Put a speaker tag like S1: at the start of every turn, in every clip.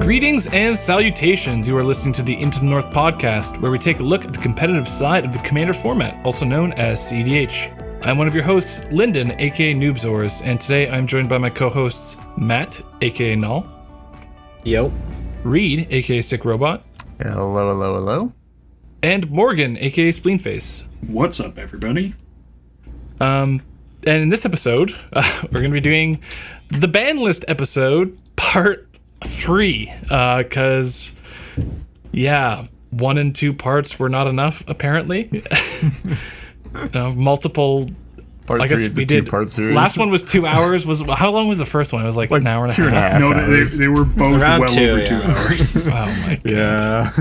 S1: Greetings and salutations. You are listening to the Into the North podcast, where we take a look at the competitive side of the Commander format, also known as cEDH. I'm one of your hosts, Lyndon, aka Noobzors, and today I'm joined by my co-hosts, Matt, aka Null.
S2: Yo.
S1: Reed, aka Sick Robot.
S3: Hello.
S1: And Morgan, aka Spleenface.
S4: What's up, everybody?
S1: And in this episode, we're going to be doing the Banlist episode, part 3, because, 1 and 2 parts were not enough, apparently. Multiple...
S3: Part
S1: I guess
S3: 3 of
S1: we
S3: the
S1: did.
S3: two-part series.
S1: Last one was 2 hours. How long was the first one? It was like an hour and a half.
S3: 2.5
S4: No,
S3: hours.
S4: they were both
S2: Around
S4: well
S2: 2,
S4: over
S2: yeah.
S4: 2 hours.
S1: Oh my god.
S3: Yeah.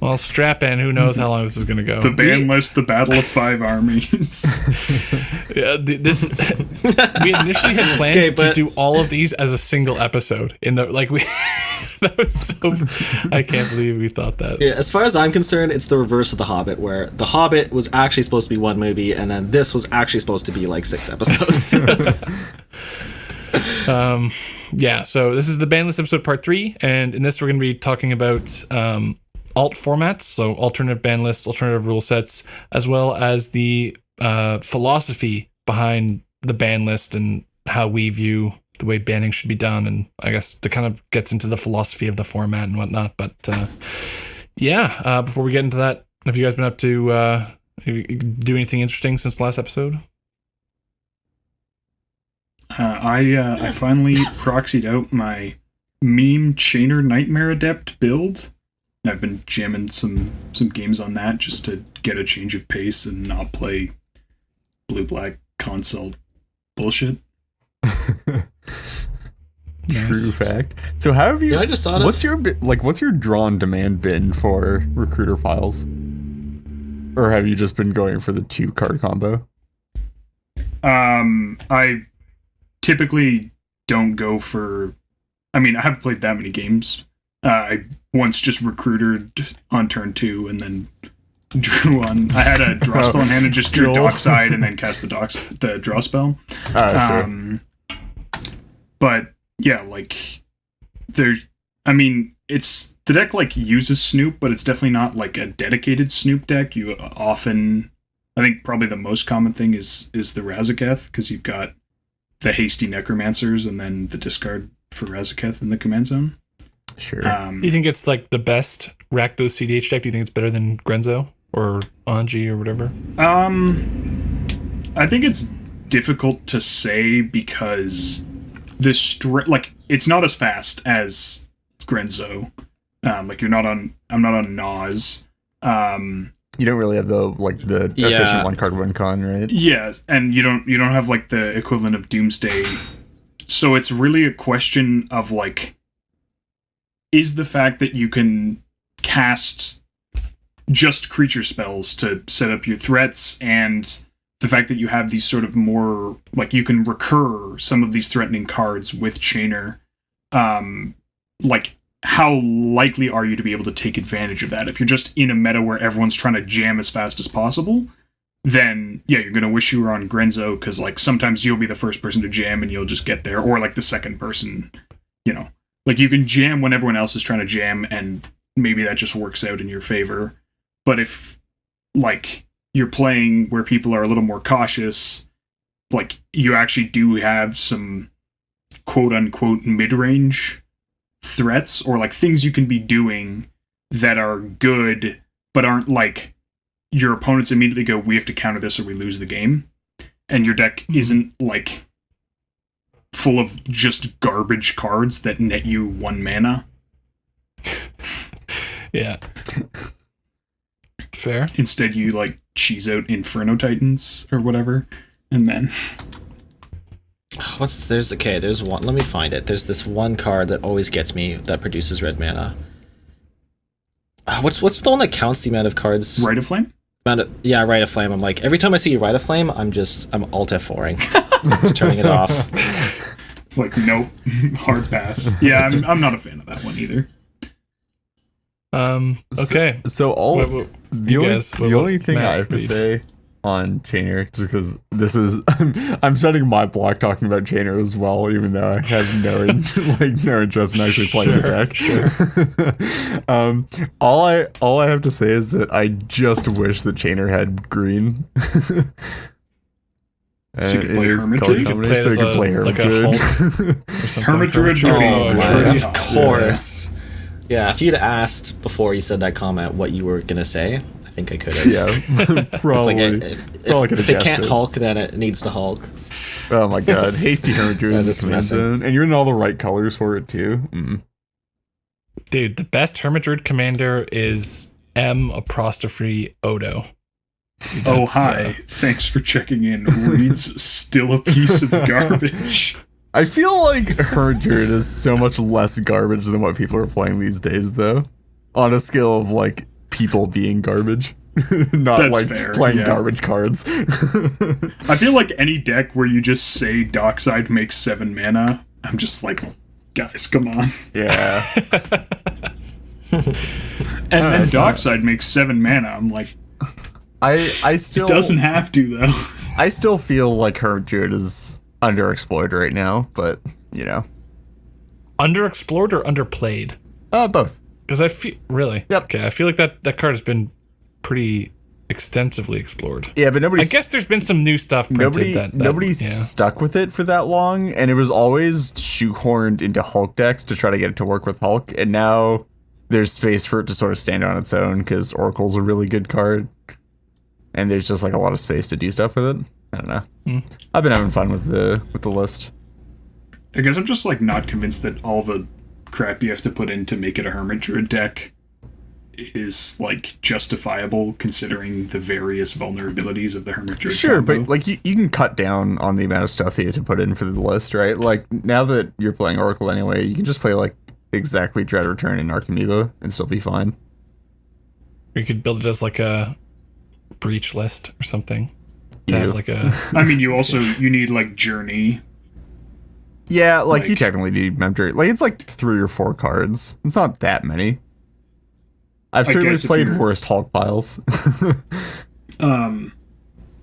S1: Well, strap in. Who knows how long this is going to go.
S4: The Banlist, the Battle of Five Armies.
S1: Yeah, we initially had planned to do all of these as a single episode. That was so. I can't believe we thought that.
S2: Yeah, as far as I'm concerned, it's the reverse of The Hobbit, where The Hobbit was actually supposed to be one movie, and then this was actually supposed to be like 6 episodes.
S1: So this is the Banlist episode part 3, and in this we're going to be talking about alt formats, so alternative ban lists, alternative rule sets, as well as the philosophy behind the ban list and how we view the way banning should be done, and I guess that kind of gets into the philosophy of the format and whatnot. But before we get into that, have you guys been up to do anything interesting since the last episode?
S4: I finally proxied out my meme Chainer Nightmare Adept build. I've been jamming some games on that just to get a change of pace and not play blue-black console bullshit.
S3: True fact. So how have you?
S2: I just thought
S3: what's your draw on demand been for recruiter files? Or have you just been going for the 2 card combo?
S4: I typically don't go for... I mean, I haven't played that many games. I once just recruitered on turn 2 and then drew on... I had a draw spell in hand and just drew Dockside and then cast the draw spell.
S3: Sure.
S4: But yeah, it's the deck uses Snoop, but it's definitely not like a dedicated Snoop deck. You often, I think probably the most common thing is the Razaketh, because you've got the hasty Necromancers and then the discard for Razaketh in the command zone.
S3: Sure.
S1: Do you think it's like the best Rakdos cEDH deck? Do you think it's better than Grenzo or Anji or whatever?
S4: I think it's difficult to say because it's not as fast as Grenzo. I'm not on Nas.
S3: You don't really have the efficient 1 card win con, right?
S4: Yeah, and you don't have the equivalent of Doomsday. So it's really a question of is the fact that you can cast just creature spells to set up your threats, and the fact that you have these sort of more you can recur some of these threatening cards with Chainer, how likely are you to be able to take advantage of that? If you're just in a meta where everyone's trying to jam as fast as possible, then you're gonna wish you were on Grenzo, because sometimes you'll be the first person to jam and you'll just get there, or the second person. You can jam when everyone else is trying to jam, and maybe that just works out in your favor. But if you're playing where people are a little more cautious, you actually do have some quote-unquote mid-range threats, or things you can be doing that are good, but aren't your opponents immediately go, we have to counter this or we lose the game. And your deck isn't full of just garbage cards that net you 1 mana.
S1: Yeah. Fair.
S4: Instead, you cheese out Inferno Titans or whatever, and then
S2: There's one. Let me find it. There's this one card that always gets me that produces red mana. What's the one that counts the amount of cards?
S4: Rite of Flame?
S2: Rite of Flame. I'm every time I see Rite of Flame, I'm alt F4ing. Just turning it off.
S4: It's nope. Hard pass. Yeah, I'm not a fan of that one either.
S1: Okay.
S3: So the only thing I have to say on Chainer just because this is I'm spending my block talking about Chainer as well, even though I have no interest in actually playing the deck.
S1: Sure.
S3: All I have to say is that I just wish that Chainer had green.
S4: So you could play Hermit
S3: color
S4: Druid?
S1: You could
S3: combination, so
S1: play
S3: you could play
S1: like a
S3: Hermit
S1: Hulk
S3: Druid.
S1: or something.
S4: Hermit Druid would be
S2: Oh,
S4: pretty
S2: of
S4: hot.
S2: course. Yeah, if you'd asked before you said that comment what you were gonna say, I think I could have.
S3: Yeah, probably.
S2: If it can't Hulk, then it needs to Hulk.
S3: Oh my god, hasty Hermit Druid in the
S2: just
S3: command
S2: messing.
S3: zone, and you're in all the right colors for it too.
S1: Dude, the best Hermit Druid commander is M apostrophe Odo. Dude,
S4: Oh,
S1: that's,
S4: hi. Thanks for checking in. Reed's still a piece of garbage.
S3: I feel like Hermit Druid is so much less garbage than what people are playing these days, though. On a scale of like people being garbage, not
S4: That's
S3: like
S4: fair,
S3: playing
S4: yeah.
S3: garbage cards.
S4: I feel like any deck where you just say Dockside makes 7 mana, I'm just like, guys, come on.
S3: Yeah,
S4: And then Dockside makes 7 mana. I'm like,
S3: I still
S4: doesn't have to, though.
S3: I still feel like Hermit Druid is underexplored right now, but you know,
S1: underexplored or underplayed?
S3: both.
S1: Because I feel really.
S3: Yep.
S1: Okay, I feel like that card has been pretty extensively explored.
S3: Yeah, but
S1: I
S3: nobody's
S1: guess there's been some new stuff printed.
S3: nobody's
S1: yeah.
S3: stuck with it for that long, and it was always shoehorned into Hulk decks to try to get it to work with Hulk, and now there's space for it to sort of stand on its own because Oracle's a really good card, and there's just like a lot of space to do stuff with it. I don't know. I've been having fun with the list.
S4: I guess I'm just like not convinced that all the crap you have to put in to make it a Hermit Druid deck is like justifiable considering the various vulnerabilities of the Hermit Druid
S3: Sure,
S4: combo.
S3: but like you can cut down on the amount of stuff you have to put in for the list, right? Like now that you're playing Oracle anyway, you can just play like exactly Dread Return and Archimevo and still be fine.
S1: Or you could build it as like a breach list or something. To
S3: Ew.
S1: have like a
S4: I mean, you need like Journey.
S3: Yeah, like you
S4: Like-
S3: technically need Memdra. Like it's like 3 or 4 cards. It's not that many. I've
S4: I
S3: certainly
S4: guess if
S3: played
S4: you're-
S3: worst Hulk piles.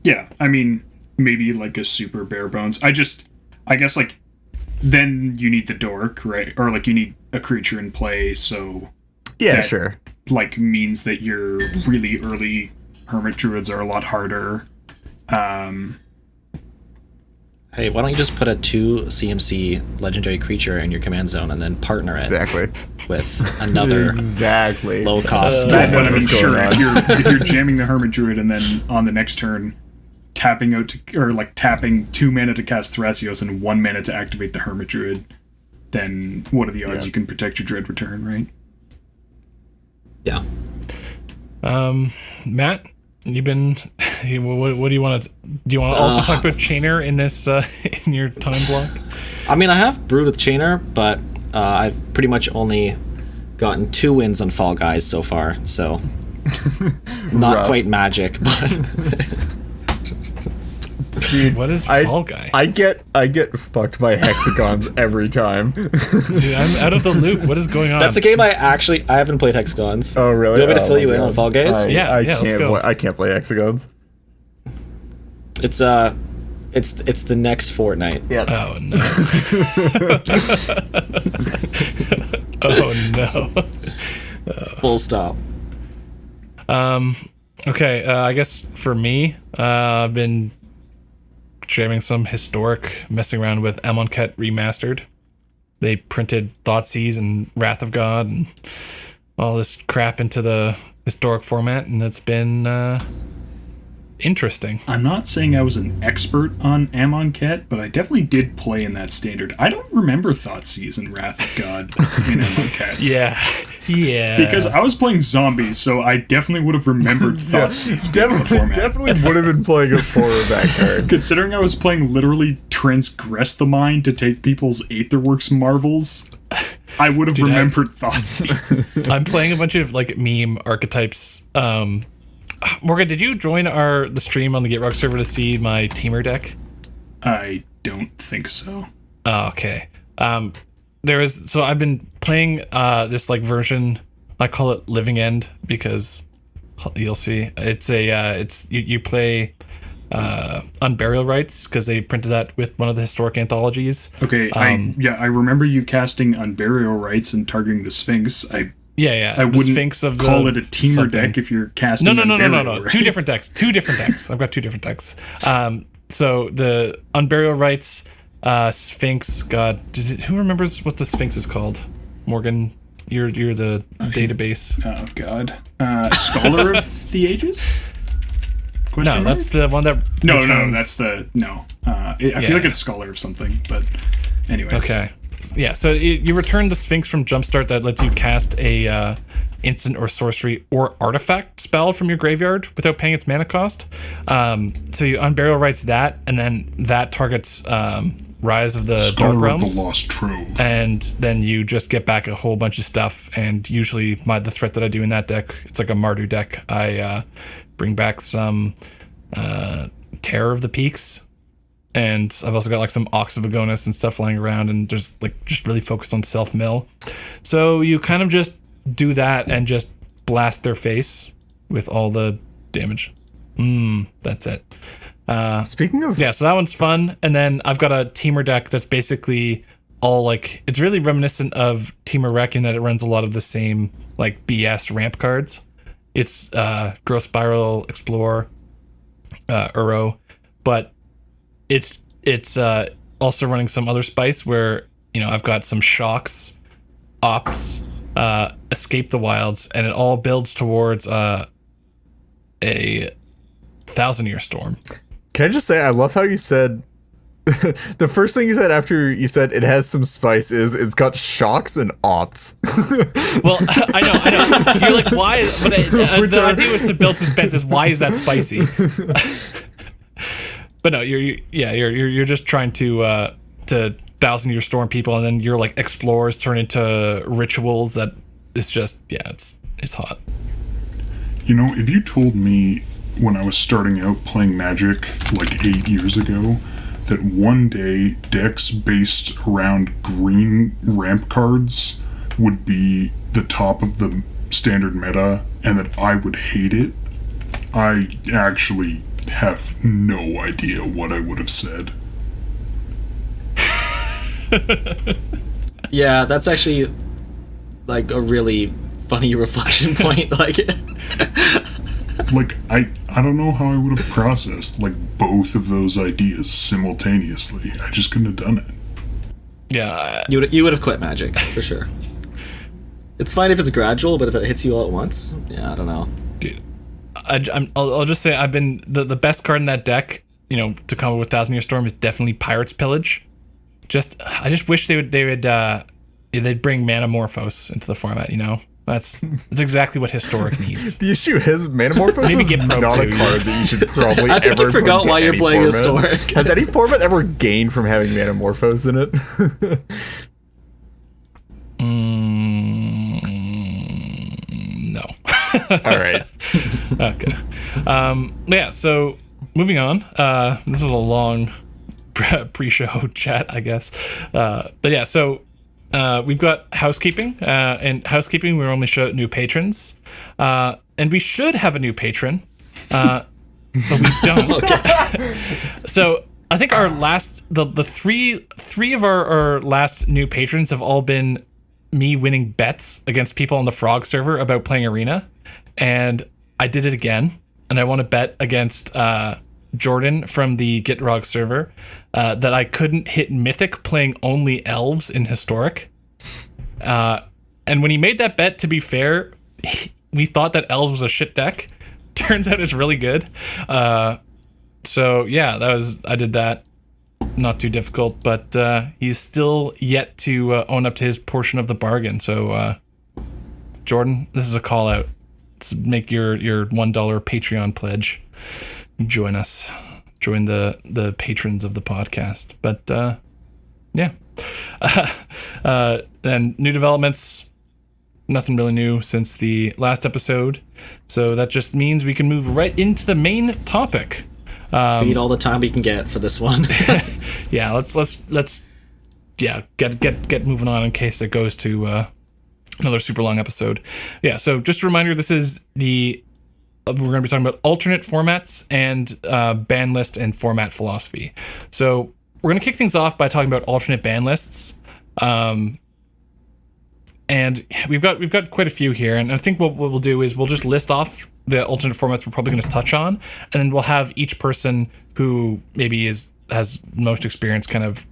S4: Yeah, I mean, maybe like a super bare bones. I guess like then you need the dork, right? Or like you need a creature in play, so
S3: Yeah,
S4: That-
S3: sure.
S4: like means that your really early Hermit Druids are a lot harder.
S2: Hey, why don't you just put a 2 CMC legendary creature in your command zone and then partner it
S3: Exactly.
S2: with another
S3: Exactly.
S2: low cost?
S3: That
S4: But
S3: knows
S4: I mean,
S3: what's
S4: sure,
S3: going
S4: if
S3: on.
S4: you're jamming the Hermit Druid and then on the next turn tapping out to, or like tapping 2 mana to cast Thrasios and 1 mana to activate the Hermit Druid, then what are the odds
S3: Yeah.
S4: you can protect your Dread Return, right?
S2: Yeah.
S1: Matt. What do you want to? Do you want to also talk about Chainer in this in your time block?
S2: I mean, I have brewed with Chainer, but I've pretty much only gotten 2 wins on Fall Guys so far, so not
S3: Rough.
S2: quite magic, but
S3: Dude,
S1: What is
S3: I-
S1: Fall Guy?
S3: I get fucked by hexagons every time.
S1: Dude, I'm out of the loop. What is going on?
S2: that's a game I haven't played Hexagons.
S3: Oh really?
S2: Do you want me to
S3: Oh
S2: fill
S3: my
S2: you in
S3: God.
S2: on Fall Guys?
S1: Yeah, let's go.
S3: I can't play hexagons.
S2: It's the next Fortnite.
S3: Yeah.
S1: Oh no. Oh no.
S2: Full stop.
S1: Okay, I guess for me, I've been jamming some historic, messing around with Amonkhet Remastered. They printed Thoughtseize and Wrath of God and all this crap into the historic format, and it's been interesting.
S4: I'm not saying I was an expert on Amonkhet, but I definitely did play in that standard. I don't remember Thoughtseize and Wrath of God in Amonkhet.
S1: Yeah.
S4: Because I was playing zombies, so I definitely would have remembered Thoughtseize. being the format.
S3: Definitely would have been playing a forward back card.
S4: Considering I was playing literally Transgress the Mind to take people's Aetherworks marvels, I would have
S1: Dude,
S4: remembered Thoughtseize.
S1: I'm playing a bunch of like meme archetypes. Morgan, did you join the stream on the GitRock server to see my Teamer deck?
S4: I don't think so.
S1: Oh, okay. So I've been playing this like version. I call it Living End because you'll see. It's you play Unburial Rights, because they printed that with one of the historic anthologies.
S4: Okay, I remember you casting Unburial Rights and targeting the Sphinx. I wouldn't
S1: Sphinx of
S4: call it a teamer deck if you're casting.
S1: No.
S4: Rights.
S1: Two different decks. I've got 2 different decks. So the Unburial Rights, Sphinx. God, who remembers what the Sphinx is called? Morgan, you're the database.
S4: Oh God, Scholar of the Ages.
S1: No, that's the one that.
S4: No, that's the no. I feel like it's Scholar of something, but anyways.
S1: Okay. Yeah, so you return the Sphinx from Jumpstart that lets you cast a instant or sorcery or artifact spell from your graveyard without paying its mana cost. So you Unburial Rights that, and then that targets Rise of the
S5: Scholar
S1: Dark Realms.
S5: of the Lost Trove.
S1: And then you just get back a whole bunch of stuff, and usually the threat that I do in that deck, it's like a Mardu deck. I bring back some Terror of the Peaks, and I've also got like some Ox of Agonis and stuff lying around, and just really focused on self-mill. So you kind of just do that and just blast their face with all the damage. That's it.
S3: Speaking of...
S1: Yeah, so that one's fun. And then I've got a Teamer deck that's basically all like... It's really reminiscent of Teamer Rec in that it runs a lot of the same like BS ramp cards. It's Growth Spiral, Explore, Uro, but it's also running some other spice where, I've got some Shocks, Ops, Escape the Wilds, and it all builds towards a 1,000-Year Storm.
S3: Can I just say, I love how you said... the first thing you said after you said it has some spice is it's got Shocks and Ops.
S1: Well, I know. You're like, why? But the idea was to build suspense. Is why is that spicy? But no, you're just trying to 1,000-Year Storm people, and then your like explorers turn into rituals. That is just it's hot.
S5: If you told me when I was starting out playing Magic like 8 years ago that one day decks based around green ramp cards would be the top of the standard meta and that I would hate it, I actually have no idea what I would have said.
S2: Yeah, that's actually like a really funny reflection point.
S5: Like, I don't know how I would have processed like both of those ideas simultaneously. I just couldn't have done it.
S1: Yeah,
S2: you would have quit Magic for sure. It's fine if it's gradual, but if it hits you all at once, I don't know.
S1: Dude, I'll just say I've been the best card in that deck. To come up with 1,000-Year Storm is definitely Pirate's Pillage. I just wish they'd bring Manamorphose into the format. That's exactly what Historic needs.
S3: The issue is Manamorphose
S1: Maybe
S3: is
S1: get Pro
S3: not a
S1: too.
S3: card that you should probably
S2: I think
S3: ever
S2: you forgot
S3: put into
S2: why you're
S3: any
S2: playing
S3: format.
S2: Historic.
S3: Has any format ever gained from having Manamorphose in it?
S1: No.
S3: All right.
S1: Okay. Yeah, so moving on. This was a long pre-show chat, I guess. But yeah, so we've got Housekeeping. And Housekeeping, we normally show new patrons. And we should have a new patron. But we don't. So I think our last, the three of our last new patrons have all been me winning bets against people on the Frog server about playing Arena. And I did it again. And I won a bet against Jordan from the GitRog server that I couldn't hit Mythic playing only Elves in Historic. And when he made that bet, to be fair, we thought that Elves was a shit deck. Turns out it's really good. So yeah, I did that. Not too difficult, but he's still yet to own up to his portion of the bargain. So Jordan, this is a call out. Let's make your $1 Patreon pledge. Join us. Join the patrons of the podcast. But yeah. And new developments. Nothing really new since the last episode. So that just means we can move right into the main topic.
S2: We need all the time we can get for this one.
S1: Yeah, let's get moving on in case it goes to another super long episode. Yeah, so just a reminder, this is the we're going to be talking about alternate formats and ban list and format philosophy. So we're going to kick things off by talking about alternate ban lists. And we've got quite a few here, and I think what we'll do is we'll just list off the alternate formats we're probably going to touch on, and then we'll have each person who maybe has most experience kind of,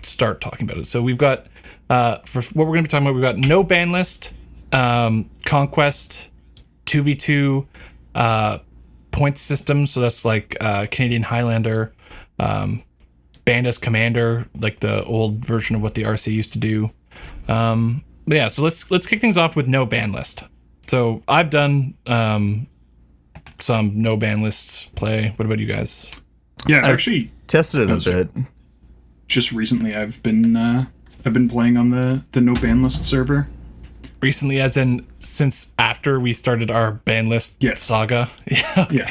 S1: start talking about it. So we've got for what we're going to be talking about, we've got no ban list, Conquest, 2v2, point system. So that's like Canadian Highlander, band as commander, like the old version of what the RC used to do. But yeah, so let's kick things off with no ban list. So I've done some no ban lists play. What about you guys?
S4: Yeah, actually
S3: Tested it a bit.
S4: just recently I've been playing on the no ban list server.
S1: Recently, as in since after we started our ban list saga. Yeah.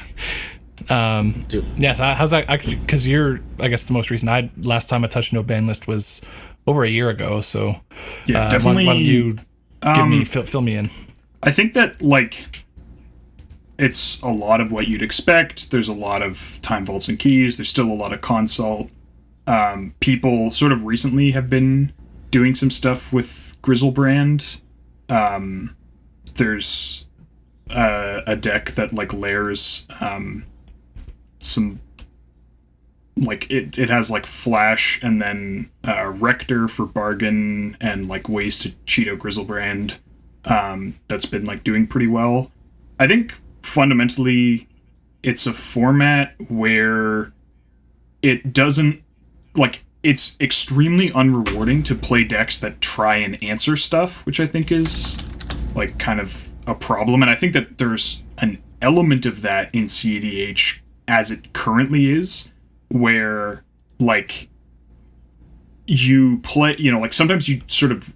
S1: Okay.
S2: Dude.
S1: Yeah. So how's that actually? Because you're, I guess, the most recent. Last time I touched no ban list was over a year ago. So
S4: Yeah, definitely.
S1: Why don't you give me fill me in?
S4: I think that like it's a lot of what you'd expect. There's a lot of time vaults and keys. There's still a lot of consult. People sort of recently have been doing some stuff with Grizzlebrand. There's a deck that like layers some like it has like flash and then Rector for bargain and like ways to cheat out Grizzlebrand. That's been like doing pretty well. I think fundamentally it's a format where it doesn't like it's extremely unrewarding to play decks that try and answer stuff, which I think is like kind of a problem. And I think that there's an element of that in cEDH as it currently is, where like you play, like sometimes you sort of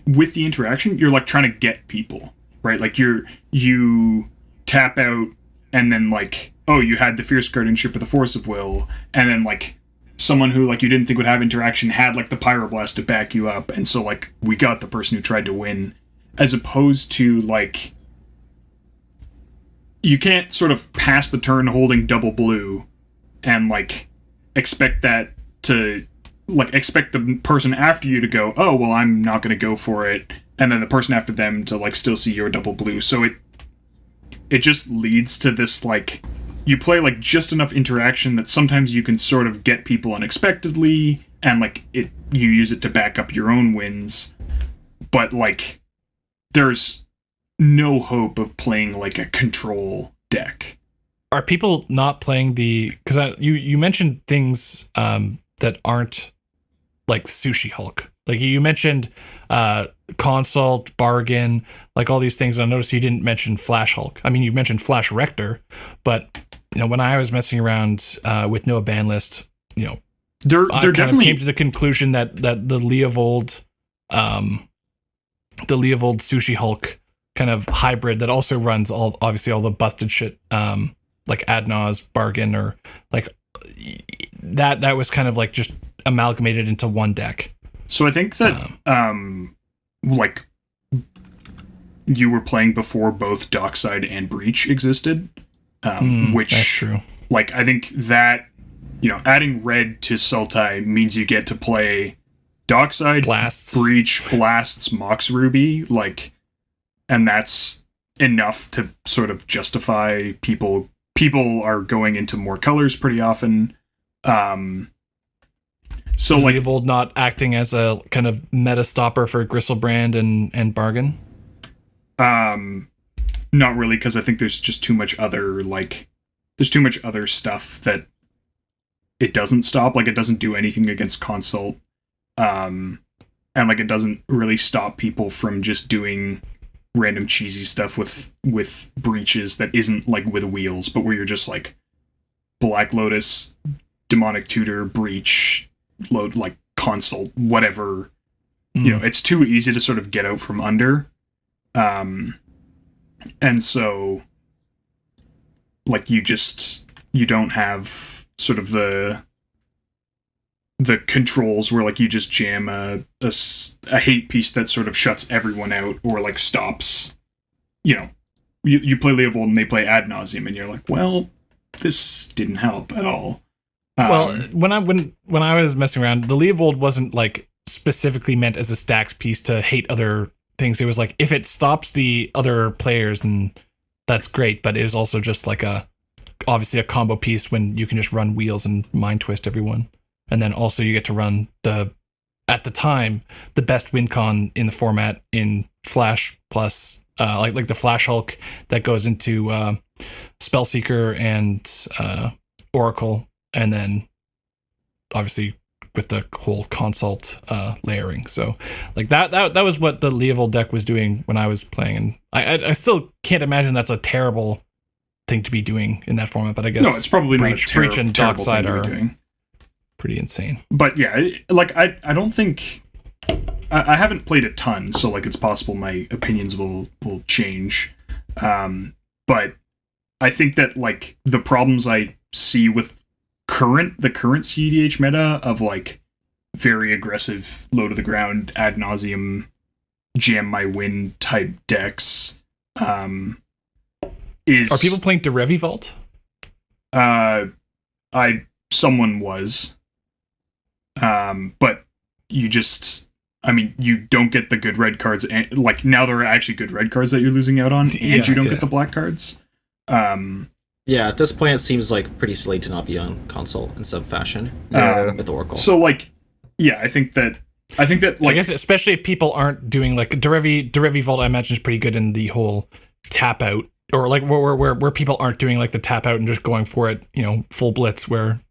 S4: with the interaction, you're like trying to get people, right? Like you tap out and then like, oh, you had the Fierce Guardianship or the Force of Will, and then like someone who like you didn't think would have interaction had like the Pyroblast to back you up, and so like we got the person who tried to win, as opposed to like you can't sort of pass the turn holding double blue and like expect that to like expect the person after you to go, oh well, I'm not going to go for it, and then the person after them to like still see your double blue. So it just leads to this like you play like just enough interaction that sometimes you can sort of get people unexpectedly, and like you use it to back up your own wins, but like there's no hope of playing like a control deck.
S1: Are people not playing because you mentioned things that aren't like Sushi Hulk? Like you mentioned Consult, Bargain, like all these things. I noticed you didn't mention Flash Hulk. I mean, you mentioned Flash Rector, but when I was messing around with no ban list,
S4: They're definitely
S1: came to the conclusion that the Leovold Sushi Hulk kind of hybrid that also runs obviously all the busted shit, like Adnaz, Bargain, or like that was kind of like just amalgamated into one deck.
S4: So I think that like you were playing before both Dockside and Breach existed, which
S1: that's true.
S4: Like I think that adding red to Sultai means you get to play Dockside,
S1: Blasts,
S4: Breach, Blasts, Mox Ruby, like, and that's enough to sort of justify people are going into more colors pretty often. So
S1: is
S4: like
S1: Leovold not acting as a kind of meta stopper for Grizzlebrand and Bargain?
S4: Not really, because I think there's just too much other stuff that it doesn't stop. Like it doesn't do anything against Consult, and like it doesn't really stop people from just doing random cheesy stuff with breaches that isn't like with wheels, but where you're just like Black Lotus, Demonic Tutor, Breach, load like Consult, whatever. It's too easy to sort of get out from under. And so like you don't have sort of the controls where like you just jam a hate piece that sort of shuts everyone out or like stops you play Leovold and they play Ad Nauseam, and you're like, well, this didn't help at all.
S1: Well, when I was messing around, the Leovold wasn't like specifically meant as a stacks piece to hate other things. It was like if it stops the other players, then that's great. But it was also just like obviously a combo piece when you can just run wheels and mind twist everyone, and then also you get to run at the time the best win con in the format in Flash plus like the Flash Hulk that goes into Spellseeker and Oracle, and then obviously with the whole consult layering. So like that was what the Leovold deck was doing when I was playing, and I still can't imagine that's a terrible thing to be doing in that format, but I guess
S4: no, it's probably
S1: Breach
S4: not a
S1: and
S4: terrible thing
S1: Dockside
S4: to be
S1: are
S4: doing.
S1: pretty insane.
S4: But yeah, like I don't think I haven't played a ton, so like it's possible my opinions will change. But I think that like the problems I see with the current cEDH meta of like very aggressive low to the ground ad nauseum jam my win type decks is
S1: Are people playing Derevi Vault?
S4: Someone was. But you just, I mean, you don't get the good red cards, and like now there are actually good red cards that you're losing out on, and you don't get the black cards.
S2: Yeah, at this point it seems like pretty silly to not be on console in some fashion with Oracle.
S4: So like, yeah, I think that like,
S1: I guess especially if people aren't doing like Derevi Vault, I imagine is pretty good in the whole tap out, or like where people aren't doing like the tap out and just going for it, full blitz, where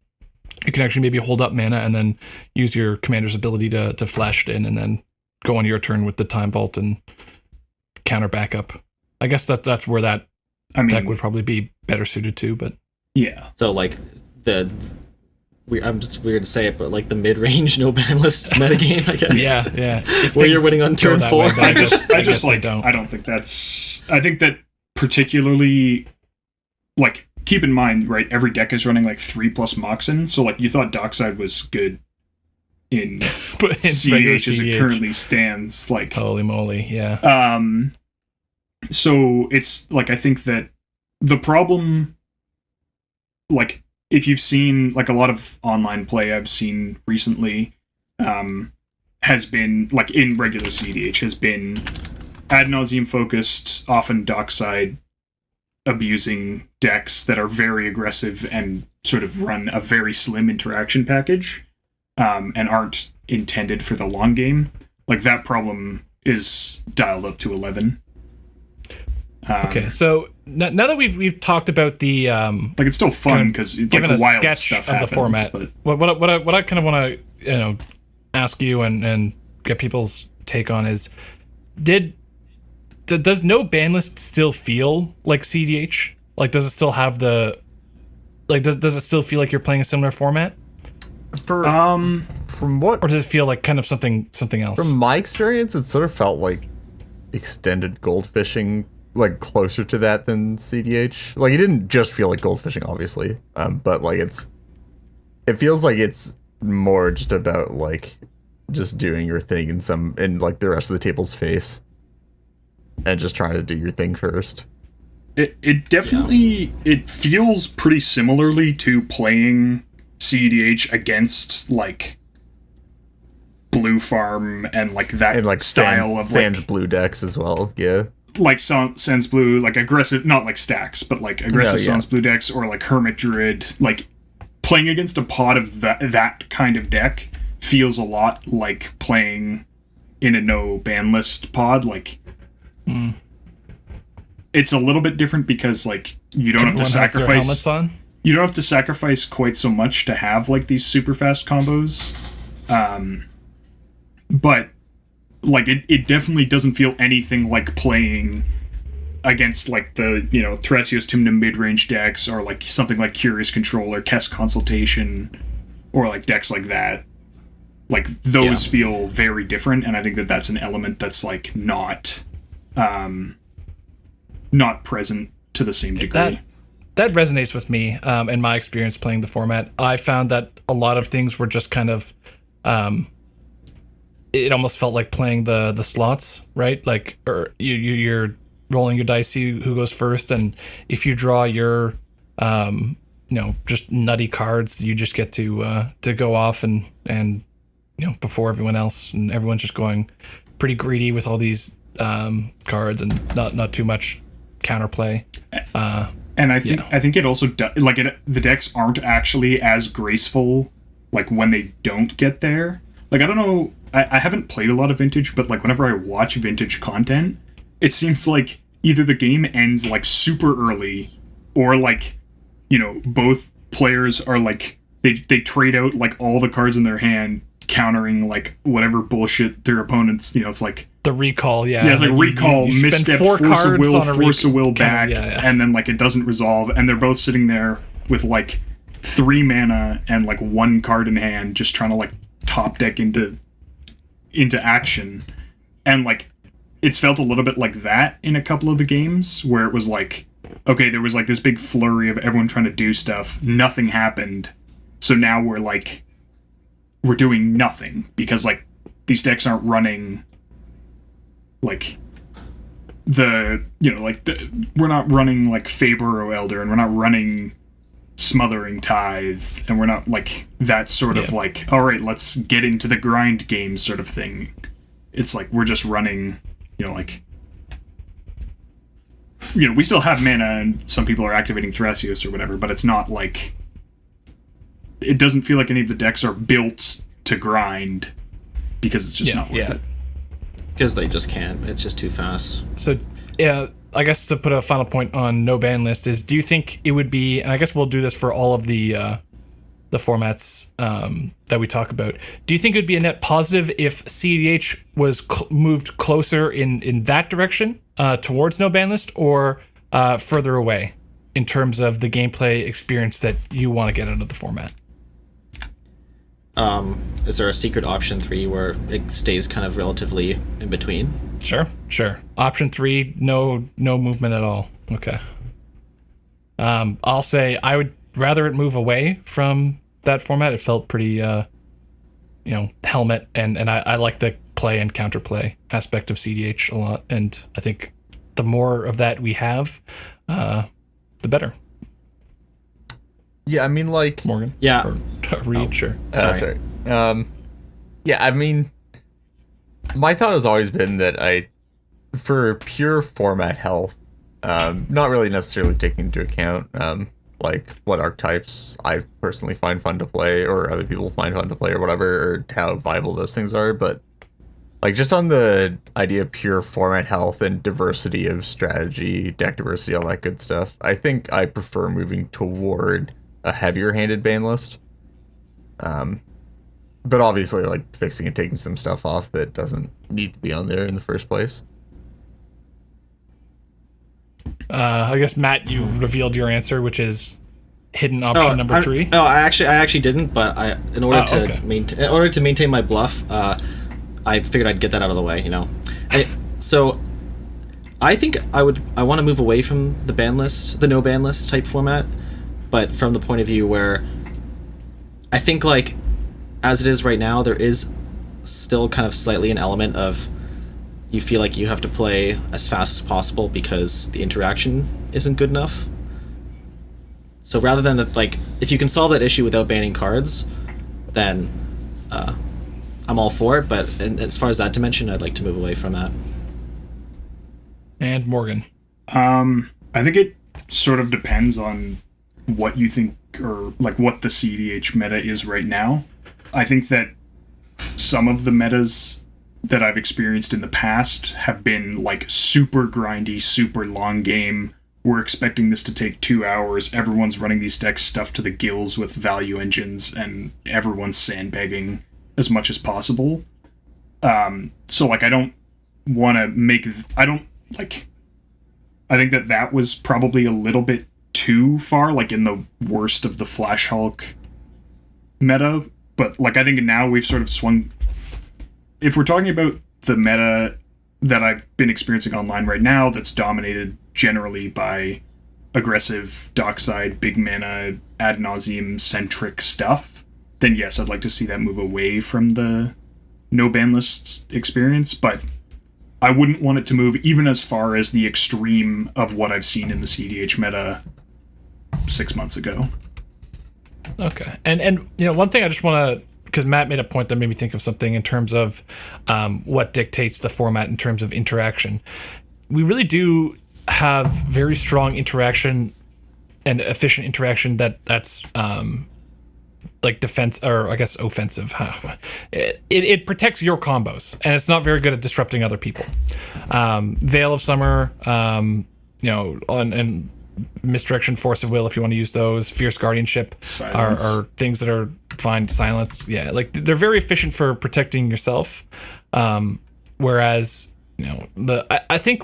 S1: you can actually maybe hold up mana and then use your commander's ability to flash it in and then go on your turn with the time vault and counter backup. I guess that's where that deck would probably be better suited to, but
S4: yeah.
S2: So like I'm just weird to say it, but like the mid-range no ban list metagame, I guess.
S1: Yeah.
S2: Where you're winning on turn 4.
S1: Way, I
S4: don't think that's. I think that particularly, like, keep in mind, right? Every deck is running like 3+ Moxen, so like you thought Dockside was good in
S1: but
S4: cEDH as it currently stands. Like,
S1: holy moly, yeah.
S4: So it's like I think that the problem, like, if you've seen like a lot of online play I've seen recently, has been like in regular cEDH has been ad nauseum focused, often Dockside abusing decks that are very aggressive and sort of run a very slim interaction package, and aren't intended for the long game. Like that problem is dialed up to 11.
S1: Okay, so now that we've talked about the
S4: like it's still fun because
S1: given
S4: like
S1: a
S4: wild
S1: sketch
S4: stuff
S1: of
S4: happens,
S1: the format,
S4: but
S1: what I kind of want to ask you and get people's take on is, does no ban list still feel like cEDH? Like, does it still have the does it still feel like you're playing a similar format?
S3: From what,
S1: Or does it feel like kind of something else?
S3: from my experience, it sort of felt like extended goldfishing, like closer to that than cEDH. Like it didn't just feel like goldfishing, obviously, but like it feels like it's more just about like just doing your thing in like the rest of the table's face, and just trying to do your thing first.
S4: it definitely it feels pretty similarly to playing cEDH against like blue farm and like that
S3: And like
S4: style
S3: Sans
S4: of like,
S3: blue decks as well, yeah.
S4: like Sans blue, like aggressive, not like stacks, but like aggressive
S3: yeah.
S4: Sans blue decks, or like Hermit Druid. Like playing against a pod of that kind of deck feels a lot like playing in a no ban list pod. Like it's a little bit different because like you don't have to
S1: Everyone has their helmets
S4: sacrifice.
S1: on.
S4: You don't have to sacrifice quite so much to have like these super fast combos. But like it definitely doesn't feel anything like playing against like the Thrasios Tymna mid-range decks, or like something like Curious Control or Kess Consultation, or like decks like that. Like those feel very different, and I think that that's an element that's like not present to the same degree.
S1: That resonates with me in my experience playing the format. I found that a lot of things were just kind of it almost felt like playing the slots, right? Like, or you're rolling your dice, see who goes first, and if you draw your just nutty cards, you just get to go off and before everyone else, and everyone's just going pretty greedy with all these cards and not too much counterplay.
S4: And I think it also the decks aren't actually as graceful like when they don't get there. Like I don't know, I haven't played a lot of Vintage, but like whenever I watch Vintage content, it seems like either the game ends like super early, or like both players are like they trade out like all the cards in their hand, countering like whatever bullshit their opponents. It's like
S1: the recall,
S4: it's like recall,
S1: you
S4: misstep,
S1: spend 4
S4: force a
S1: cards
S4: will,
S1: on a
S4: force a will back,
S1: yeah.
S4: and then like it doesn't resolve, and they're both sitting there with like 3 mana and like 1 card in hand, just trying to like top deck into action. And like it's felt a little bit like that in a couple of the games where it was like, okay, there was like this big flurry of everyone trying to do stuff, nothing happened, so now we're doing nothing because like these decks aren't running like we're not running like Faber or Elder, and we're not running Smothering Tithe, and we're not like that sort of like, all right, let's get into the grind game sort of thing. It's like we're just running, we still have mana, and some people are activating Thrasios or whatever, but it's not like, it doesn't feel like any of the decks are built to grind because it's just not worth it.
S2: Because they just can't. It's just too fast.
S1: So, I guess to put a final point on no ban list is, do you think it would be, and I guess we'll do this for all of the formats that we talk about, do you think it would be a net positive if cEDH was moved closer in that direction towards no ban list, or further away in terms of the gameplay experience that you want to get out of the format?
S2: Is there a secret option 3 where it stays kind of relatively in between?
S1: Sure. Option 3, no movement at all. Okay. I'll say I would rather it move away from that format. It felt pretty, helmet, and I like the play and counterplay aspect of cEDH a lot, and I think the more of that we have, the better.
S3: Yeah, I mean, like...
S1: Morgan?
S2: Yeah.
S1: Or Reed, sure.
S3: Sorry. Yeah, I mean, my thought has always been that for pure format health, not really necessarily taking into account, like, what archetypes I personally find fun to play, or other people find fun to play, or whatever, or how viable those things are, but, like, just on the idea of pure format health and diversity of strategy, deck diversity, all that good stuff, I think I prefer moving toward a heavier-handed ban list. But obviously, like, fixing and taking some stuff off that doesn't need to be on there in the first place.
S1: I guess, Matt, you revealed your answer, which is hidden option number 3.
S2: No, I actually didn't, but in order to maintain my bluff, I figured I'd get that out of the way, So I think I want to move away from the ban list, the no ban list type format, but from the point of view where I think, like, as it is right now, there is still kind of slightly an element of you feel like you have to play as fast as possible because the interaction isn't good enough. So rather than if you can solve that issue without banning cards, then I'm all for it. But as far as that dimension, I'd like to move away from that.
S1: And Morgan?
S4: I think it sort of depends on what you think, or like what the cEDH meta is right now. I think that some of the metas that I've experienced in the past have been like super grindy, super long game. We're expecting this to take 2 hours. Everyone's running these decks stuffed to the gills with value engines, and everyone's sandbagging as much as possible. So like I think that was probably a little bit too far, like in the worst of the Flash Hulk meta. But like I think now we've sort of swung. If we're talking about the meta that I've been experiencing online right now, that's dominated generally by aggressive dockside, big mana, ad nauseum centric stuff, then yes, I'd like to see that move away from the no ban list experience. But I wouldn't want it to move even as far as the extreme of what I've seen in the cEDH meta 6 months ago.
S1: Okay. And one thing I just want to, because Matt made a point that made me think of something in terms of what dictates the format in terms of interaction. We really do have very strong interaction and efficient interaction that's like defense, or I guess offensive. It protects your combos, and it's not very good at disrupting other people. Veil of Summer, and Misdirection, Force of Will, if you want to use those. Fierce Guardianship are things that are fine. Silence, yeah, like they're very efficient for protecting yourself. Whereas, I think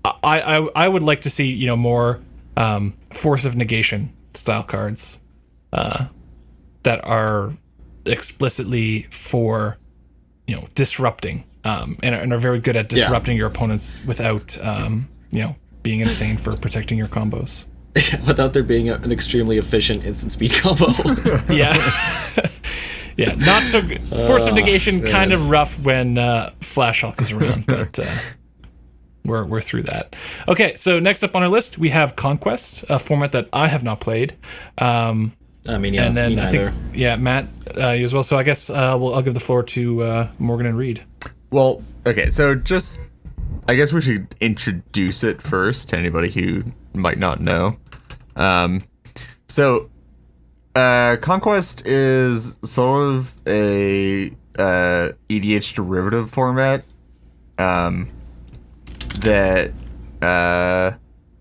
S1: I would like to see more Force of Negation style cards that are explicitly for disrupting and are very good at disrupting your opponents without being insane for protecting your combos.
S2: Without there being an extremely efficient instant speed combo.
S1: Yeah. Yeah, not so good. Force of Negation, kind of rough when Flash Hulk is around, but we're through that. Okay, so next up on our list, we have Conquest, a format that I have not played.
S2: I mean, yeah,
S1: and then
S2: me neither.
S1: I think, Matt, you as well. So I guess I'll give the floor to Morgan and Reed.
S3: Well, okay, so I guess we should introduce it first to anybody who might not know. Conquest is sort of a EDH derivative format.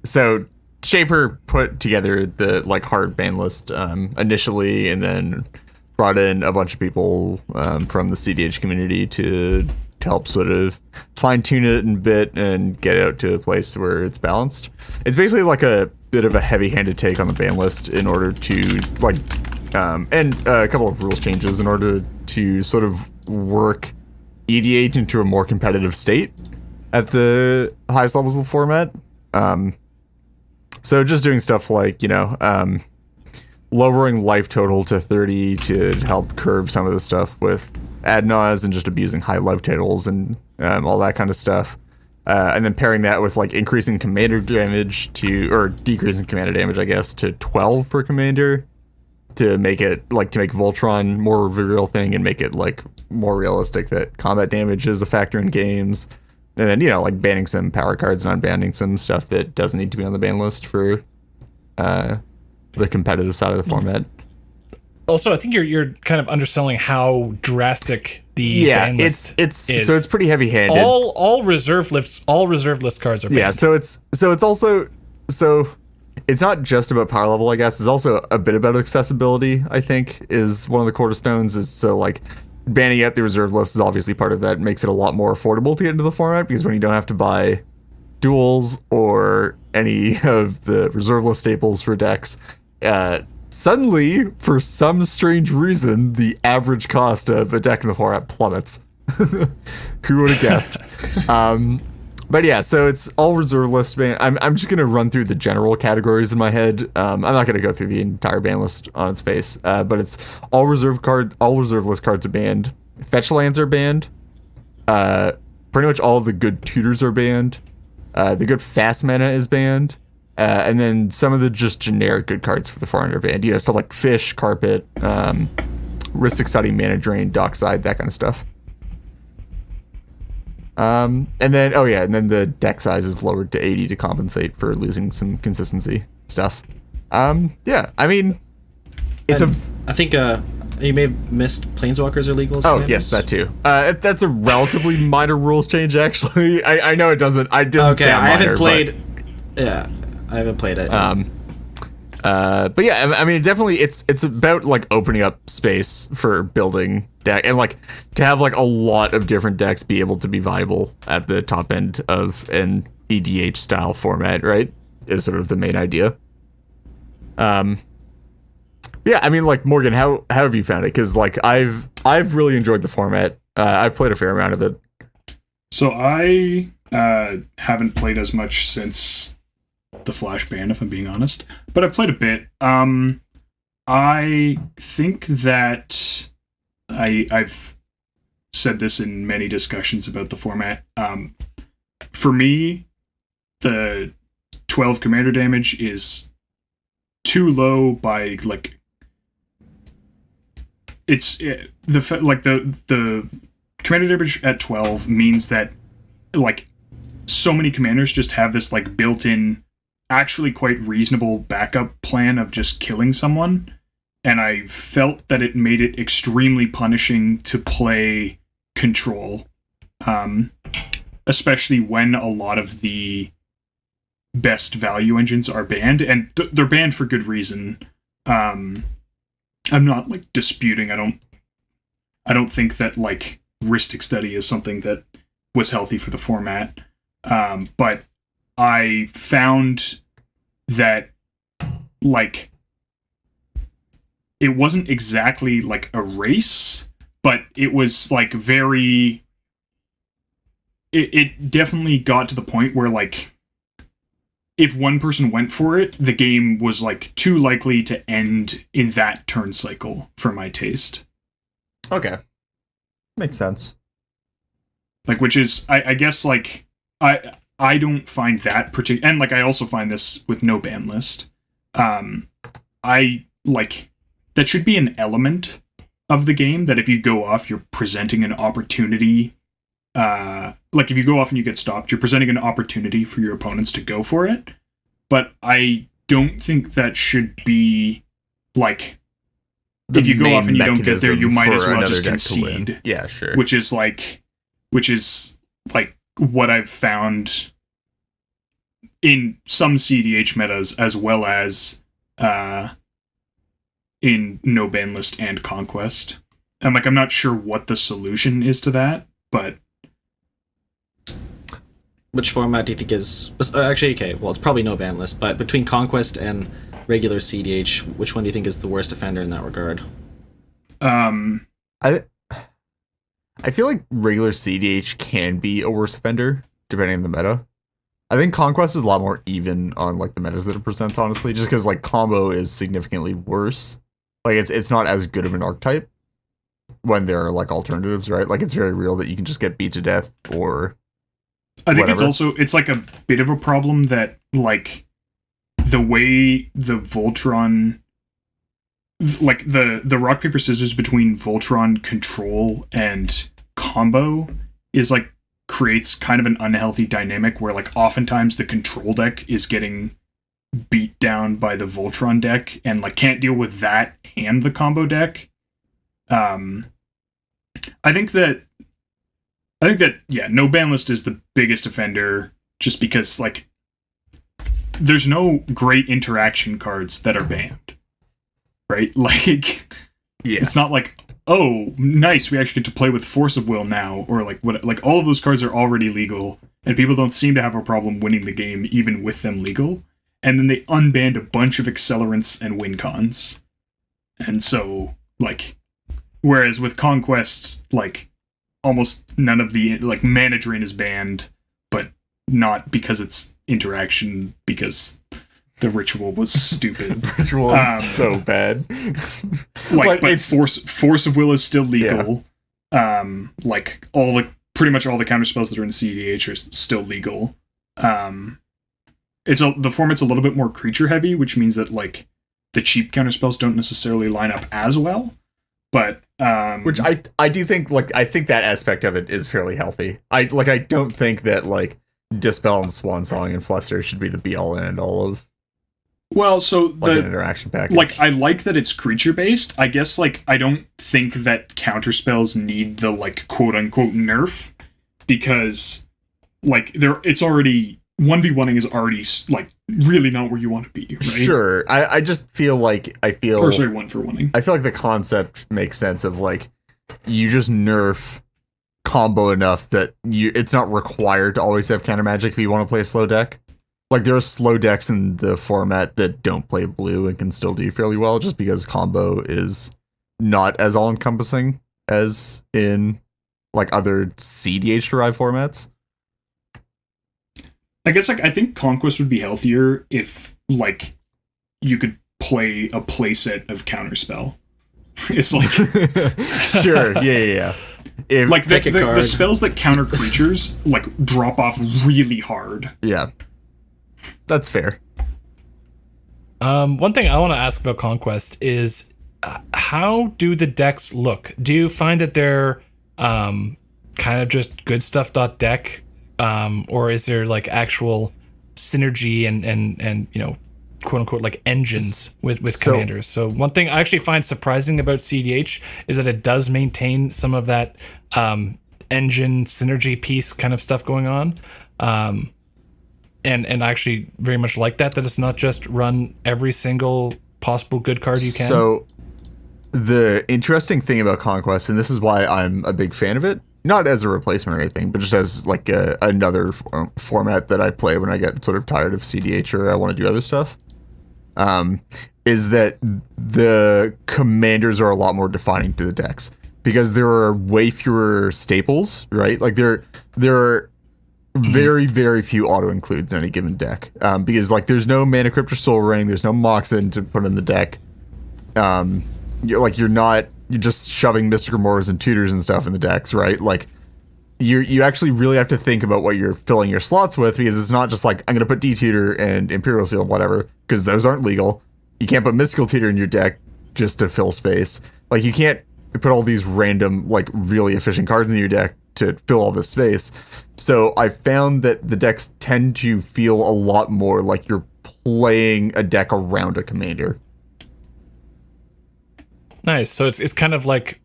S3: So Shaper put together the hard ban list initially, and then brought in a bunch of people from the cEDH community to help sort of fine tune it and and get it out to a place where it's balanced. It's basically like a bit of a heavy-handed take on the ban list in order to and a couple of rules changes in order to sort of work EDH into a more competitive state at the highest levels of the format. So just doing stuff like, lowering life total to 30 to help curb some of the stuff with ad-nauseam and just abusing high life totals and all that kind of stuff. And then pairing that with increasing commander damage or decreasing commander damage, I guess, to 12 per commander to make it to make Voltron more of a real thing and make it more realistic that combat damage is a factor in games. And then, banning some power cards and unbanning some stuff that doesn't need to be on the ban list for the competitive side of the format.
S1: Also, I think you're kind of underselling how drastic the ban list is.
S3: So it's pretty heavy-handed.
S1: All reserve list cards are banned.
S3: Yeah, so it's not just about power level, I guess. It's also a bit about accessibility, I think, is one of the cornerstones. Banning out the reserve list is obviously part of that. It makes it a lot more affordable to get into the format, because when you don't have to buy duels or any of the reserve list staples for decks, suddenly, for some strange reason, the average cost of a deck in the format plummets. Who would have guessed? But yeah, so it's all reserve list ban. I'm just gonna run through the general categories in my head. I'm not gonna go through the entire ban list on its face. But it's all reserve list cards are banned. Fetch lands are banned. Pretty much all of the good tutors are banned. The good fast mana is banned. And then some of the just generic good cards for the format are banned. Stuff like Fish, Carpet, Ristic Study, Mana Drain, Dockside, that kind of stuff. And then the deck size is lowered to 80 to compensate for losing some consistency stuff. I mean,
S2: I think you may have missed Planeswalkers are legal as
S3: commanders. Yes, that too. That's a relatively minor rules change, actually. I know it doesn't. I didn't say
S2: I haven't played. Yeah, I haven't played it.
S3: But yeah, I mean, definitely, it's about opening up space for building deck and to have a lot of different decks be able to be viable at the top end of an EDH style format, right? Is sort of the main idea. Yeah, I mean, Morgan, how have you found it? Because I've really enjoyed the format. I've played a fair amount of it.
S4: So I haven't played as much since the Flash ban, if I'm being honest, but I've played a bit. I think that I've said this in many discussions about the format. For me, the 12 commander damage is too low by like the commander damage at 12 means that like so many commanders just have this like built-in, actually quite reasonable backup plan of just killing someone, and I felt that it made it extremely punishing to play control, especially when a lot of the best value engines are banned, and they're banned for good reason. I'm not like disputing. I don't think that like heuristic study is something that was healthy for the format. But I found that like it wasn't exactly like a race, but it was like very. It definitely got to the point where like if one person went for it, the game was like too likely to end in that turn cycle for my taste.
S3: Okay. Makes sense.
S4: Like, which is, I guess, like, I don't find that particular, and like, I also find this with no ban list. I like, that should be an element of the game that if you go off, you're presenting an opportunity. Like if you go off and you get stopped, you're presenting an opportunity for your opponents to go for it. But I don't think that should be like if you go off and you don't get there, you might as well just concede.
S3: Yeah, sure.
S4: Which is like what I've found in some cEDH metas as well as in no ban list and Conquest. And like I'm not sure what the solution is to that, but
S2: which format do you think is actually okay? Well, it's probably no ban list, but between Conquest and regular cEDH, which one do you think is the worst offender in that regard?
S3: I feel like regular cEDH can be a worse offender depending on the meta. I think Conquest is a lot more even on like the metas that it presents, honestly, just because like combo is significantly worse. Like it's not as good of an archetype when there are like alternatives, right? Like it's very real that you can just get beat to death or
S4: I think
S3: whatever.
S4: it's like a bit of a problem that like the way the Voltron, like the rock paper scissors between Voltron control and combo is like creates kind of an unhealthy dynamic where like oftentimes the control deck is getting beat down by the Voltron deck and like can't deal with that and the combo deck. I think that yeah, no ban list is the biggest offender just because like there's no great interaction cards that are banned. Right? Like
S3: yeah.
S4: It's not like, oh, nice, we actually get to play with Force of Will now, or like what like all of those cards are already legal, and people don't seem to have a problem winning the game even with them legal. And then they unbanned a bunch of accelerants and win cons. And so, like, whereas with Conquest, like, almost none of the, like, mana drain is banned, but not because it's interaction, because the ritual was stupid.
S3: The ritual is so bad.
S4: Like, but Force of Will is still legal. Yeah. Like, pretty much all the counter spells that are in cEDH are still legal. The format's a little bit more creature heavy, which means that like the cheap counterspells don't necessarily line up as well. But
S3: which I do think I think that aspect of it is fairly healthy. I don't think that like Dispel and Swansong and Fluster should be the be all and end all of.
S4: Well, so
S3: like an interaction package.
S4: Like I like that it's creature based. I guess like I don't think that counterspells need the like quote unquote nerf because like it's already 1v1ing is already like really not where you want to be, right?
S3: Sure. I just feel like
S4: or sorry, 1-for-1ing.
S3: I feel like the concept makes sense of like you just nerf combo enough that it's not required to always have counter magic if you want to play a slow deck. Like there are slow decks in the format that don't play blue and can still do fairly well just because combo is not as all encompassing as in like other cEDH derived formats.
S4: I guess like I think Conquest would be healthier if like you could play a playset of Counterspell. It's like
S3: sure, yeah. If
S4: Like
S2: Pick a
S4: the
S2: card.
S4: spells that counter creatures like drop off really hard.
S3: yeah, that's fair.
S1: One thing I want to ask about Conquest is how do the decks look? Do you find that they're kind of just good stuff deck, or is there like actual synergy and you know, quote unquote, like engines with commanders? So one thing I actually find surprising about cEDH is that it does maintain some of that engine synergy piece kind of stuff going on. And I actually very much like that it's not just run every single possible good card you can.
S3: So the interesting thing about Conquest, and this is why I'm a big fan of it, not as a replacement or anything, but just as like another format that I play when I get sort of tired of cEDH or I want to do other stuff, is that the commanders are a lot more defining to the decks because there are way fewer staples, right? Like there are very, very few auto includes in any given deck, because like there's no Mana Crypt or Soul Ring, there's no Moxen to put in the deck. You're just shoving Mystic Remorse and Tutors and stuff in the decks, right? Like you actually really have to think about what you're filling your slots with, because it's not just like I'm gonna put D-Tutor and Imperial Seal and whatever, because those aren't legal. You can't put Mystical Tutor in your deck just to fill space. Like you can't put all these random like really efficient cards in your deck to fill all this space. So I found that the decks tend to feel a lot more like you're playing a deck around a commander.
S1: Nice. So it's kind of like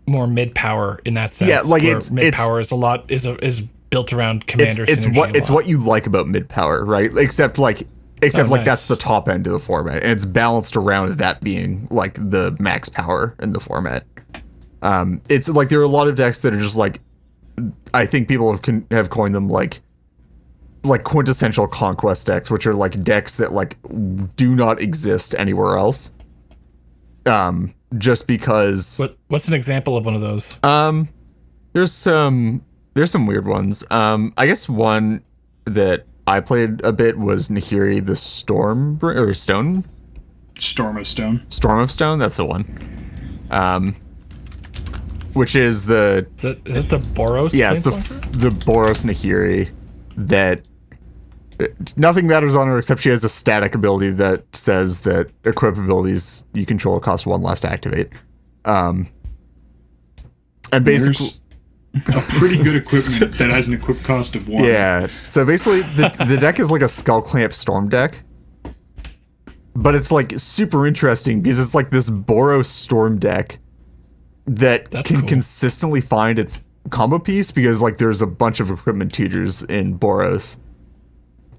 S1: more mid power in that sense.
S3: Yeah, like
S1: where
S3: it's
S1: mid power is a lot is built around commander.
S3: It's what you like about mid power, right? Except like
S1: nice.
S3: That's the top end of the format, and it's balanced around that being like the max power in the format. It's like there are a lot of decks that are just like, I think people have coined them like quintessential Conquest decks, which are like decks that like do not exist anywhere else. Just because.
S1: What's an example of one of those?
S3: There's some weird ones. I guess one that I played a bit was Nahiri the Storm or Stone.
S4: Storm of Stone.
S3: Storm of Stone. That's the one. Which is the.
S1: Is it the Boros?
S3: Yeah, it's the Boros Nahiri that. Nothing matters on her except she has a static ability that says that equip abilities you control cost 1 less to activate. And basically,
S4: a pretty good equipment that has an equip cost of 1.
S3: Yeah. So basically, the deck is like a Skull Clamp Storm deck, but it's like super interesting because it's like this Boros Storm deck that can consistently find its combo piece because like there's a bunch of equipment tutors in Boros.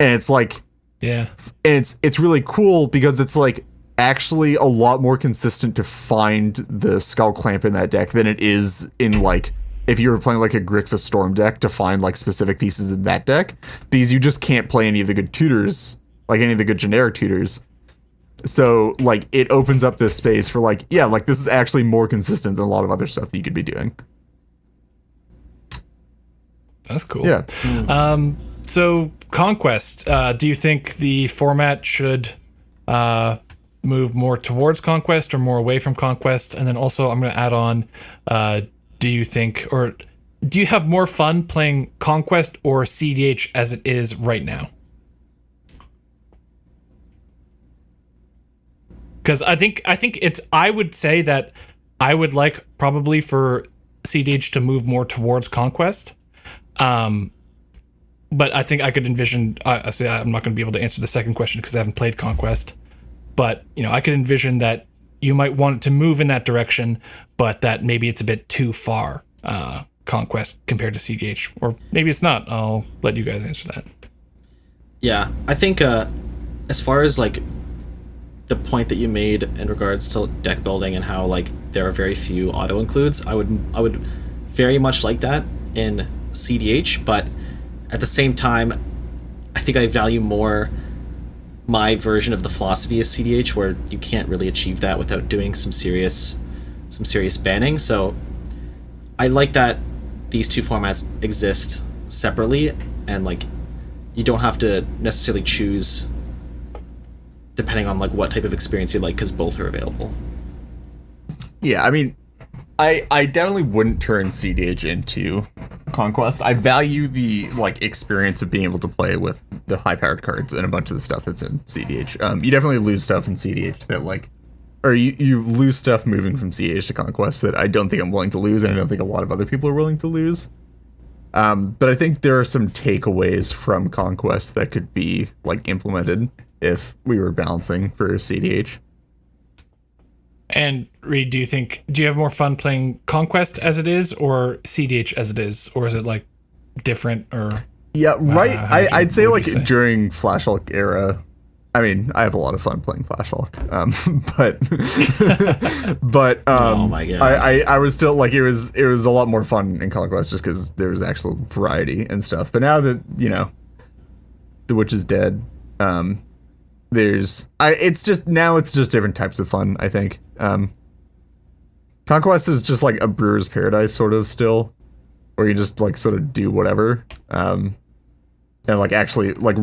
S3: And it's like,
S1: yeah,
S3: and it's really cool because it's like actually a lot more consistent to find the Skull Clamp in that deck than it is in like if you were playing like a Grixis Storm deck to find like specific pieces in that deck, because you just can't play any of the good tutors, like any of the good generic tutors. So like it opens up this space for like, yeah, like this is actually more consistent than a lot of other stuff that you could be doing.
S1: That's cool.
S3: Yeah.
S1: So Conquest, do you think the format should move more towards Conquest or more away from Conquest? And then also I'm going to add on, do you think, or do you have more fun playing Conquest or cEDH as it is right now? Because I think I would say that I would like probably for cEDH to move more towards Conquest. But I think I could envision. I'm not going to be able to answer the second question because I haven't played Conquest. But I could envision that you might want it to move in that direction, but that maybe it's a bit too far, Conquest compared to cEDH, or maybe it's not. I'll let you guys answer that.
S2: Yeah, I think as far as like the point that you made in regards to deck building and how like there are very few auto includes, I would very much like that in cEDH, but at the same time, I think I value more my version of the philosophy of cEDH, where you can't really achieve that without doing some serious banning. So I like that these two formats exist separately, and like you don't have to necessarily choose depending on like what type of experience you like, because both are available.
S3: Yeah, I mean, I definitely wouldn't turn cEDH into Conquest. I value the like experience of being able to play with the high powered cards and a bunch of the stuff that's in cEDH. You definitely lose stuff in cEDH that like, or you lose stuff moving from cEDH to Conquest that I don't think I'm willing to lose, and I don't think a lot of other people are willing to lose. But I think there are some takeaways from Conquest that could be like implemented if we were balancing for cEDH.
S1: And Reed, do you have more fun playing Conquest as it is or cEDH as it is, or is it like different? Or
S3: yeah, right. I'd say like during Flash Hulk era, I mean, I have a lot of fun playing Flash Hulk, but
S2: oh my God.
S3: I was still like it was a lot more fun in Conquest just because there was actual variety and stuff. But now that the Witch is dead, it's just different types of fun, I think. Conquest is just like a brewer's paradise sort of still, where you just like sort of do whatever, and like actually like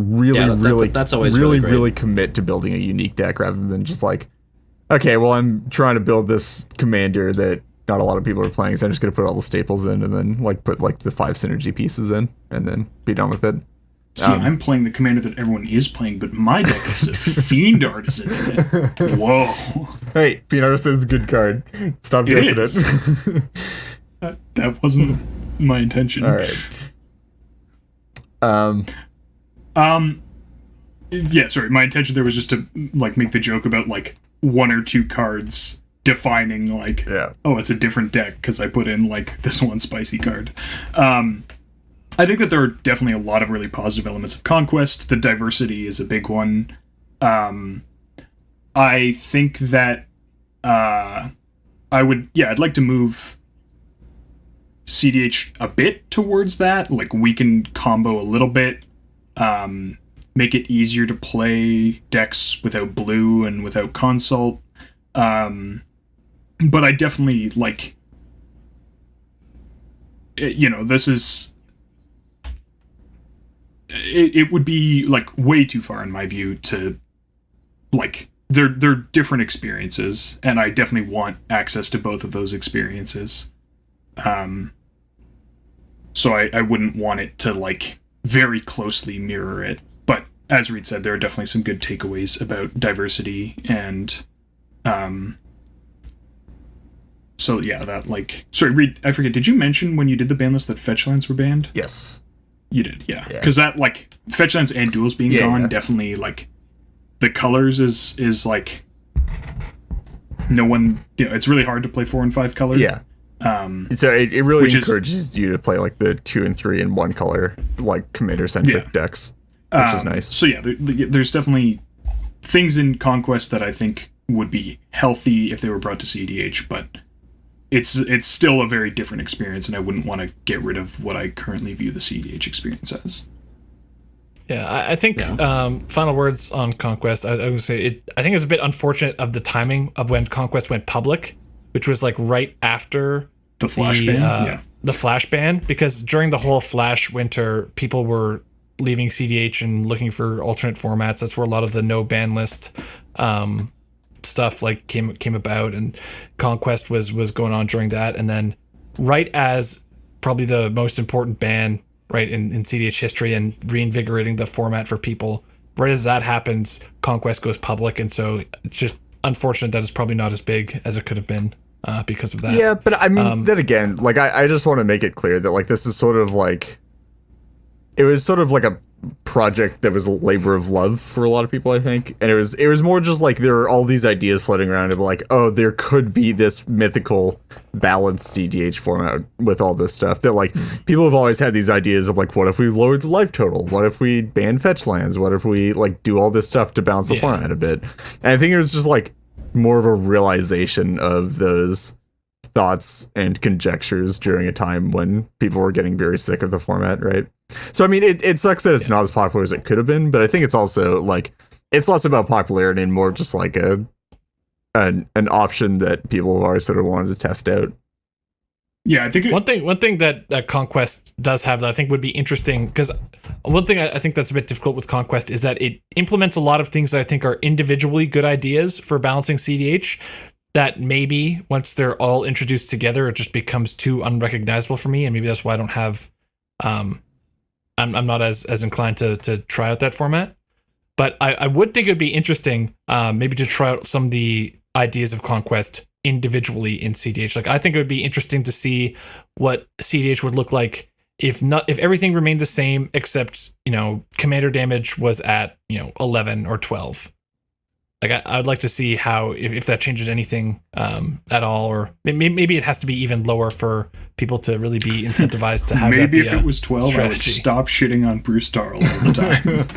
S2: that's always
S3: really commit to building a unique deck rather than just like, okay, well, I'm trying to build this commander that not a lot of people are playing, so I'm just gonna put all the staples in and then like put like the 5 synergy pieces in and then be done with it.
S4: See, I'm playing the commander that everyone is playing, but my deck is a Fiend Artisan in it. Whoa.
S3: Hey, Fiend Artisan is a good card. Stop dissing it.
S4: That wasn't my intention.
S3: All right.
S4: Yeah, sorry. My intention there was just to like make the joke about like 1 or 2 cards defining like, oh, it's a different deck because I put in like this one spicy card. I think that there are definitely a lot of really positive elements of Conquest. The diversity is a big one. I think that I'd like to move cEDH a bit towards that, like weaken combo a little bit, make it easier to play decks without blue and without consult. But I definitely like, this is. It would be like way too far in my view to like they're different experiences, and I definitely want access to both of those experiences. So I wouldn't want it to like very closely mirror it. But as Reed said, there are definitely some good takeaways about diversity and so yeah, that like sorry, Reed, I forget, did you mention when you did the ban list that fetch lands were banned?
S3: Yes.
S4: You did, yeah. Because that, like, fetch lands and duels being gone, definitely, like, the colors is like, no one, it's really hard to play 4 and 5 color.
S3: Yeah. So it really encourages you to play, like, the 2 and 3 and 1 color, like, commander-centric decks, which is nice.
S4: So, yeah, there's definitely things in Conquest that I think would be healthy if they were brought to cEDH, but it's still a very different experience, and I wouldn't want to get rid of what I currently view the cEDH experience as.
S1: Yeah, I think final words on Conquest. I would say I think it was a bit unfortunate of the timing of when Conquest went public, which was like right after
S4: the Flash ban.
S1: The Flash ban, because during the whole Flash winter, people were leaving cEDH and looking for alternate formats. That's where a lot of the no ban list stuff like came about, and Conquest was going on during that. And then right as probably the most important ban right in cEDH history and reinvigorating the format for people, right as that happens, Conquest goes public, and so it's just unfortunate that it's probably not as big as it could have been because of that.
S3: Yeah, but I mean, then again, like I just want to make it clear that like this is sort of like, it was sort of like a project that was a labor of love for a lot of people, I think. And it was more just like there are all these ideas floating around of like, oh, there could be this mythical balanced cEDH format with all this stuff that like people have always had these ideas of like, what if we lowered the life total? What if we banned fetch lands? What if we like do all this stuff to balance the format a bit? And I think it was just like more of a realization of those thoughts and conjectures during a time when people were getting very sick of the format, right? So I mean, it sucks that it's not as popular as it could have been, but I think it's also like it's less about popularity and more just like an option that people have always sort of wanted to test out.
S4: Yeah, I think
S1: one thing that Conquest does have that I think would be interesting, because one thing I think that's a bit difficult with Conquest is that it implements a lot of things that I think are individually good ideas for balancing cEDH, that maybe once they're all introduced together, it just becomes too unrecognizable for me, and maybe that's why I don't have. I'm not as inclined to try out that format, but I would think it would be interesting, maybe to try out some of the ideas of Conquest individually in cEDH. Like I think it would be interesting to see what cEDH would look like if everything remained the same except commander damage was at 11 or 12. Like I'd like to see how if that changes anything at all, or maybe it has to be even lower for people to really be incentivized to have.
S4: Maybe
S1: that
S4: if it was 12, strategy. I would stop shitting on Bruce Tarl all the time.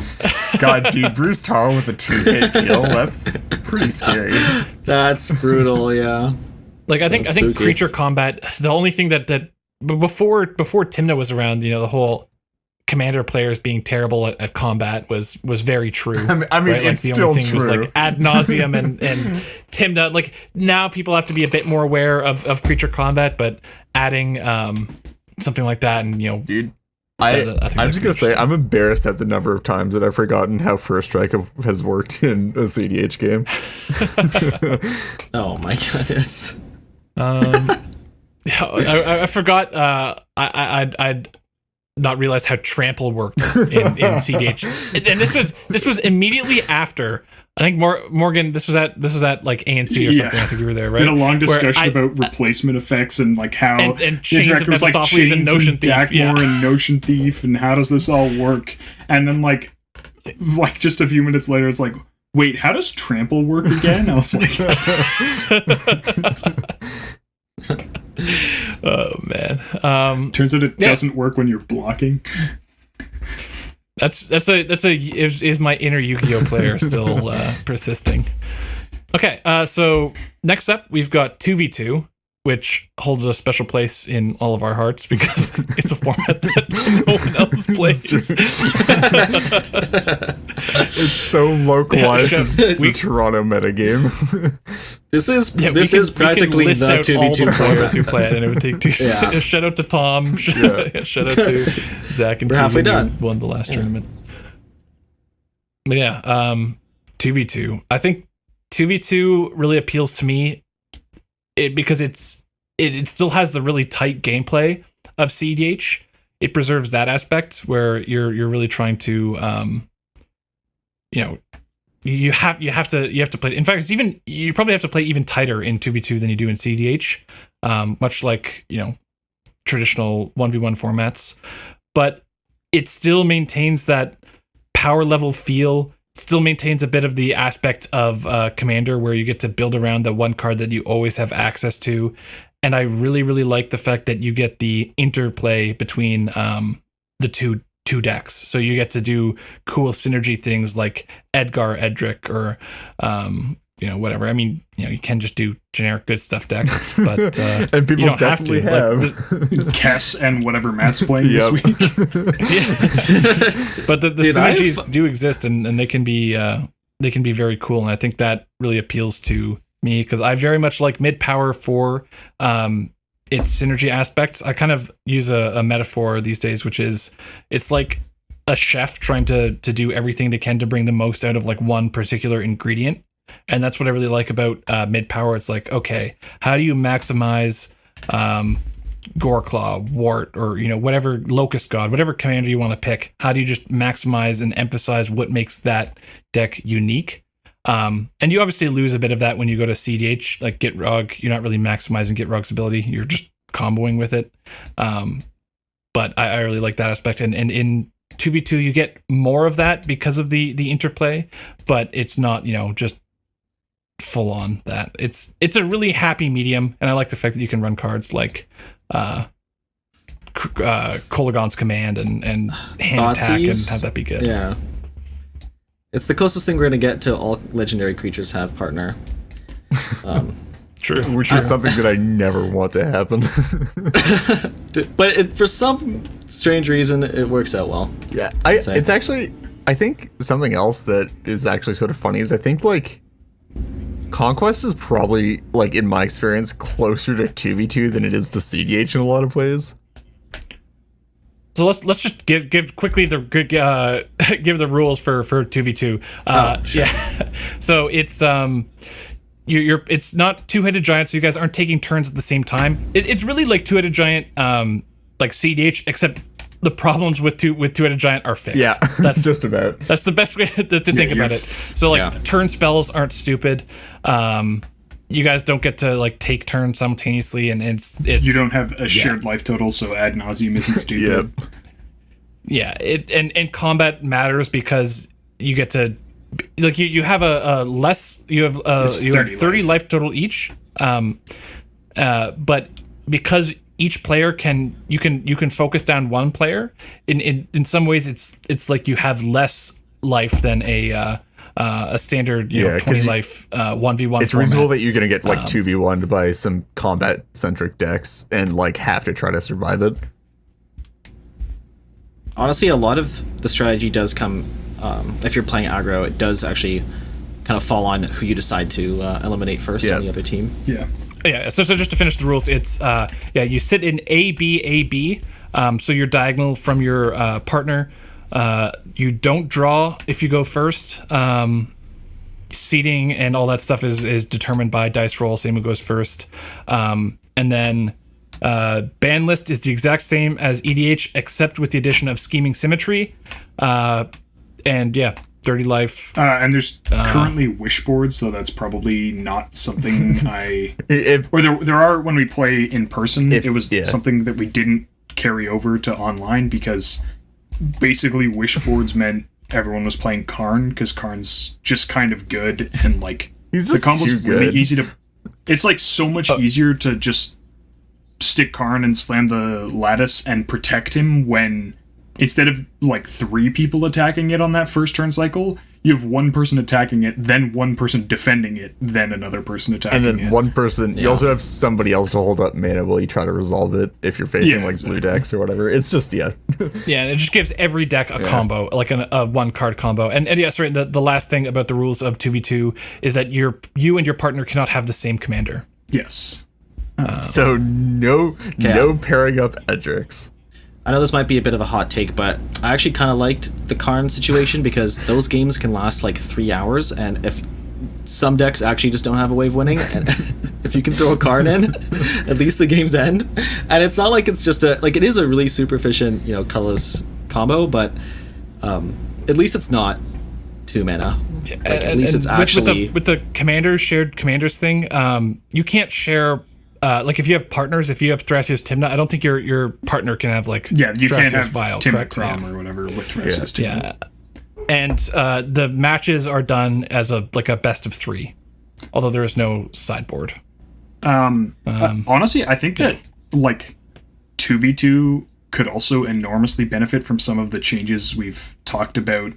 S3: God, dude, Bruce Tarl with a 2-hit kill, that's pretty scary.
S2: That's brutal, yeah.
S1: Like I think creature combat, the only thing that before Timna was around, the whole commander players being terrible at combat was very true.
S3: I mean,
S1: right?
S3: it's the still only thing true.
S1: Was like ad nauseum and Timna. Like now people have to be a bit more aware of creature combat, but adding something like that and
S3: dude. I'm just gonna say I'm embarrassed at the number of times that I've forgotten how First Strike has worked in a cEDH game.
S2: Oh my goodness.
S1: I forgot. I'd not realized how trample worked in cEDH, and this was immediately after. I think Morgan. This was at like ANC or something. I think you were there, right?
S4: We had a long discussion about replacement effects and like how
S1: and
S4: the director was like Chains and Notion Thief, Dakmor and Notion Thief, and how does this all work? And then like just a few minutes later, it's like, wait, how does trample work again? I was like,
S1: oh man.
S4: Turns out it doesn't work when you're blocking.
S1: Is my inner Yu-Gi-Oh player still persisting? Okay, so next up we've got 2v2, which holds a special place in all of our hearts because it's a format that no one else plays.
S3: It's so localized to the Toronto metagame.
S2: This is practically the 2v2
S1: players who play it, and it would take two. Yeah. Shout out to Tom. Shout out to Zach and
S2: we're halfway done.
S1: Who won the last tournament. But 2v2. I think 2v2 really appeals to me. Because it still has the really tight gameplay of cEDH. It preserves that aspect where you're really trying to you have to play. In fact, you probably have to play even tighter in 2v2 than you do in cEDH. Much like traditional 1v1 formats, but it still maintains that power level feel. Still maintains a bit of the aspect of Commander where you get to build around the one card that you always have access to. And I really, really like the fact that you get the interplay between the two decks. So you get to do cool synergy things like Edgar, Edric, or whatever. I mean, you can just do generic good stuff decks, but
S3: and people definitely have
S4: Kess and whatever Matt's playing this week.
S1: But the synergies do exist, and they can be very cool, and I think that really appeals to me because I very much like mid power for its synergy aspects. I kind of use a metaphor these days, which is it's like a chef trying to do everything they can to bring the most out of like one particular ingredient. And that's what I really like about mid power. It's like, okay, how do you maximize Goreclaw, Wart, or whatever Locust God, whatever commander you want to pick? How do you just maximize and emphasize what makes that deck unique? And you obviously lose a bit of that when you go to cEDH, like Gitrog. You're not really maximizing Gitrog's ability. You're just comboing with it. But I really like that aspect. And in 2v2, you get more of that because of the interplay, but it's not just full on that. It's a really happy medium, and I like the fact that you can run cards like Kolagon's Command and hand attack and have that be good.
S2: Yeah, it's the closest thing we're gonna get to all legendary creatures have partner.
S1: True,
S3: which is something that I never want to happen.
S2: But for some strange reason, it works out well.
S3: Yeah, it's actually, I think something else that is actually sort of funny is I think like Conquest is probably, like in my experience, closer to 2v2 than it is to cEDH in a lot of ways.
S1: So let's just give quickly the give the rules for 2v2.
S2: Sure.
S1: Yeah. So it's it's not two-headed giants, so you guys aren't taking turns at the same time. It's really like two-headed giant, like cEDH, except the problems with two-headed giant are fixed.
S3: Yeah,
S1: that's
S3: just about.
S1: That's the best way to think about it. So like turn spells aren't stupid. You guys don't get to like take turns simultaneously, and it's
S4: you don't have a shared life total, so ad nauseum isn't stupid.
S1: Yeah, and combat matters because you get to like you have a less you have 30 life total each, but because each player you can focus down one player. In some ways, it's like you have less life than a standard 20 life 1v1.
S3: It's reasonable that you're gonna get like 2v1'd by some combat centric decks and like have to try to survive it.
S2: Honestly, a lot of the strategy does come if you're playing aggro. It does actually kind of fall on who you decide to eliminate first on the other team.
S1: Yeah. So just to finish the rules, it's you sit in A B. So you're diagonal from your partner. You don't draw if you go first. Seating and all that stuff is determined by dice roll. Same who goes first. And then Banlist is the exact same as EDH, except with the addition of Scheming Symmetry. 30 life.
S4: And there's currently wish boards, so that's probably not something there are when we play in person. It was something that we didn't carry over to online because basically wish boards meant everyone was playing Karn because Karn's just kind of good and like the combo's really easy to. It's like so much easier to just stick Karn and slam the lattice and protect him when instead of like 3 people attacking it on that first turn cycle, you have one person attacking it, then one person defending it, then another person attacking it.
S3: And then one person, you also have somebody else to hold up mana while you try to resolve it if you're facing blue decks or whatever. It's just,
S1: and it just gives every deck a combo, like a one card combo. And sorry, the last thing about the rules of 2v2 is that you and your partner cannot have the same commander.
S4: Yes.
S3: So no pairing up Edrix.
S2: I know this might be a bit of a hot take, but I actually kind of liked the Karn situation because those games can last like 3 hours, and if some decks actually just don't have a way of winning, and if you can throw a Karn in, at least the game's end. And it's not like it's just it is a really super efficient, colorless combo, but at least it's not 2 mana. At least it's actually
S1: with the shared commanders thing. You can't share. Like if you have partners, if you have Thrasios Timna, I don't think your partner can have like
S4: you
S1: Thrasios
S4: can't have
S1: Vial,
S4: Timna Crom or whatever with Thrasios Timna.
S1: And the matches are done as a best of 3, although there is no sideboard.
S4: Honestly, I think that like 2v2 could also enormously benefit from some of the changes we've talked about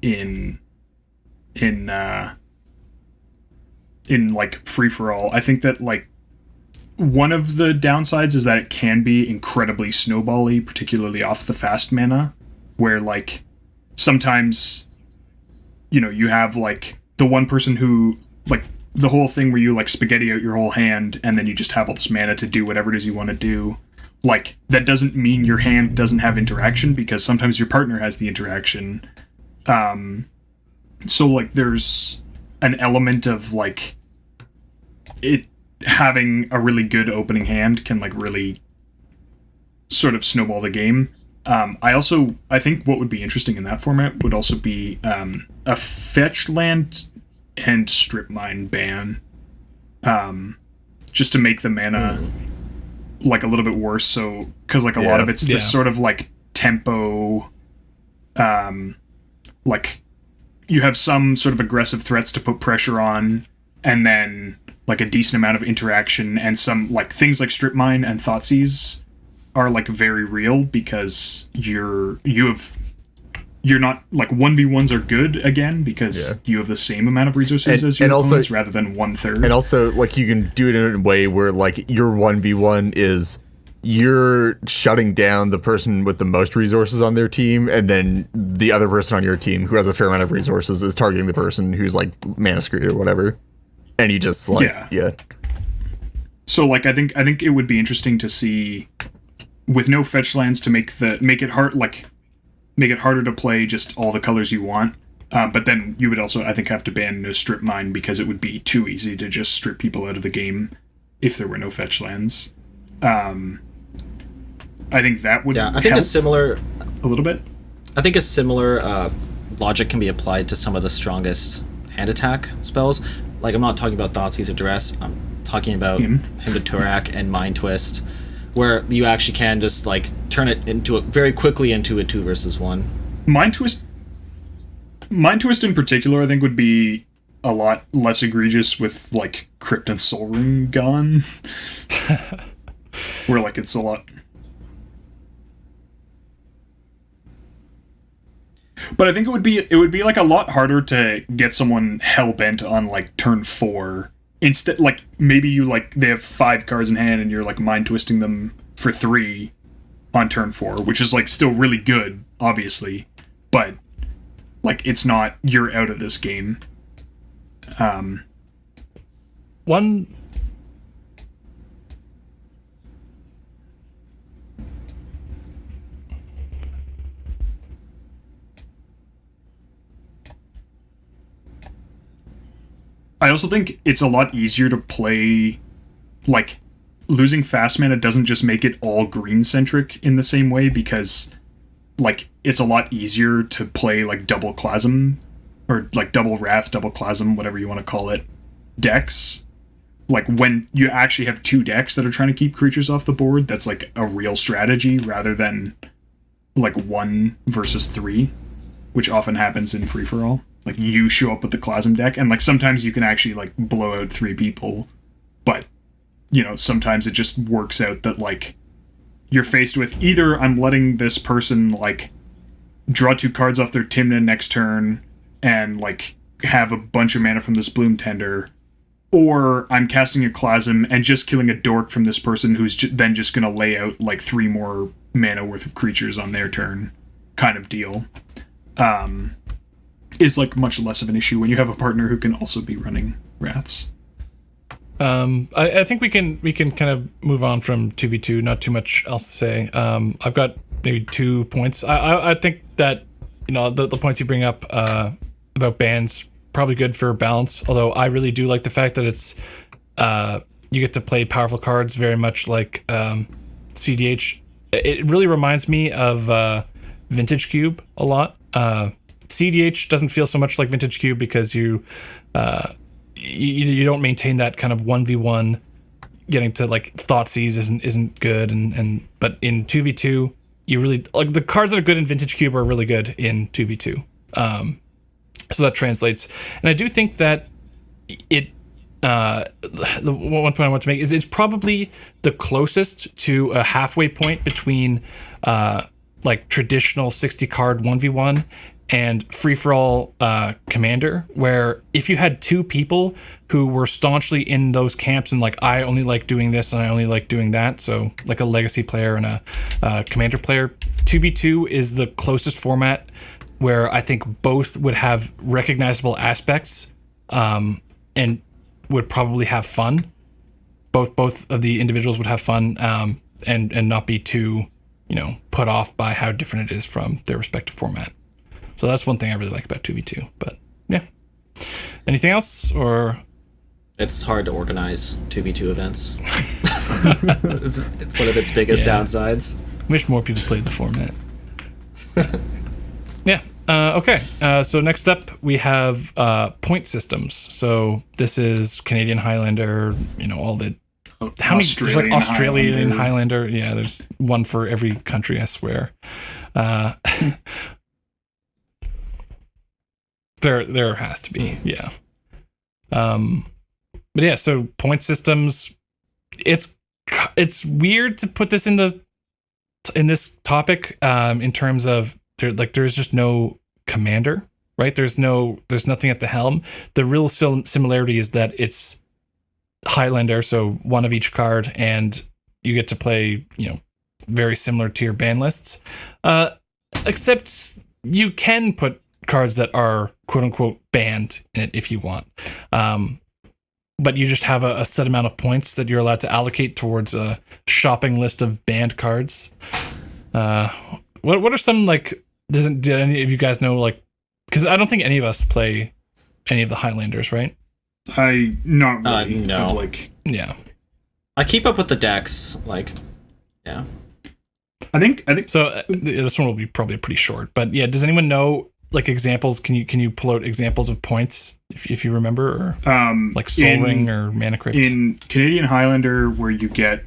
S4: in like free for all. I think that like one of the downsides is that it can be incredibly snowbally, particularly off the fast mana, where like sometimes you have like the one person who like the whole thing where you like spaghetti out your whole hand and then you just have all this mana to do whatever it is you want to do. Like that doesn't mean your hand doesn't have interaction because sometimes your partner has the interaction. So like there's an element of like it having a really good opening hand can like really sort of snowball the game. I think what would be interesting in that format would also be a fetch land and strip mine ban, just to make the mana like a little bit worse. So because like a lot of it's this sort of like tempo, like you have some sort of aggressive threats to put pressure on, and then like a decent amount of interaction, and some like things like strip mine and Thoughtseize are like very real because you're not like 1v1s are good again because you have the same amount of resources as your opponents rather than 1/3.
S3: And also like you can do it in a way where like your 1v1 is you're shutting down the person with the most resources on their team, and then the other person on your team who has a fair amount of resources is targeting the person who's like mana screwed or whatever. And you just like
S4: So like I think it would be interesting to see with no fetch lands to make it harder to play just all the colors you want. But then you would also, I think, have to ban no strip mine because it would be too easy to just strip people out of the game if there were no fetch lands. I think that would
S2: I think
S4: help
S2: a similar
S4: a little bit.
S2: I think a similar logic can be applied to some of the strongest hand attack spells. Like, I'm not talking about Thoughtseize or Duress. I'm talking about Hymn to Turak and Mind Twist, where you actually can just like turn it into very quickly into a 2 versus 1.
S4: Mind Twist in particular, I think, would be a lot less egregious with like Crypt and Soul Ring gone, where like it's a lot. But I think it would be like a lot harder to get someone hell bent on like turn 4. Instead, like maybe you like they have 5 cards in hand and you're like mind twisting them for 3 on turn 4, which is like still really good, obviously, but like it's not you're out of this game.
S1: One.
S4: I also think it's a lot easier to play, like, losing fast mana doesn't just make it all green centric in the same way, because like it's a lot easier to play like double Klasm or like double Wrath, double Klasm, whatever you want to call it, decks. Like when you actually have 2 decks that are trying to keep creatures off the board, that's like a real strategy rather than like 1 versus 3, which often happens in free for all. Like you show up with the Klasm deck, and like sometimes you can actually like blow out 3 people, but you know, sometimes it just works out that like you're faced with either I'm letting this person like draw 2 cards off their Tymna next turn and like have a bunch of mana from this Bloom Tender, or I'm casting a Klasm and just killing a dork from this person who's then just gonna lay out like 3 more mana worth of creatures on their turn, kind of deal. Is like much less of an issue when you have a partner who can also be running Wraths.
S1: I think we can kind of move on from 2v2. Not too much else to say. I've got maybe 2 points. I think that, you know, the points you bring up about bans probably good for balance. Although I really do like the fact that it's you get to play powerful cards very much like cEDH. It really reminds me of Vintage Cube a lot. cEDH doesn't feel so much like Vintage Cube because you don't maintain that kind of 1v1. Getting to like Thoughtseize isn't good, and but in 2v2 you really like the cards that are good in Vintage Cube are really good in 2v2. So that translates, and I do think that it. The one point I want to make is it's probably the closest to a halfway point between like traditional 60 card 1v1 and free-for-all commander, where if you had 2 people who were staunchly in those camps and like, I only like doing this and I only like doing that, so like a legacy player and a commander player, 2v2 is the closest format where I think both would have recognizable aspects and would probably have fun. Both of the individuals would have fun and not be too, you know, put off by how different it is from their respective format. So that's one thing I really like about 2v2. But yeah. Anything else? Or
S2: it's hard to organize 2v2 events. It's one of its biggest downsides.
S1: Wish more people played the format. Yeah. Okay. So next up we have point systems. So this is Canadian Highlander, you know, all the how many there's like Australian Highlander. Yeah, there's one for every country, I swear. There has to be, yeah. But yeah, so point systems. It's weird to put this in this topic in terms of there's just no commander, right? There's nothing at the helm. The real similarity is that it's Highlander, so 1 of each card, and you get to play, you know, very similar to your ban lists, except you can put cards that are quote unquote banned in it if you want, but you just have a set amount of points that you're allowed to allocate towards a shopping list of banned cards. What are some, like, did any of you guys know like Because I don't think any of us play any of the Highlanders, right?
S4: I not really.
S2: No.
S4: Like,
S1: yeah.
S2: I keep up with the decks. Like, yeah.
S4: I think.
S1: So this one will be probably pretty short, but yeah. Does anyone know like examples? Can you pull out examples of points if you remember, or like Soul Ring or Mana Crypt?
S4: In Canadian Highlander, where you get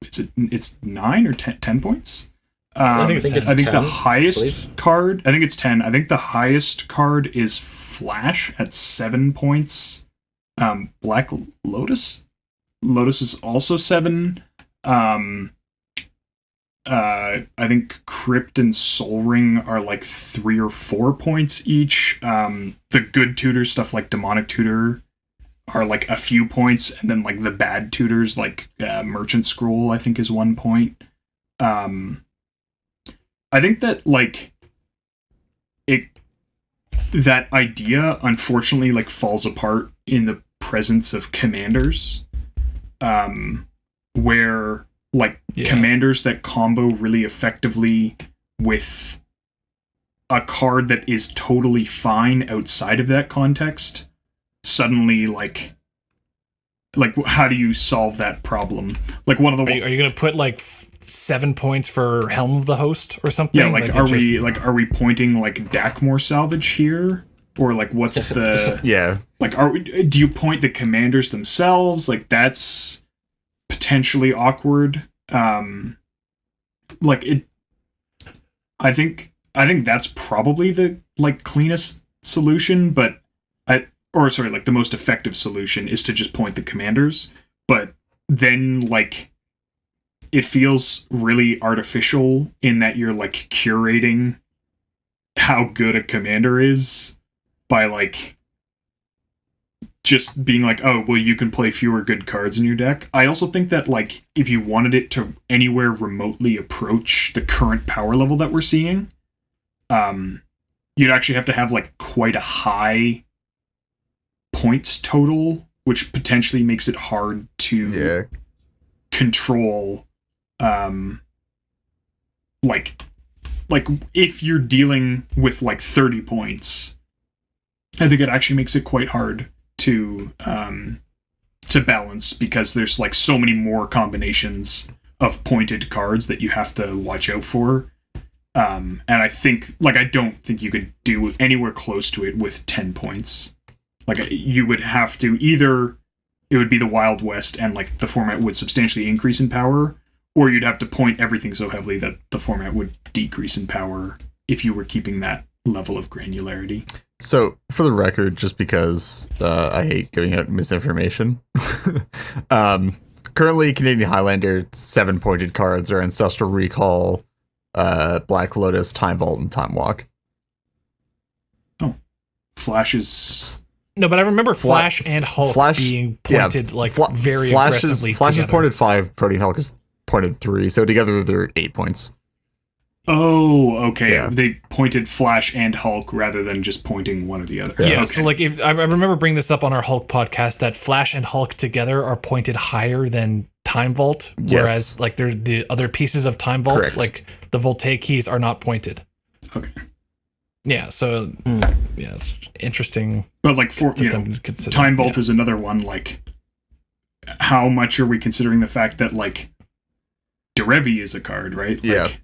S4: it's 9 or 10 points.
S1: I think it's 10.
S4: I think
S2: 10,
S4: the highest card. I think it's 10. I think the highest card is Flash at 7 points. Black Lotus. Lotus is also 7. I think Crypt and Soul Ring are like 3 or 4 points each. The good tutors, stuff like Demonic Tutor, are like a few points, and then like the bad tutors, like Merchant Scroll, I think is 1 point. I think that like that idea unfortunately like falls apart in the presence of commanders, where like commanders that combo really effectively with a card that is totally fine outside of that context suddenly like how do you solve that problem? Like one of the
S1: are you gonna put like 7 points for Helm of the Host or something?
S4: Yeah, like are we pointing like Dakmor salvage here, or like what's the
S3: Yeah.
S4: Like do you point the commanders themselves? Like that's potentially awkward. Like it. I think that's probably the like cleanest solution, but like the most effective solution is to just point the commanders. But then like it feels really artificial in that you're like curating how good a commander is by like just being like, oh, well, you can play fewer good cards in your deck. I also think that like if you wanted it to anywhere remotely approach the current power level that we're seeing, you'd actually have to have like quite a high points total, which potentially makes it hard to control. Like if you're dealing with like 30 points, I think it actually makes it quite hard to balance, because there's like so many more combinations of pointed cards that you have to watch out for. And I think like I don't think you could do anywhere close to it with 10 points. Like you would have to either it would be the Wild West and like the format would substantially increase in power, or you'd have to point everything so heavily that the format would decrease in power if you were keeping that level of granularity.
S3: So, for the record, just because I hate giving out misinformation, currently Canadian Highlander 7 pointed cards are Ancestral Recall, Black Lotus, Time Vault, and Time Walk.
S4: Oh, Flash is...
S1: No, but I remember Flash and Hulk being pointed very aggressively
S3: Flash
S1: together.
S3: is pointed 5, Protean Hulk is pointed 3, so together they're 8 points.
S4: Oh, okay.
S3: Yeah.
S4: They pointed Flash and Hulk rather than just pointing one or the other.
S1: Yeah,
S4: okay.
S1: so like I remember bringing this up on our Hulk podcast that Flash and Hulk together are pointed higher than Time Vault, whereas like there's the other pieces of Time Vault,
S3: Correct.
S1: like the Voltaic keys, are not pointed.
S4: Okay.
S1: Yeah, so yeah, it's interesting.
S4: But like for Time Vault is another one. Like, how much are we considering the fact that like Derevi is a card, right?
S3: Yeah.
S4: Like,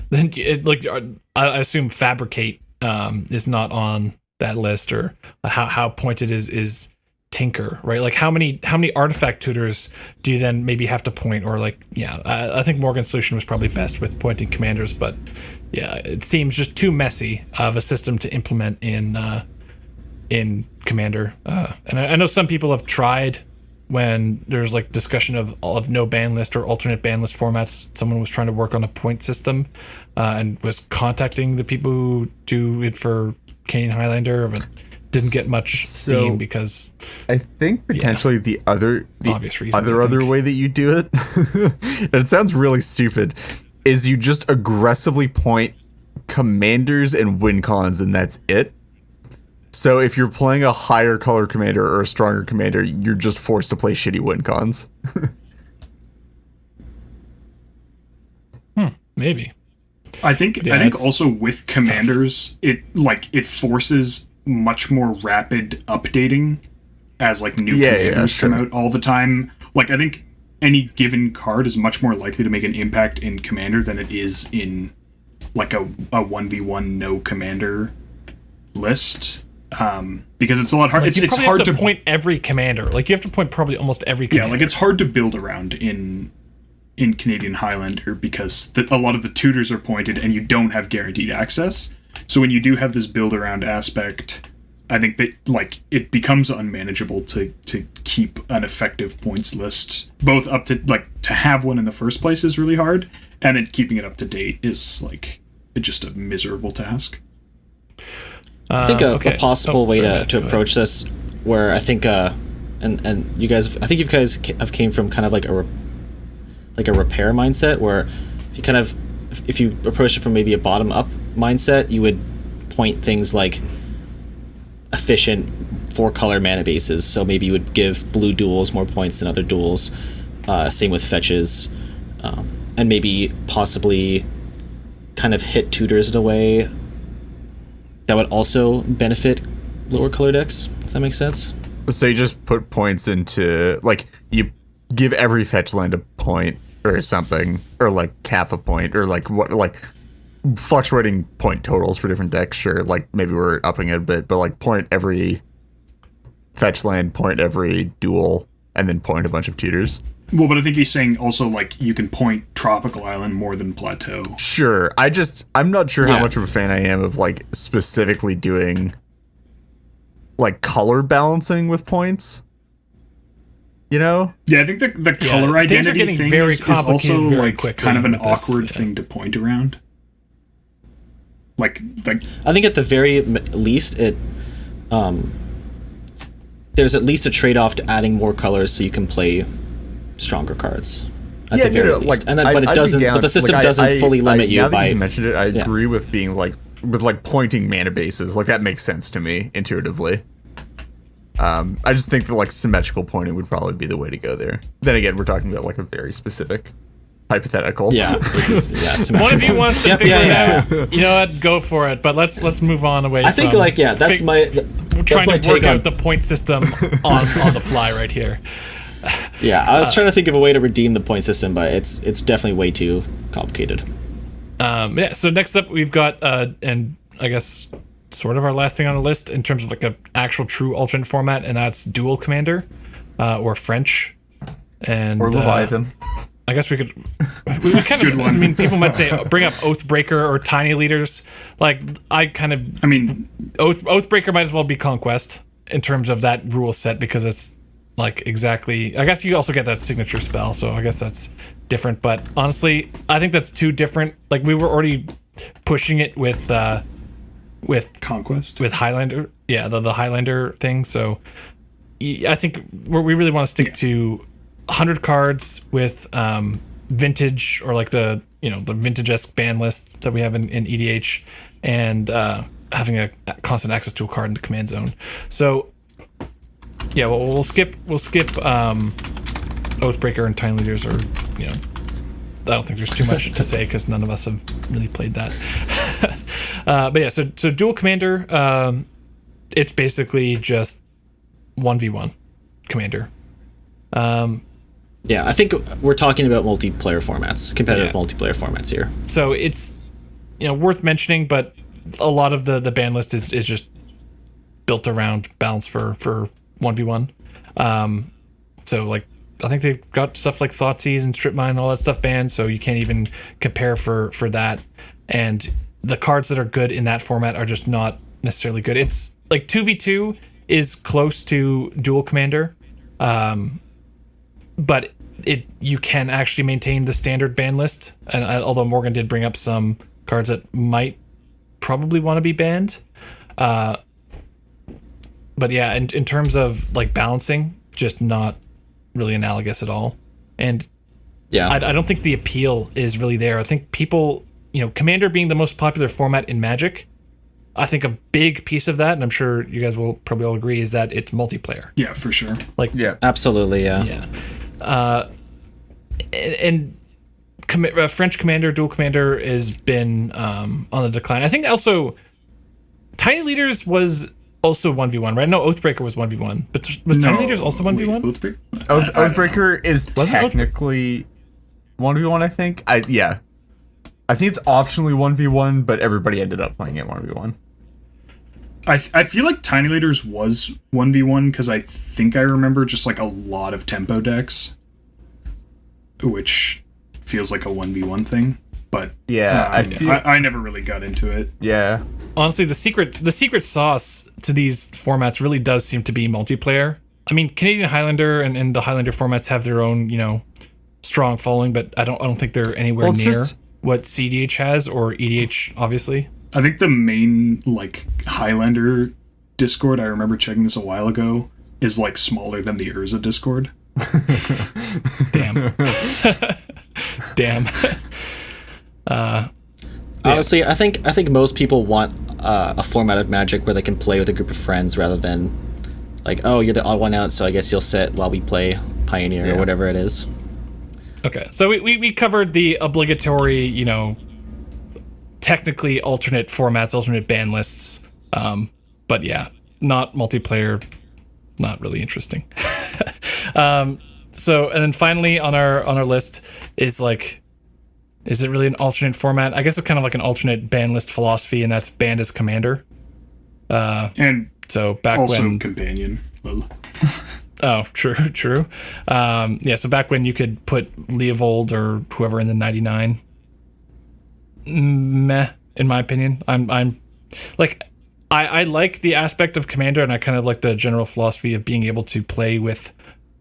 S1: then I assume Fabricate is not on that list, or how pointed is Tinker, right? Like how many artifact tutors do you then maybe have to point, or like I think Morgan's solution was probably best with pointing commanders, but yeah, it seems just too messy of a system to implement in Commander. And I know some people have tried when there's like discussion of no ban list or alternate ban list formats. Someone was trying to work on a point system and was contacting the people who do it for Canadian Highlander, but didn't get much steam because
S3: I think potentially the
S1: obvious reasons,
S3: other way that you do it, and it sounds really stupid, is you just aggressively point commanders and win cons, and that's it. So if you're playing a higher color commander or a stronger commander, you're just forced to play shitty win cons.
S1: Maybe.
S4: I think also with commanders, it forces much more rapid updating as like new commanders come out all the time. Like I think any given card is much more likely to make an impact in commander than it is in like a 1v1 no commander list. Because it's a lot hard.
S1: Like
S4: it's hard
S1: have to
S4: to
S1: point every commander. Like you have to point probably almost every commander.
S4: Yeah, like it's hard to build around in Canadian Highlander because a lot of the tutors are pointed and you don't have guaranteed access. So when you do have this build around aspect, I think that like it becomes unmanageable to keep an effective points list. Both up to like to have one in the first place is really hard, and then keeping it up to date is like just a miserable task.
S2: I think a possible way to approach this, where I think and you guys, I think you guys have came from kind of like a repair mindset, where if you approach it from maybe a bottom up mindset, you would point things like efficient 4-color mana bases. So maybe you would give blue duels more points than other duels. Same with fetches, and maybe possibly kind of hit tutors in a way that would also benefit lower color decks, if that makes sense.
S3: So you just put points into, like, you give every fetch land a point or something, or like cap a point, or like what, like fluctuating point totals for different decks. Sure, like maybe we're upping it a bit, but like point every fetch land, point every duel, and then point a bunch of tutors.
S4: Well, but I think he's saying also like you can point Tropical Island more than Plateau.
S3: Sure, I'm not sure how much of a fan I am of like specifically doing like color balancing with points. You know?
S4: Yeah, I think the color identity thing is also like kind of an awkward thing to point around. Like
S2: I think at the very least it there's at least a trade-off to adding more colors so you can play stronger cards at the very least. Like, and then but the system doesn't fully limit you
S3: now
S2: by
S3: that you mentioned it. I agree with being like with like pointing mana bases. Like that makes sense to me intuitively. I just think that like symmetrical pointing would probably be the way to go there. Then again, we're talking about like a very specific hypothetical.
S2: Yeah.
S1: One of you wants to figure it out. You know what? Go for it. But let's move on away.
S2: I think
S1: from
S2: that's my
S1: trying to work out the point system on the fly right here.
S2: Yeah, I was trying to think of a way to redeem the point system, but it's definitely way too complicated.
S1: So next up we've got and I guess sort of our last thing on the list in terms of like a actual true alternate format, and that's dual commander or French or
S3: Leviathan.
S1: I guess we kind of I mean, people might say bring up Oathbreaker or Tiny Leaders. Like Oathbreaker might as well be Conquest in terms of that rule set, because it's like exactly, I guess you also get that signature spell, so I guess that's different. But honestly, I think that's too different. Like we were already pushing it with
S4: Conquest,
S1: with Highlander, the Highlander thing. So I think we really want to stick to 100 cards with vintage, or like the vintage-esque ban list that we have in EDH, and having a constant access to a card in the command zone. So yeah, well, we'll skip Oathbreaker and Tiny Leaders, or I don't think there's too much to say because none of us have really played that. But yeah, so dual commander, it's basically just 1v1 commander.
S2: Yeah, I think we're talking about multiplayer formats, competitive multiplayer formats here. So
S1: it's worth mentioning, but a lot of the ban list is just built around balance for 1v1. So like I think they've got stuff like Thoughtseize and Strip Mine and all that stuff banned, so you can't even compare for that. And the cards that are good in that format are just not necessarily good. It's like 2v2 is close to dual commander, but you can actually maintain the standard ban list. And although Morgan did bring up some cards that might probably want to be banned, but yeah, in terms of like balancing, just not really analogous at all. And yeah, I don't think the appeal is really there. I think people, Commander being the most popular format in Magic, I think a big piece of that, and I'm sure you guys will probably all agree, is that it's multiplayer.
S4: Yeah, for sure.
S2: Absolutely, yeah.
S1: Yeah. And French commander, dual commander has been on the decline. I think also Tiny Leaders was also 1v1, right? No, Oathbreaker was 1v1, but was Tiny Leaders also 1v1?
S3: Oathbreaker is technically 1v1, I think. I think it's optionally 1v1, but everybody ended up playing it 1v1.
S4: I feel like Tiny Leaders was 1v1 because I think I remember just like a lot of tempo decks, which feels like a 1v1 thing. But
S3: yeah,
S4: I never really got into it.
S3: Yeah,
S1: honestly, the secret sauce to these formats really does seem to be multiplayer. I mean, Canadian Highlander and the Highlander formats have their own, strong following, but I don't think they're anywhere near what cEDH has or EDH, obviously.
S4: I think the main like Highlander Discord, I remember checking this a while ago, is like smaller than the Urza Discord.
S1: Damn. Damn.
S2: Honestly, I think most people want a format of Magic where they can play with a group of friends rather than like, oh, you're the odd one out, so I guess you'll sit while we play Pioneer or whatever it is.
S1: Okay, so we covered the obligatory, technically alternate formats, alternate ban lists, but yeah, not multiplayer, not really interesting. So and then finally on our list is like, is it really an alternate format? I guess it's kind of like an alternate ban list philosophy, and that's banned as commander.
S4: And
S1: so back
S4: also
S1: when
S4: companion.
S1: Oh, true. So back when you could put Leovold or whoever in the 99. Meh, in my opinion. I'm like, I like the aspect of commander, and I kind of like the general philosophy of being able to play with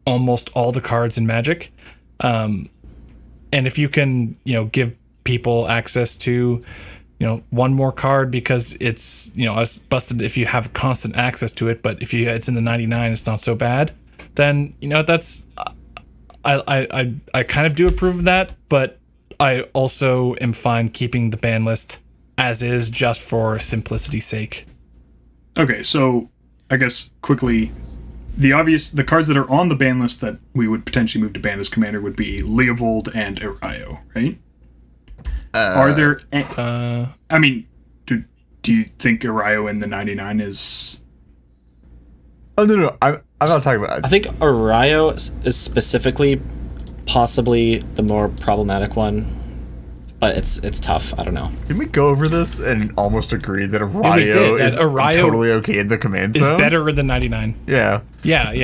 S1: almost all the cards in Magic. And if you can, give people access to, one more card because it's, it's busted if you have constant access to it, but if it's in the 99, it's not so bad. Then that's I kind of do approve of that, but I also am fine keeping the ban list as is just for simplicity's sake.
S4: Okay, so I guess quickly, the cards that are on the ban list that we would potentially move to ban as commander would be Leovold and Arayo, right? Are there? I mean, do you think Arayo in the 99 is?
S3: Oh no, I'm not talking about.
S2: I think Arayo is specifically possibly the more problematic one, but it's tough. I don't know.
S3: Didn't we go over this and almost agree that Arayo is totally okay in the command zone?
S1: Is better in the 99.
S3: Yeah.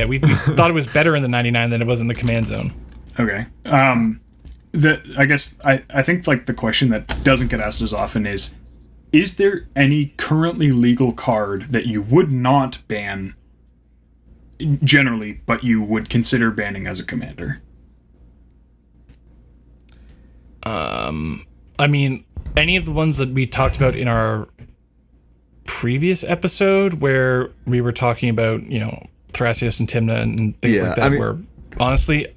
S1: We thought it was better in the 99 than it was in the command zone.
S4: Okay. I guess I think like the question that doesn't get asked as often is there any currently legal card that you would not ban generally, but you would consider banning as a commander?
S1: I mean, any of the ones that we talked about in our previous episode where we were talking about, Thrasios and Tymna and things like that, where honestly,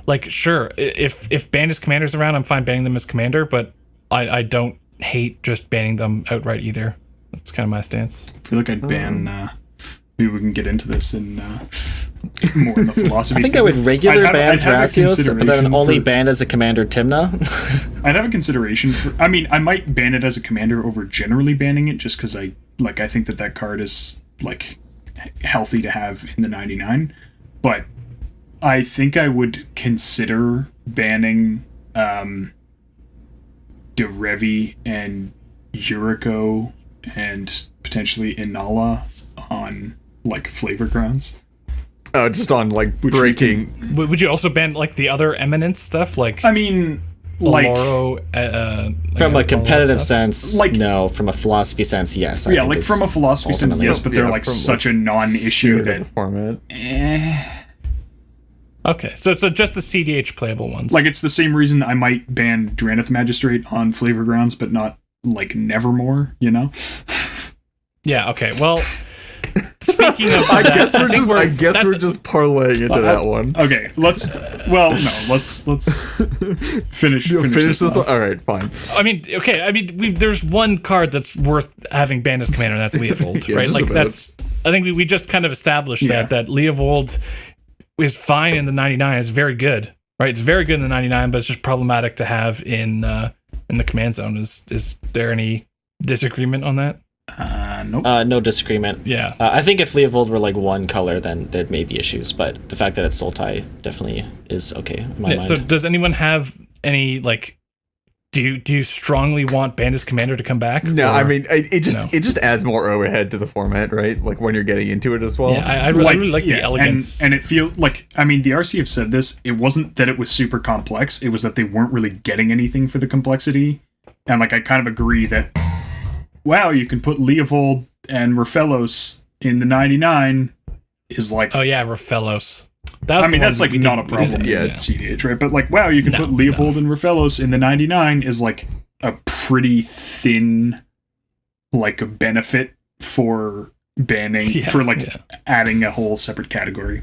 S1: like, sure, if banned as commander's around, I'm fine banning them as commander, but I don't hate just banning them outright either. That's kind of my stance.
S4: I feel like I'd ban maybe we can get into this in more in the philosophy.
S2: I think I would regular ban Thrasios, but then only ban as a commander Tymna.
S4: I'd have a consideration for. I mean, I might ban it as a commander over generally banning it, just because I think that card is like healthy to have in the 99. But I think I would consider banning Derevi and Yuriko and potentially Inala on like flavor grounds.
S3: Just on like breaking.
S1: Would you also ban like the other eminence stuff? Like,
S4: I mean, like
S2: from a competitive sense, like no. From a philosophy sense, yes.
S4: Yeah, like from a philosophy sense, yes. But they're like such a non-issue that.
S3: Format.
S1: Okay, so just the cEDH playable ones.
S4: Like it's the same reason I might ban Drannith Magistrate on flavor grounds, but not like Nevermore.
S1: Yeah. Okay. Well. Speaking of,
S3: I guess we're just parlaying into that one.
S4: Okay, let's finish this
S3: one. All right, fine.
S1: I mean, there's one card that's worth having banned as commander, and that's Leovold, right? Like that's. I think we just kind of established that Leovold is fine in the 99. It's very good, right? It's very good in the 99, but it's just problematic to have in the command zone. Is there any disagreement on that?
S4: Nope.
S2: No disagreement.
S1: Yeah.
S2: I think if Leovold were like one color, then there may be issues, but the fact that it's Sultai definitely is okay in my mind.
S1: So does anyone have any like? Do you strongly want Bandit's Commander to come back?
S3: No,
S1: or-
S3: I mean it just
S1: No.
S3: it just adds more overhead to the format, right? Like when you're getting into it as well.
S1: Yeah, I really like the elegance.
S4: And it feels like, I mean, the RC have said this, it wasn't that it was super complex, it was that they weren't really getting anything for the complexity. And like, I kind of agree that, wow, you can put Leovold and Rafellos in the 99 is like...
S1: Oh yeah, Rafellos.
S4: That's like not a problem in cEDH, right? But like, wow, you can put Leovold and Rafellos in the 99 is like a pretty thin, like a benefit for banning, adding a whole separate category.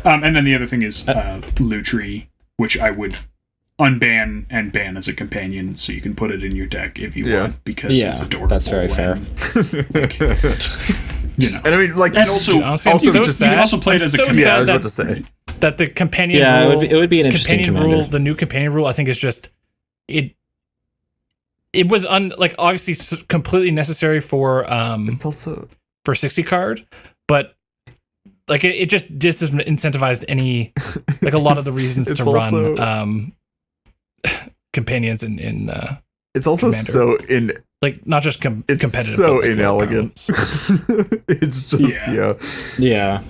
S4: And then the other thing is Lutri, which I would unban and ban as a companion, so you can put it in your deck if you want, because it's adorable.
S2: That's very fair.
S4: You know,
S3: and I mean, like,
S4: and also,
S1: Dude, honestly, I'm so
S4: you
S1: sad.
S4: can also play it as a
S1: I'm so
S4: companion.
S3: yeah, I was
S1: sad
S3: about to say.
S1: that the companion rule,
S2: it would be an interesting
S1: companion
S2: commander.
S1: rule, the new companion rule, I think is just it was obviously completely necessary for
S3: It's also
S1: for 60 card, but like it just disincentivized any like a lot of the reasons
S3: it's
S1: to
S3: also-
S1: run companions in
S3: it's also
S1: Commander.
S3: so in
S1: like not just
S3: it's
S1: competitive,
S3: so
S1: but, like,
S3: inelegant. It's just
S2: Yeah.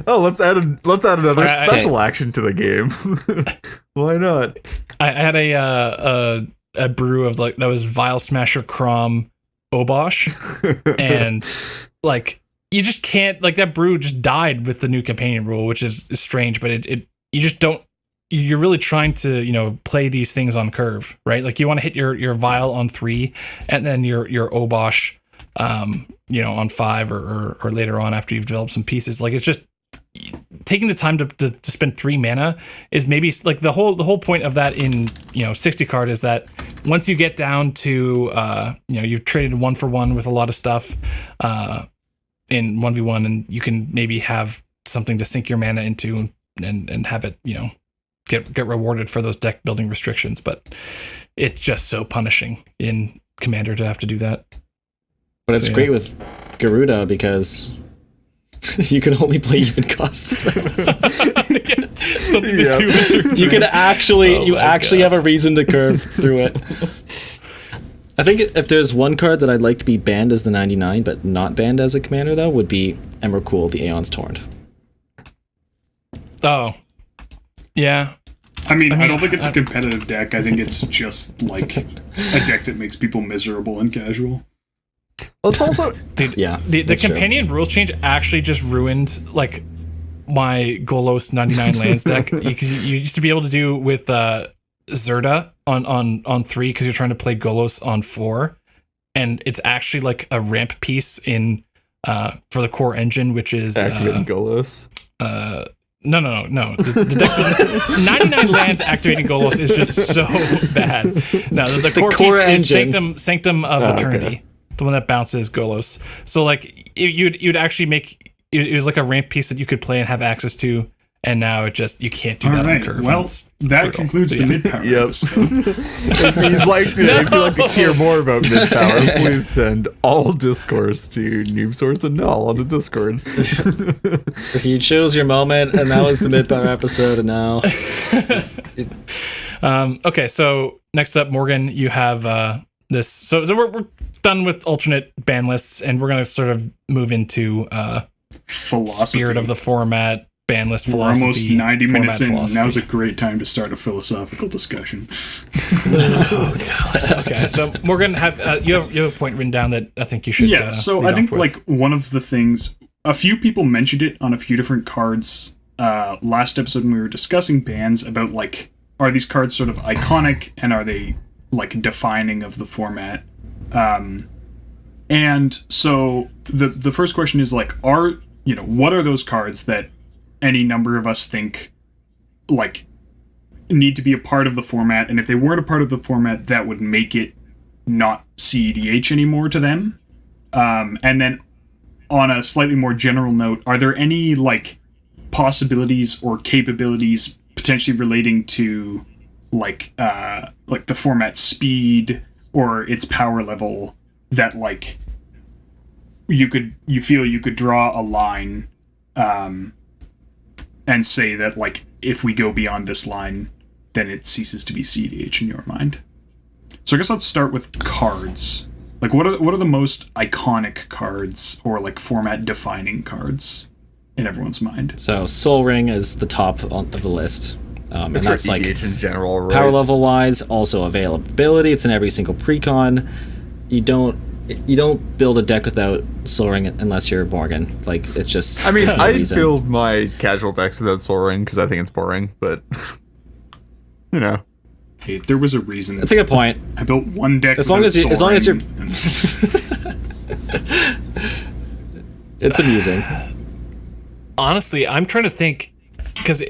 S3: Oh, let's add another
S1: I-
S3: special action to the game. Why not?
S1: I had a brew of like that was Vile Smasher Crom Obosh, and like you just can't, like, that brew just died with the new companion rule, which is strange, but it you just don't, you're really trying to, you know, play these things on curve, right? Like you want to hit your Vile on 3 and then your Obosh you know, on 5 or later on after you've developed some pieces. Like, it's just taking the time to spend 3 mana is maybe like the whole point of that in, you know, 60 card is that once you get down to you know, you've traded 1-for-1 with a lot of stuff in 1v1, and you can maybe have something to sink your mana into and have it, you know, get rewarded for those deck building restrictions. But it's just so punishing in Commander to have to do that.
S2: But it's great with Garuda because you can only play even cost spells. You can actually have a reason to curve through it. I think if there's one card that I'd like to be banned as the 99, but not banned as a commander, though, would be Emrakul, the Aeon's Torrent.
S1: Oh, yeah.
S4: I mean, I don't think it's a competitive deck. I think it's just like a deck that makes people miserable and casual.
S3: Well, it's also
S1: Dude,
S2: Yeah,
S1: the
S2: that's true.
S1: companion rules change actually just ruined like my Golos 99 lands deck. You used to be able to do with Zerda on 3 because you're trying to play Golos on 4, and it's actually like a ramp piece in for the core engine, which is
S3: activating Golos.
S1: No. The deck doesn't, 99 lands activating Golos is just so bad. No, the core piece
S2: engine.
S1: is Sanctum of Eternity.
S3: Okay.
S1: The one that bounces Golos. So like you'd actually make it was like a ramp piece that you could play and have access to, and now it just, you can't do that on curve.
S4: Well,
S1: It's
S4: that
S1: brutal.
S4: concludes the mid-power
S3: Yep.
S4: episode.
S3: If you'd like to hear more about mid-power, please send all discourse to Noob Source and Null on the Discord.
S2: You chose your moment, and that was the mid-power episode, and now...
S1: Okay, so next up, Morgan, you have this. So we're done with alternate ban lists, and we're going to sort of move into
S4: Philosophy.
S1: spirit of the format, ban list
S4: We're
S1: philosophy.
S4: almost 90 minutes in.
S1: philosophy.
S4: Now's a great time to start a philosophical discussion.
S1: Okay, so Morgan, you have a point written down that I think you should.
S4: Yeah, so
S1: lead
S4: I think
S1: off with.
S4: like one of the things, a few people mentioned it on a few different cards last episode when we were discussing bans about like, are these cards sort of iconic and are they like defining of the format? And so the first question is like, what are those cards that any number of us think like need to be a part of the format, and if they weren't a part of the format, that would make it not cEDH anymore to them? And then on a slightly more general note, are there any like possibilities or capabilities potentially relating to like the format speed or its power level, that like you feel you could draw a line and say that like if we go beyond this line, then it ceases to be cEDH in your mind. So I guess let's start with cards. Like what are the most iconic cards or like format defining cards in everyone's mind?
S2: So Soul Ring is the top of the list. And
S3: It's
S2: that's
S3: for
S2: like
S3: EDH in general, right?
S2: power level wise, also availability. It's in every single precon. You don't build a deck without Soul Ring unless you're Morgan. Like it's just.
S3: I mean,
S2: no
S3: I
S2: reason.
S3: build my casual decks without Soul Ring because I think it's boring, but you know.
S4: Hey, there was a reason.
S2: That's a good point.
S4: I built one deck.
S2: As long as
S4: without Soul
S2: you're.
S4: Ring, and-
S2: It's amusing.
S1: Honestly, I'm trying to think, because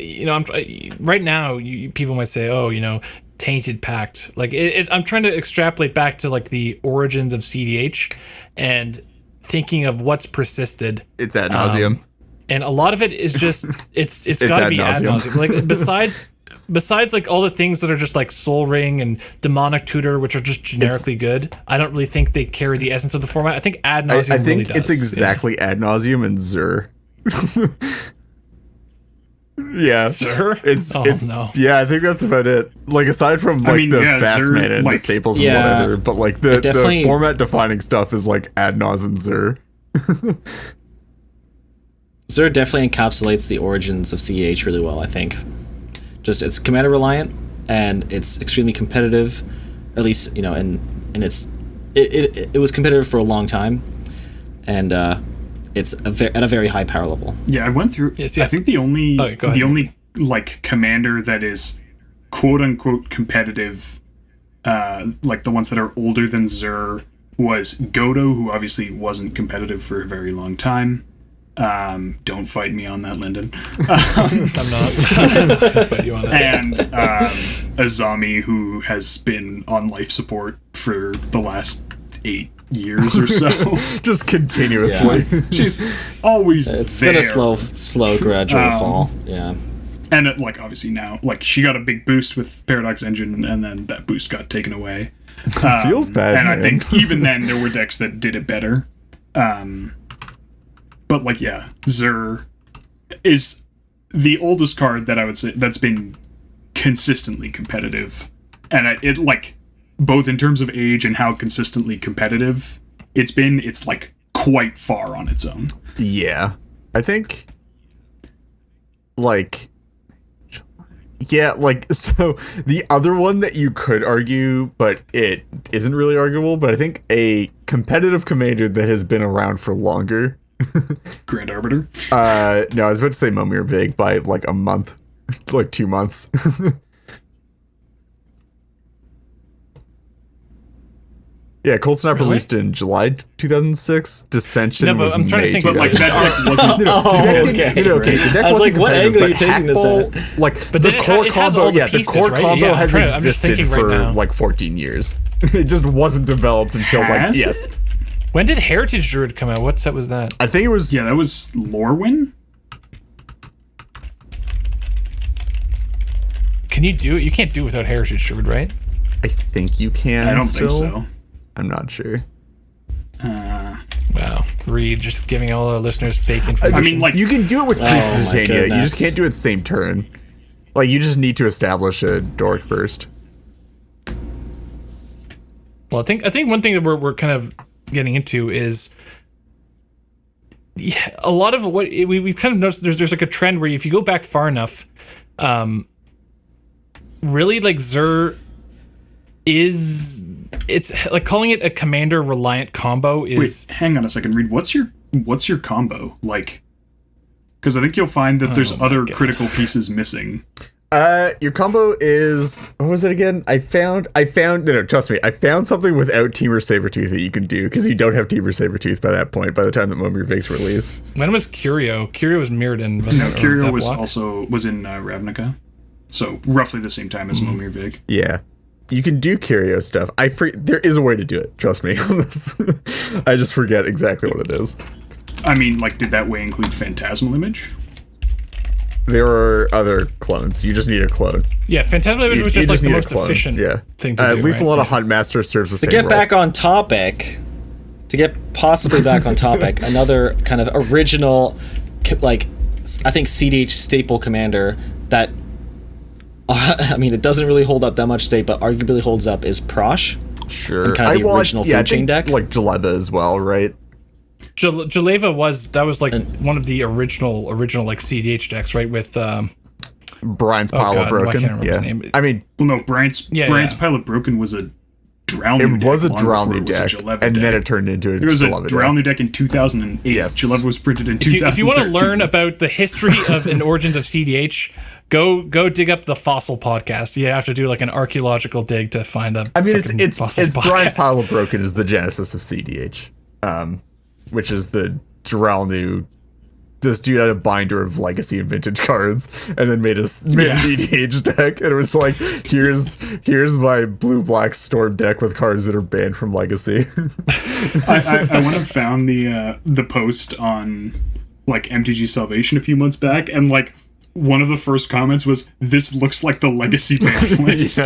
S1: right now people might say, oh, tainted pact. Like I'm trying to extrapolate back to like the origins of cEDH and thinking of what's persisted.
S3: It's ad nauseum.
S1: And a lot of it is just it's got to be ad nauseum. Like besides like all the things that are just like Soul Ring and Demonic Tutor, which are just generically good, I don't really think they carry the essence of the format. I think ad nauseum
S3: I think
S1: really does.
S3: it's exactly ad nauseum and Zur. Yeah,
S1: Sure.
S3: It's
S1: no.
S3: Yeah, I think that's about it. Like aside from like the fast
S4: Zur,
S3: mana and the
S4: like,
S3: staples
S2: yeah,
S3: and whatever, but like the
S2: definitely-
S3: format defining stuff is like ad nauseum Zur.
S2: Zur definitely encapsulates the origins of cEDH really well, I think. Just it's commander reliant and it's extremely competitive, at least and it was competitive for a long time, and it's at a very high power level.
S4: Yeah, I went through.
S1: Yes, yeah.
S4: I think the only
S1: go ahead.
S4: like commander that is quote unquote competitive, like the ones that are older than Zur, was Godo, who obviously wasn't competitive for a very long time. Don't fight me on that, Lyndon.
S1: I'm not. I'll fight you on that.
S4: And Azami, who has been on life support for the last 8 years or so.
S3: Just continuously.
S2: Yeah.
S4: She's always
S2: It's
S4: there.
S2: been a slow gradual fall. Yeah.
S4: And like obviously now, like she got a big boost with Paradox Engine, and then that boost got taken away.
S3: Feels bad,
S4: And
S3: man.
S4: I think even then there were decks that did it better. But like yeah, Zur is the oldest card that I would say that's been consistently competitive, and it like both in terms of age and how consistently competitive it's like quite far on its own.
S3: Yeah. I think like yeah, like so the other one that you could argue, but it isn't really arguable, but I think a competitive commander that has been around for longer.
S4: Grand Arbiter.
S3: No, I was about to say Momir Vig by like a month. Like 2 months. Yeah, Cold Snap
S1: Really?
S3: released in July 2006. Dissension
S1: No, but
S3: was
S1: I'm trying to
S3: May
S1: think,
S4: But like that
S3: 2006.
S4: deck wasn't.
S2: Oh,
S3: The deck didn't-
S2: okay.
S3: the deck
S2: I was
S3: wasn't
S2: like, what
S3: competitive,
S2: angle are you
S3: but
S2: taking this
S3: Hackball,
S2: at?
S3: like
S1: But
S3: the
S1: then
S3: core
S1: it has
S3: combo,
S1: all the
S3: the
S1: pieces,
S3: core
S1: right?
S3: combo
S1: Yeah,
S3: has
S1: I'm just
S3: existed
S1: thinking right
S3: for
S1: now.
S3: like 14 years. It just wasn't developed until like
S4: Has
S3: yes.
S4: it?
S1: When did Heritage Druid come out? What set was that?
S3: I think it was
S4: Yeah, that was Lorwyn.
S1: Can you do it? You can't do it without Heritage Druid, right?
S3: I think you can.
S4: I don't
S3: still.
S4: think so.
S3: I'm not sure.
S1: Wow. Reed just giving all our listeners fake information.
S4: I mean, like
S3: You can do it with
S2: my
S3: Priestess Titania. You
S2: goodness.
S3: just can't do it same turn. Like you just need to establish a Doric burst.
S1: well, I think one thing that we're kind of getting into is a lot of what we've kind of noticed. There's like a trend where if you go back far enough, really like Zur it's like calling it a commander reliant combo is.
S4: wait, hang on a second, Reed. What's your combo like? Because I think you'll find that there's
S1: my
S4: other
S1: God.
S4: critical pieces missing.
S3: Your combo is what was it again? I found no, trust me, I found something without Temur Sabertooth that you can do because you don't have Temur Sabertooth by that point. By the time that Momir Vig's release,
S1: When was Curio? Curio was Mirrodin.
S4: No, Curio
S1: that
S4: was
S1: block?
S4: was in Ravnica, so roughly the same time as Momir Vig.
S3: yeah, you can do curio stuff. There is a way to do it. Trust me on this. I just forget exactly what it is.
S4: I mean, like, did that way include Phantasmal Image?
S3: There are other clones. You just need a clone.
S1: Yeah, Phantasmal Image was just like the most efficient thing to do.
S3: At least
S1: right?
S3: a lot of Huntmaster serves the same
S2: To get
S3: role.
S2: back on topic, another kind of original, like, I think cEDH staple commander that, I mean, it doesn't really hold up that much today, but arguably holds up is Prosh.
S3: Sure.
S2: And kind of the original food chain deck.
S3: Like Jaleva as well, right?
S1: Jaleva was like one of the original like cEDH decks, right? With
S3: Brian's Pile of Broken.
S1: I can't remember his name.
S3: I mean,
S4: well, no, Brian's Pile of Broken was a Drowning deck.
S3: It was a Drowning deck, and then it turned into a Jaleva deck.
S4: It was a Drowning deck in 2008. Yes. Jaleva was printed in 2013.
S1: If you want to learn about the history of and origins of cEDH, go dig up the Fossil podcast. You have to do like an archaeological dig to find a.
S3: I mean, it's
S1: podcast.
S3: Brian's Pile of Broken is the genesis of cEDH, which is the Drowning. This dude had a binder of legacy and vintage cards, and then made an EDH deck, and it was like, here's my blue-black storm deck with cards that are banned from legacy.
S4: I went and found the post on like MTG Salvation a few months back, and like one of the first comments was, "This looks like the legacy ban list."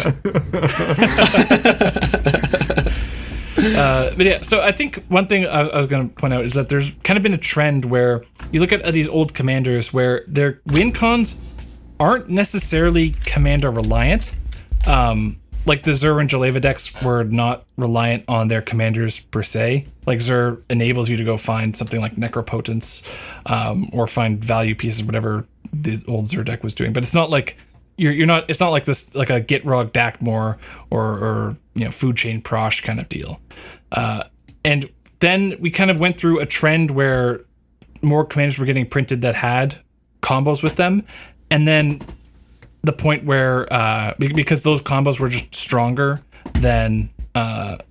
S1: But yeah, so I think one thing I was going to point out is that there's kind of been a trend where you look at these old commanders where their win cons aren't necessarily commander reliant. Like the Zur and Jaleva decks were not reliant on their commanders per se. Like Zur enables you to go find something like Necropotence, or find value pieces, whatever the old Zur deck was doing. But it's not like you're not. It's not like this, like a Gitrog Dakmor or Food Chain Prosh kind of deal. And then we kind of went through a trend where more commanders were getting printed that had combos with them, and then the point where because those combos were just stronger than just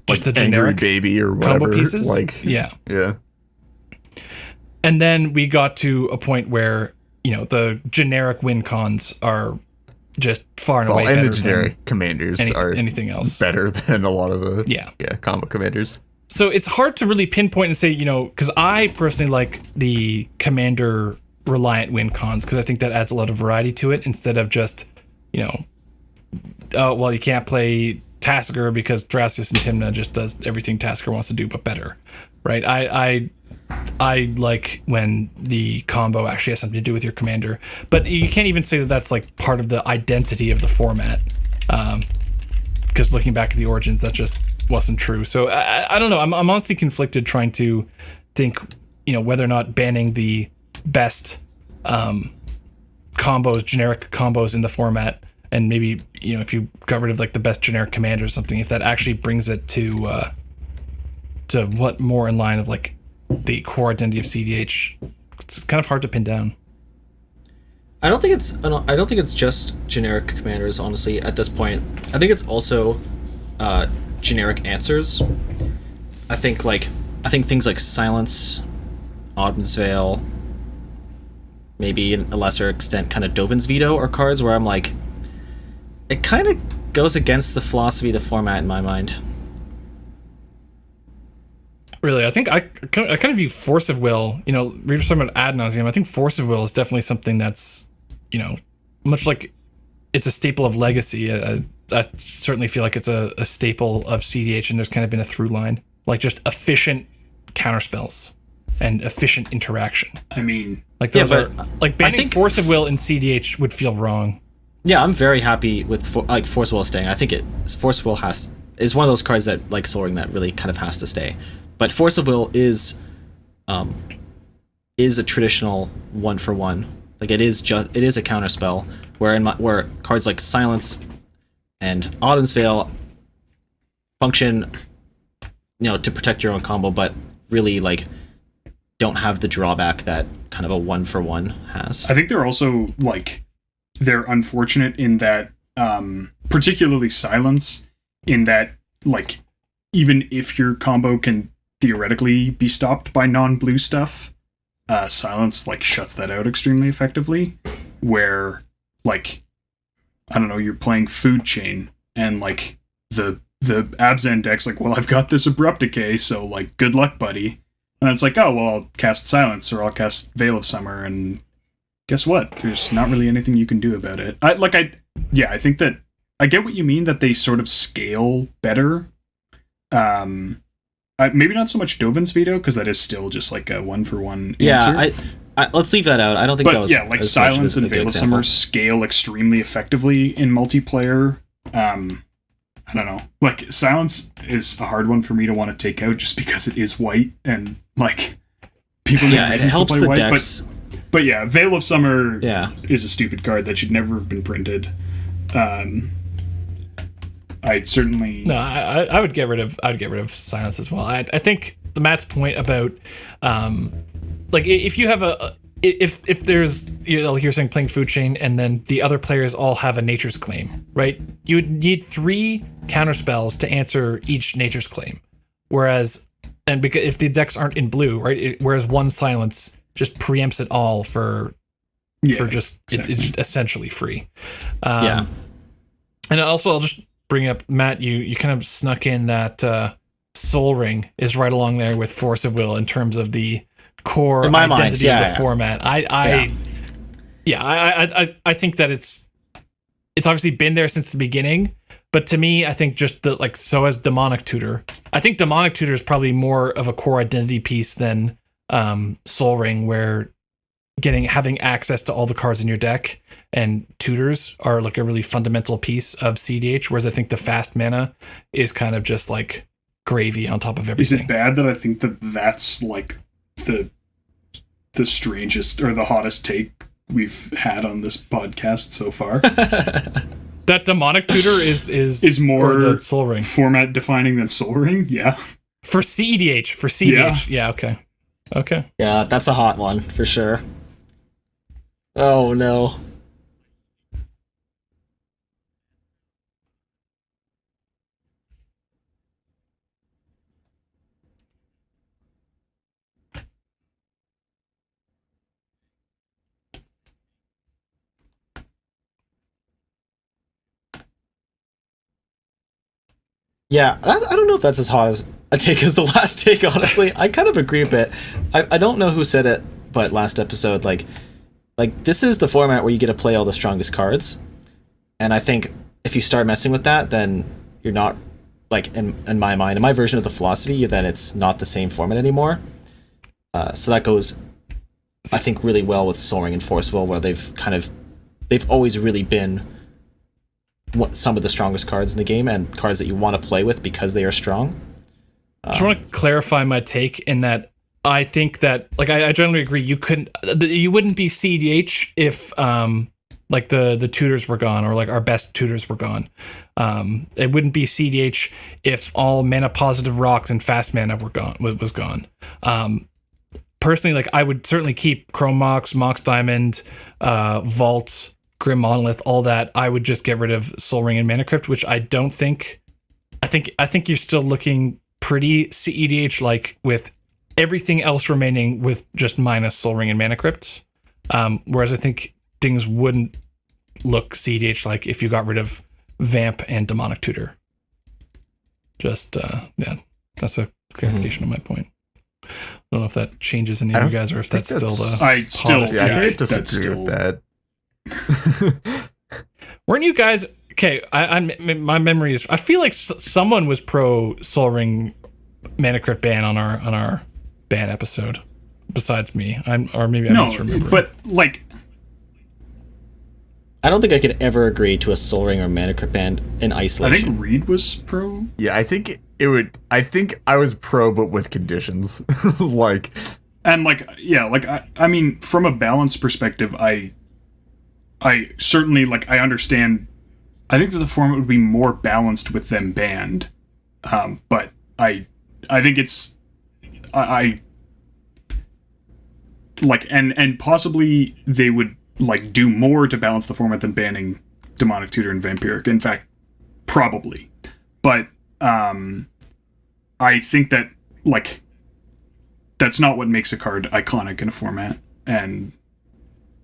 S3: like
S1: the generic
S3: Angry Baby or whatever
S1: combo pieces.
S3: Like
S1: yeah.
S3: And
S1: then we got to a point where the generic win cons are just far and away better.
S3: And the generic commanders are
S1: anything else
S3: better than a lot of the combo commanders.
S1: So it's hard to really pinpoint and say, because I personally like the commander reliant win cons, because I think that adds a lot of variety to it instead of just, oh, well, you can't play Tasker because Thrasios and Tymna just does everything Tasker wants to do, but better, right? I like when the combo actually has something to do with your commander, but you can't even say that that's like part of the identity of the format, because looking back at the origins, that just wasn't true. So I don't know. I'm honestly conflicted trying to think, whether or not banning the best combos, generic combos in the format, and maybe if you got rid of like the best generic commander or something, if that actually brings it to what more in line of like the core identity of cEDH. It's kind of hard to pin down.
S2: I don't think it's just generic commanders, honestly, at this point. I think it's also generic answers. I think things like Silence, Autumn's Veil, maybe in a lesser extent kind of Dovin's Veto are cards where I'm like, it kind of goes against the philosophy of the format in my mind.
S1: Really, I think I kind of view Force of Will, we were just talking about ad nauseum. I think Force of Will is definitely something that's, much like it's a staple of Legacy. I certainly feel like it's a staple of cEDH, and there's kind of been a through line, like just efficient counterspells and efficient interaction.
S4: I mean,
S1: like those are like banning Force of Will in cEDH would feel wrong.
S2: Yeah, I'm very happy with Force of Will staying. I think Force of Will is one of those cards that, like Soaring, that really kind of has to stay. But Force of Will is a traditional 1-for-1. Like it is a counterspell. Where cards like Silence and Autumn's Veil function, to protect your own combo, but really like don't have the drawback that kind of a 1-for-1 has.
S4: I think they're also like they're unfortunate in that, particularly Silence, in that like even if your combo can theoretically be stopped by non-blue stuff, Silence like shuts that out extremely effectively, where like I don't know, you're playing Food Chain and like the Abzan deck's like, well, I've got this Abrupt Decay, so like good luck, buddy. And it's like, oh well, I'll cast Silence or I'll cast Veil of Summer, and guess what? There's not really anything you can do about it. I think that I get what you mean that they sort of scale better. Maybe not so much Dovin's veto, because that is still just like a 1-for-1 answer.
S2: Yeah, I let's leave that out. I don't think that was.
S4: Yeah, like Silence and Veil of Summer scale extremely effectively in multiplayer. I don't know. Like, Silence is a hard one for me to want to take out just because it is white and like people need reasons to play white. Decks. But yeah, Veil of Summer is a stupid card that should never have been printed. I'd certainly
S1: I would get rid of Silence as well. I think the Matt's point about like if you have if there's, you know, you're saying playing food chain and then the other players all have a nature's claim, right? You would need 3 counter spells to answer each nature's claim, whereas because if the decks aren't in blue, right, whereas 1 Silence just preempts it all for just exactly. It's essentially free. And also I'll just bring up, Matt, you kind of snuck in that Soul Ring is right along there with Force of Will in terms of the core identity of the format. I think that it's obviously been there since the beginning, but to me, I think just so as Demonic Tutor, I think Demonic Tutor is probably more of a core identity piece than Soul Ring, where having access to all the cards in your deck and tutors are like a really fundamental piece of cEDH, whereas I think the fast mana is kind of just like gravy on top of everything.
S4: Is it bad that I think that that's like the strangest or the hottest take we've had on this podcast so far?
S1: That Demonic Tutor is more the Soul Ring
S4: format defining than Soul Ring? Yeah.
S1: For cEDH. Yeah, okay.
S2: Yeah, that's a hot one for sure. Oh no. Yeah, I don't know if that's as hot as a take as the last take, honestly. I kind of agree a bit. I don't know who said it, but last episode, like this is the format where you get to play all the strongest cards. And I think if you start messing with that, then you're not, like, in my mind, in my version of the philosophy, then it's not the same format anymore. So that goes, I think, really well with Soul Ring and Forceful, where they've always really been some of the strongest cards in the game and cards that you want to play with because they are strong.
S1: I just want to clarify my take in that I think that, like, I generally agree you wouldn't be cEDH if like the tutors were gone, or like our best tutors were gone. It wouldn't be cEDH if all mana positive rocks and fast mana was gone. Personally, like, I would certainly keep Chrome Mox Diamond, Vault, Grim Monolith, all that. I would just get rid of Soul Ring and Mana Crypt, which I don't think. I think you're still looking pretty cEDH like with everything else remaining with just minus Soul Ring and Mana Crypt. Whereas I think things wouldn't look cEDH like if you got rid of Vamp and Demonic Tutor. Just that's a clarification of my point. I don't know if that changes any of you guys, or if that's still the
S3: I disagree with that.
S1: Weren't you guys okay? My memory is, I feel like someone was pro Soul Ring Mana Crypt ban on our ban episode besides me. Or maybe I misremember.
S4: But like,
S2: I don't think I could ever agree to a Soul Ring or Mana Crypt ban in isolation.
S4: I think Reed was pro.
S3: Yeah, I think I was pro, but with conditions.
S4: I mean, from a balance perspective, I certainly, like, I understand. I think that the format would be more balanced with them banned. But I think it's I like, and possibly they would, like, do more to balance the format than banning Demonic Tutor and Vampiric. In fact, probably. But I think that, like, that's not what makes a card iconic in a format. And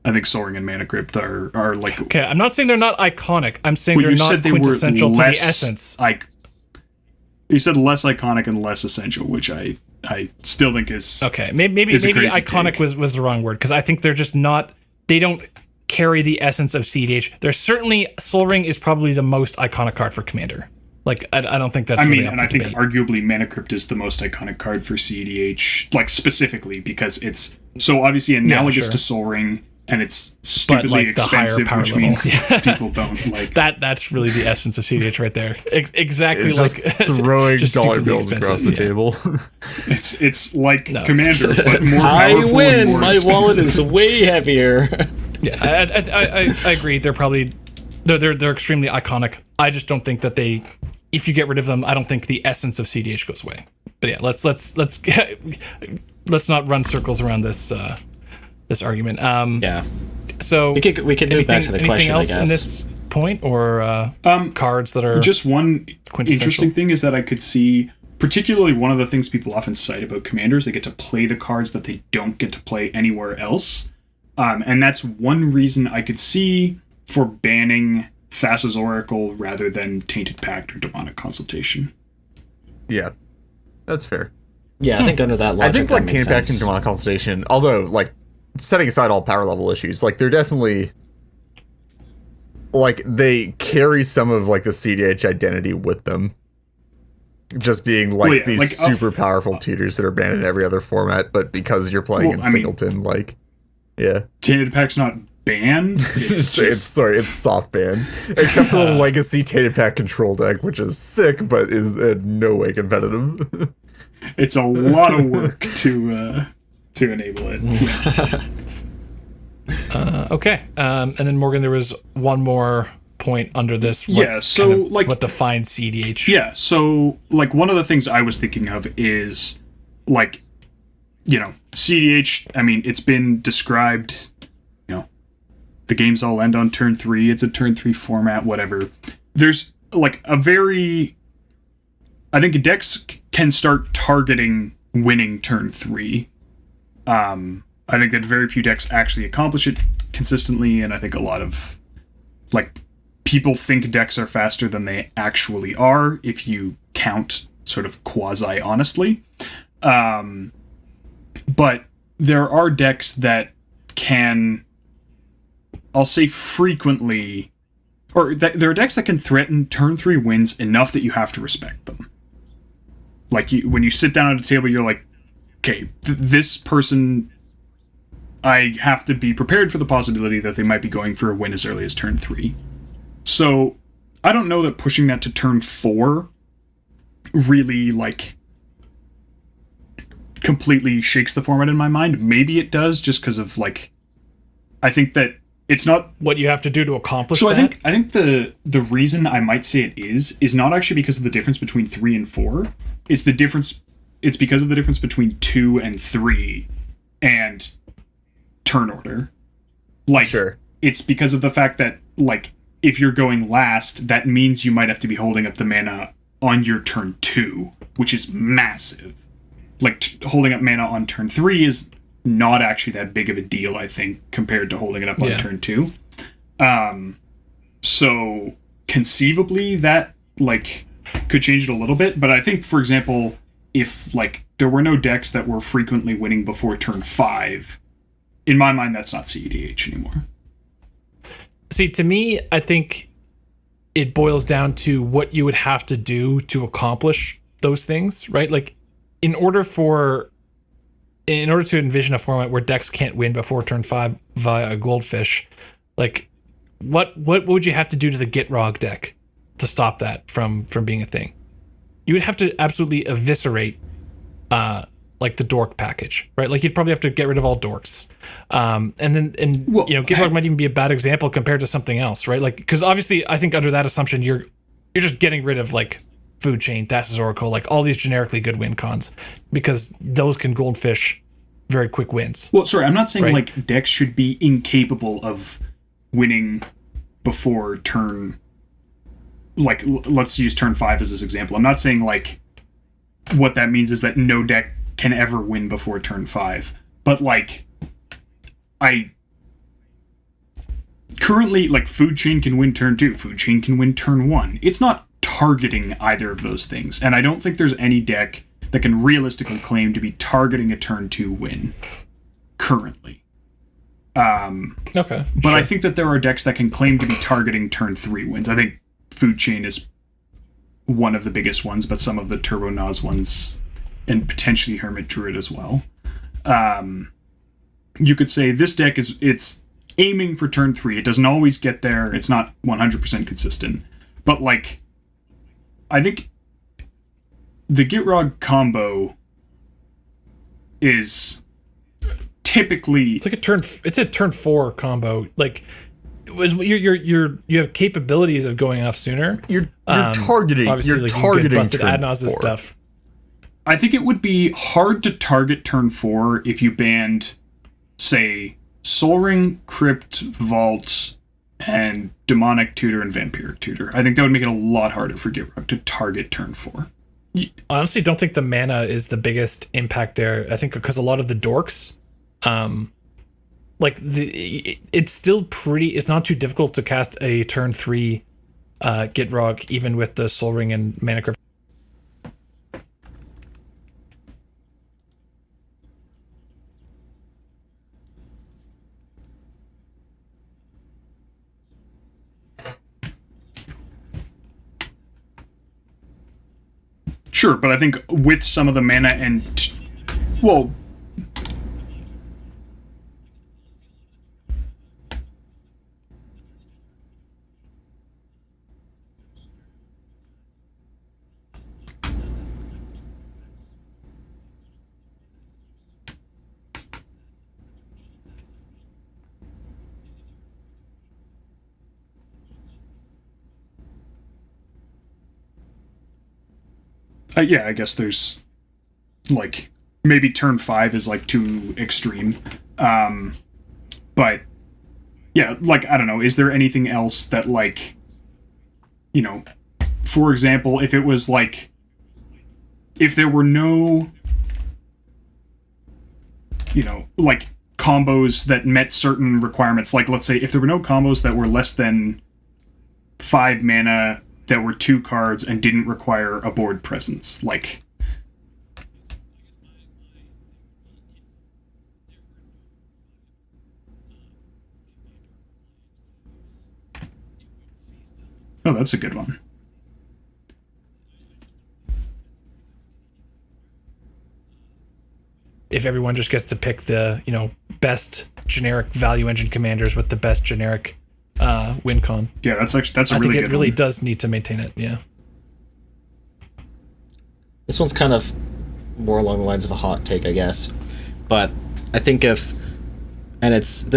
S4: I think Soul Ring and Mana Crypt are like...
S1: Okay, I'm not saying they're not iconic. I'm saying they're not quintessential to the essence.
S4: You said less iconic and less essential, which I still think is...
S1: Okay, maybe iconic was the wrong word, because I think they're just not they don't carry the essence of cEDH. There's certainly Soul Ring is probably the most iconic card for Commander. Like, I don't think that's really up
S4: and
S1: for
S4: I think
S1: debate.
S4: arguably Mana Crypt is the most iconic card for cEDH, like specifically because it's so obviously analogous to Soul Ring, and it's stupidly expensive, which
S1: level.
S4: means people don't like
S1: that. That's really the essence of cEDH right there. Exactly,
S3: It's
S1: like
S3: just throwing
S1: just
S3: dollar
S1: stupidly
S3: bills across the table.
S4: It's like Commander, but more
S2: I
S4: powerful
S2: win.
S4: and more
S2: My
S4: expensive.
S2: wallet is way heavier.
S1: Yeah, I agree. They're probably they're extremely iconic. I just don't think that they, if you get rid of them, I don't think the essence of cEDH goes away. But yeah, let's not run circles around this this argument.
S2: Yeah.
S1: So
S2: we could move back to the question, I
S1: else
S2: guess.
S1: in this point, or cards that are
S4: just one
S1: quintessential?
S4: interesting thing is that I could see, particularly one of the things people often cite about Commanders, they get to play the cards that they don't get to play anywhere else. And that's one reason I could see for banning Thassa's Oracle rather than Tainted Pact or Demonic Consultation.
S3: Yeah, that's fair.
S2: Yeah, I think under that logic,
S3: I think
S2: that
S3: like
S2: makes
S3: Tainted Pact
S2: sense.
S3: and Demonic Consultation, although like setting aside all power level issues, like they're definitely like they carry some of like the cEDH identity with them. Just being like these
S4: like,
S3: super powerful tutors that are banned in every other format, but because you're playing in Singleton, like
S4: Tainted Pact's not banned.
S3: it's soft ban, except for the legacy Tainted Pact control deck, which is sick, but is in no way competitive.
S4: It's a lot of work to enable it.
S1: Okay. And then Morgan, there was one more point under this. What defines cEDH?
S4: Yeah, so like one of the things I was thinking of is like, cEDH, I mean, it's been described, the games all end on turn 3, it's a turn 3 format, whatever. There's like I think decks can start targeting winning turn 3. I think that very few decks actually accomplish it consistently, and I think a lot of like people think decks are faster than they actually are if you count sort of quasi honestly. But there are decks that can, I'll say frequently, or there are decks that can threaten turn 3 wins enough that you have to respect them. Like when you sit down at a table, you're like, okay, this person, I have to be prepared for the possibility that they might be going for a win as early as turn 3. So I don't know that pushing that to turn 4 really like completely shakes the format in my mind. Maybe it does, just because of like, I think that it's not
S1: what you have to do to accomplish
S4: so
S1: that.
S4: I think the reason I might say it is not actually because of the difference between 3 and 4. It's because of the difference between 2 and 3 and turn order. Like,
S3: sure.
S4: It's because of the fact that like if you're going last, that means you might have to be holding up the mana on your turn 2, which is massive. Like holding up mana on turn 3 is not actually that big of a deal, I think, compared to holding it up on turn 2. So conceivably that like could change it a little bit, but I think, for example, if like there were no decks that were frequently winning before turn 5, in my mind that's not cEDH anymore.
S1: See, to me, I think it boils down to what you would have to do to accomplish those things, right? Like in order to envision a format where decks can't win before turn 5 via a Goldfish, like what would you have to do to the Gitrog deck to stop that from being a thing? You would have to absolutely eviscerate like the dork package, right? Like you'd probably have to get rid of all dorks. Gitrog might even be a bad example compared to something else, right? Like, because obviously I think under that assumption you're just getting rid of like Food Chain, Thassa's Oracle, like all these generically good win cons, because those can Goldfish very quick wins.
S4: Well, sorry, I'm not saying like decks should be incapable of winning before turn, like let's use turn 5 as this example. I'm not saying like what that means is that no deck can ever win before turn 5, but like I currently, like Food Chain can win turn 2, Food Chain can win turn 1. It's not targeting either of those things, and I don't think there's any deck that can realistically claim to be targeting a turn 2 win currently.
S1: Okay.
S4: But I think that there are decks that can claim to be targeting turn 3 wins. I think Food Chain is one of the biggest ones, but some of the Turbo Nas ones, and potentially Hermit Druid as well. You could say this deck it's aiming for turn 3. It doesn't always get there. It's not 100% consistent. But, like, I think the Gitrog combo is typically...
S1: It's a turn 4 combo. Like, you have capabilities of going off sooner.
S3: You're targeting.
S1: Obviously,
S3: You're
S1: like,
S3: targeting
S1: you busted
S3: turn
S1: Adnaz's
S3: 4.
S1: stuff.
S4: I think it would be hard to target turn 4 if you banned, say, Sol Ring, Crypt, Vault, and Demonic Tutor and Vampiric Tutor. I think that would make it a lot harder for Gitrog to target turn 4.
S1: Honestly, don't think the mana is the biggest impact there. I think because a lot of the dorks, it's still it's not too difficult to cast a turn 3 Gitrog even with the Sol Ring and Mana Crypt.
S4: Sure, but I think with some of the mana and... Well... yeah, I guess there's, like, maybe turn 5 is, like, too extreme. But, yeah, like, I don't know, is there anything else that, like, you know, for example, if it was, like, if there were no, you know, like, combos that met certain requirements, like, let's say, if there were no combos that were less than 5 mana that were 2 cards and didn't require a board presence, like... Oh, that's a good one.
S1: If everyone just gets to pick the, best generic value engine commanders with the best generic win con.
S4: Yeah, that's a really good one.
S1: I think it really does need to maintain it, yeah.
S2: This one's kind of more along the lines of a hot take, I guess. But I think this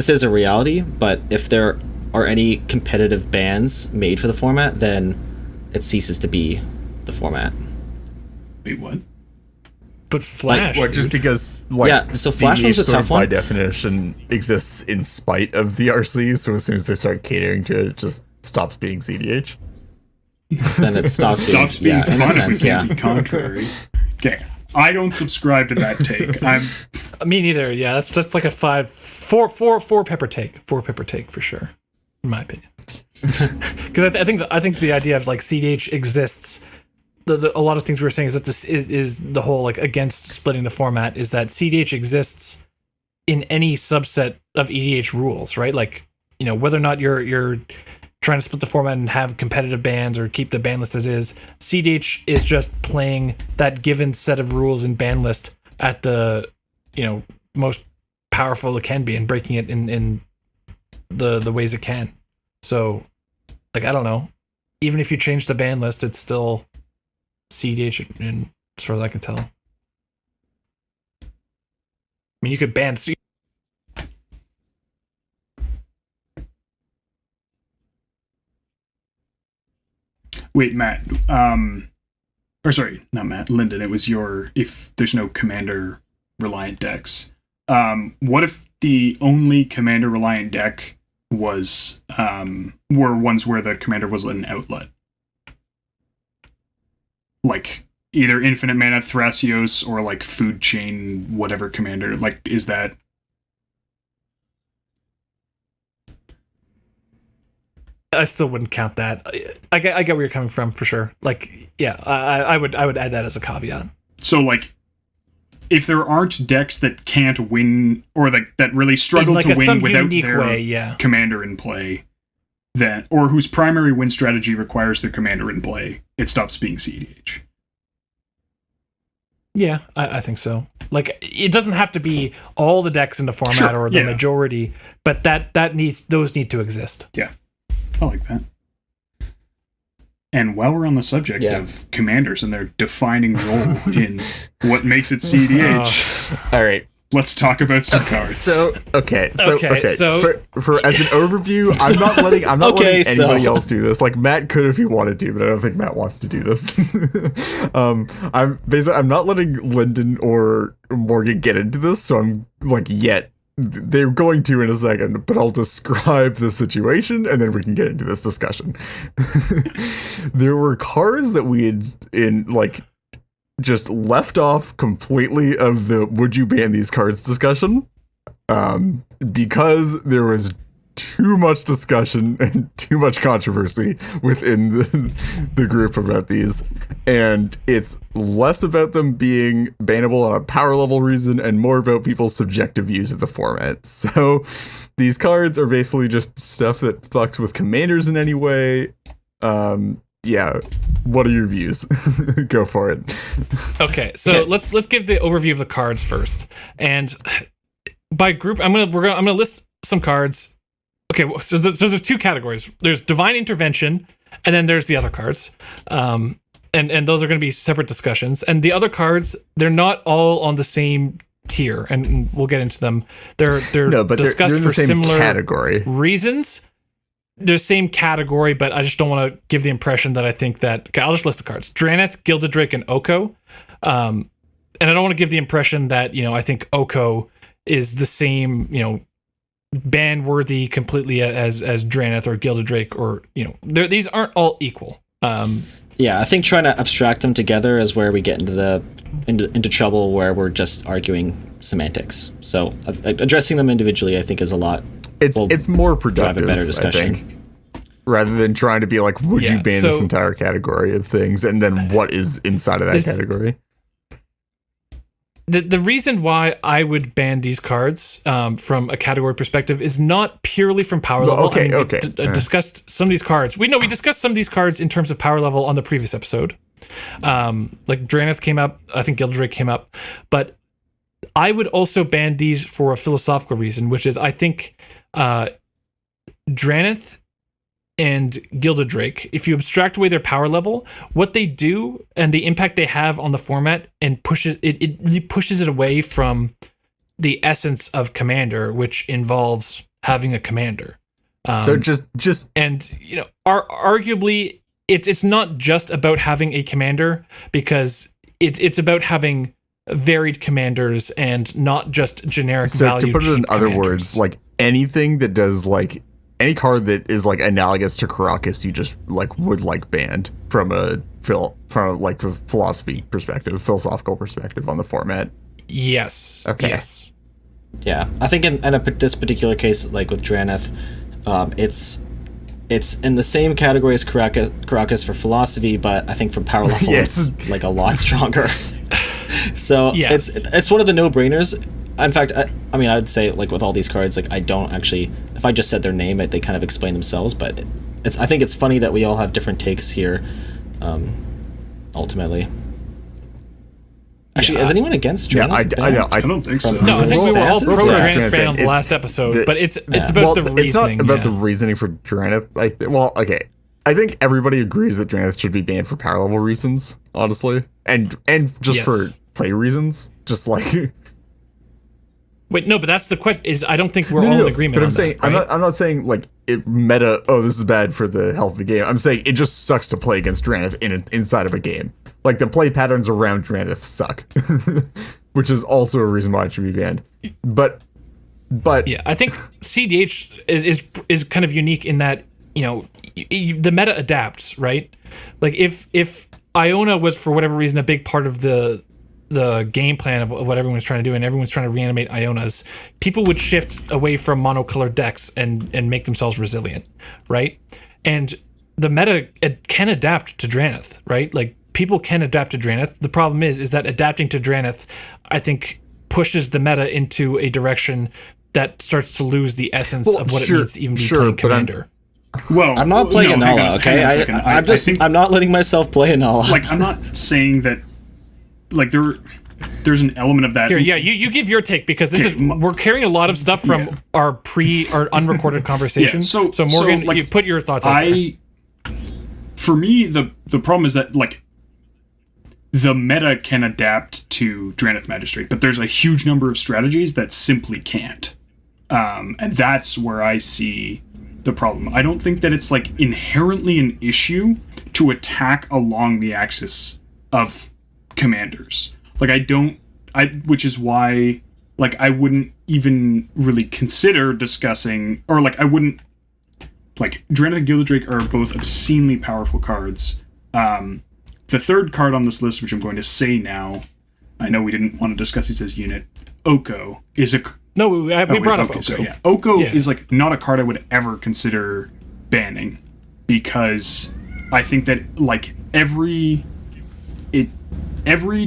S2: is a reality, but if there are any competitive bans made for the format, then it ceases to be the format.
S4: Wait, what?
S1: But Flash,
S3: just because
S2: so Flash one's a
S3: sort of
S2: tough one.
S3: by definition exists in spite of the RC, so as soon as they start catering to it, it just stops being cEDH.
S2: Then it stops
S4: being
S2: in a sense,
S4: the contrary. Okay, I don't subscribe to that take.
S1: Me neither. Yeah, that's like a 4 pepper take. 4 pepper take for sure, in my opinion. Because I think the idea of like cEDH exists. A lot of things we were saying is that this is the whole like against splitting the format is that cEDH exists in any subset of EDH rules, right? Like, whether or not you're trying to split the format and have competitive bans or keep the ban list as is, cEDH is just playing that given set of rules in ban list at the most powerful it can be and breaking it in the ways it can. So, like, I don't know. Even if you change the ban list, it's still cEDH, and as far as I can tell. I mean, you could ban.
S4: Wait, Matt. Or sorry, not Matt. Lyndon. It was if there's no commander reliant decks. What if the only commander reliant deck was were ones where the commander was an outlet? Like either Infinite Mana Thrasios or like Food Chain, whatever commander. Like, is that?
S1: I still wouldn't count that. I get where you're coming from for sure. Like, yeah, I would add that as a caveat.
S4: So like, if there aren't decks that can't win or that really struggle
S1: like
S4: to win
S1: some
S4: without
S1: unique
S4: their
S1: way,
S4: commander in play, then or whose primary win strategy requires their commander in play, it stops being cEDH.
S1: Yeah, I think so. Like, it doesn't have to be all the decks in the format or the majority, but those need to exist.
S4: Yeah, I like that. And while we're on the subject of commanders and their defining role in what makes it cEDH,
S3: all right,
S4: let's talk about some cards.
S3: So
S1: for
S3: as an overview, I'm not letting anybody else do this. Like, Matt could if he wanted to, but I don't think Matt wants to do this. I'm not letting Lyndon or Morgan get into this, so I'm like yet. They're going to in a second, but I'll describe the situation and then we can get into this discussion. There were cards that we had just left off completely of the would you ban these cards discussion, because there was too much discussion and too much controversy within the group about these, and it's less about them being bannable on a power level reason and more about people's subjective views of the format. So these cards are basically just stuff that fucks with commanders in any way. Yeah, what are your views? Go for it.
S1: Okay, so let's give the overview of the cards first, and by group, I'm gonna list some cards. Okay, so there's two categories. There's Divine Intervention, and then there's the other cards. And those are going to be separate discussions. And the other cards, they're not all on the same tier, and we'll get into them. They're discussed
S3: they're in
S1: for
S3: the same
S1: similar
S3: category
S1: reasons. They're the same category, but I just don't want to give the impression that I think that... Okay, I'll just list the cards. Drannith, Gilded Drake, and Oko. And I don't want to give the impression that, I think Oko is the same, ban worthy completely as Drannith or Gilded Drake, or these aren't all equal.
S2: I think trying to abstract them together is where we get into trouble, where we're just arguing semantics. So addressing them individually, I think, is a lot.
S3: It's more productive,
S2: drive a better discussion.
S3: I think, rather than trying to be like, would you ban this entire category of things, and then what is inside of that category?
S1: The reason why I would ban these cards from a category perspective is not purely from power level. We discussed some of these cards. We discussed some of these cards in terms of power level on the previous episode. Like Drannith came up, I think Gildrake came up, but I would also ban these for a philosophical reason, which is I think Drannith and Gilded Drake, if you abstract away their power level, what they do and the impact they have on the format and it really pushes it away from the essence of Commander, which involves having a commander. Arguably it's not just about having a commander, because it's about having varied commanders and not just generic value.
S3: So to put it in other words, like anything that does like any card that is like analogous to Caracas, you just would banned from a philosophical perspective on the format.
S1: Yes.
S3: Okay.
S1: Yes.
S2: Yeah, I think in this particular case, like with Drannith, it's in the same category as Caracas for philosophy, but I think for power level, it's like a lot stronger. So it's one of the no-brainers. In fact, I mean, I would say, like, with all these cards, like, I don't actually... If I just said their name, they kind of explain themselves, but I think it's funny that we all have different takes here, ultimately. Actually, is anyone against Drannith?
S3: I
S4: don't think so.
S1: No, I think we were all pro Drannith ban on the last episode, but it's about the reasoning. It's not
S3: about the reasoning for Drannith. I think everybody agrees that Drannith should be banned for power level reasons, honestly, and just for play reasons, just like...
S1: Wait, no, but that's the question. Is I don't think we're all in agreement. But
S3: I'm not saying like it meta. Oh, this is bad for the health of the game. I'm saying it just sucks to play against Drannith inside of a game. Like the play patterns around Drannith suck, which is also a reason why it should be banned. But
S1: yeah, I think cEDH is kind of unique in that the meta adapts, right? Like if Iona was for whatever reason a big part of the game plan of what everyone's trying to do, and everyone's trying to reanimate Ionas, people would shift away from monocolored decks and make themselves resilient, right? And the meta can adapt to Drannith, right? Like people can adapt to Drannith. The problem is that adapting to Drannith, I think, pushes the meta into a direction that starts to lose the essence of what it means to even be playing Commander.
S4: Well,
S2: I'm not playing Anala, okay? I'm not letting myself play Anala.
S4: Like, I'm not saying that, like, there's an element of that.
S1: Here, yeah, you give your take, because we're carrying a lot of stuff from our unrecorded conversation.
S4: Yeah,
S1: so Morgan,
S4: like,
S1: you put your thoughts out there.
S4: For me, the problem is that, like, the meta can adapt to Drannith Magistrate, but there's a huge number of strategies that simply can't. And that's where I see the problem. I don't think that it's, like, inherently an issue to attack along the axis of commanders. Like, which is why, like, I wouldn't even really consider discussing, or, like, I wouldn't, like, Drannith and Gilded Drake are both obscenely powerful cards. The third card on this list, which I'm going to say now, I know we didn't want to discuss this as unit, Oko, is a...
S1: No, we brought up Oko.
S4: So, yeah. Oko is, like, not a card I would ever consider banning, because I think that, like, every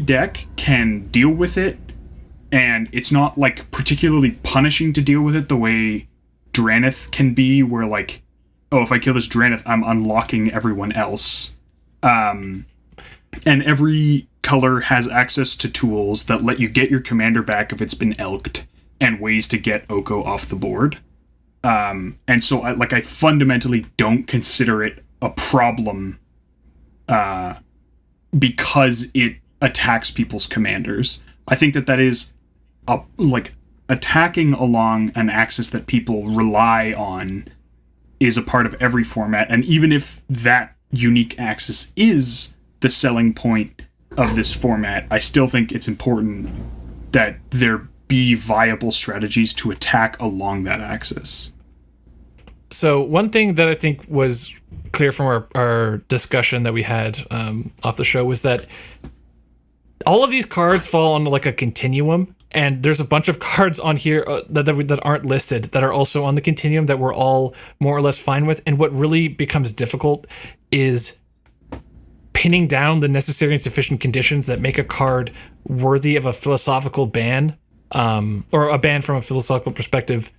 S4: deck can deal with it, and it's not, like, particularly punishing to deal with it the way Drannith can be, where, like, oh, if I kill this Drannith, I'm unlocking everyone else. And every color has access to tools that let you get your commander back if it's been elked, and ways to get Oko off the board. And so I fundamentally don't consider it a problem because it attacks people's commanders. I think that is attacking along an axis that people rely on is a part of every format. And even if that unique axis is the selling point of this format, I still think it's important that there be viable strategies to attack along that axis.
S1: So one thing that I think was clear from our discussion that we had off the show was that all of these cards fall on, like, a continuum, and there's a bunch of cards on here that aren't listed that are also on the continuum that we're all more or less fine with. And what really becomes difficult is pinning down the necessary and sufficient conditions that make a card worthy of a philosophical ban, or a ban from a philosophical perspective,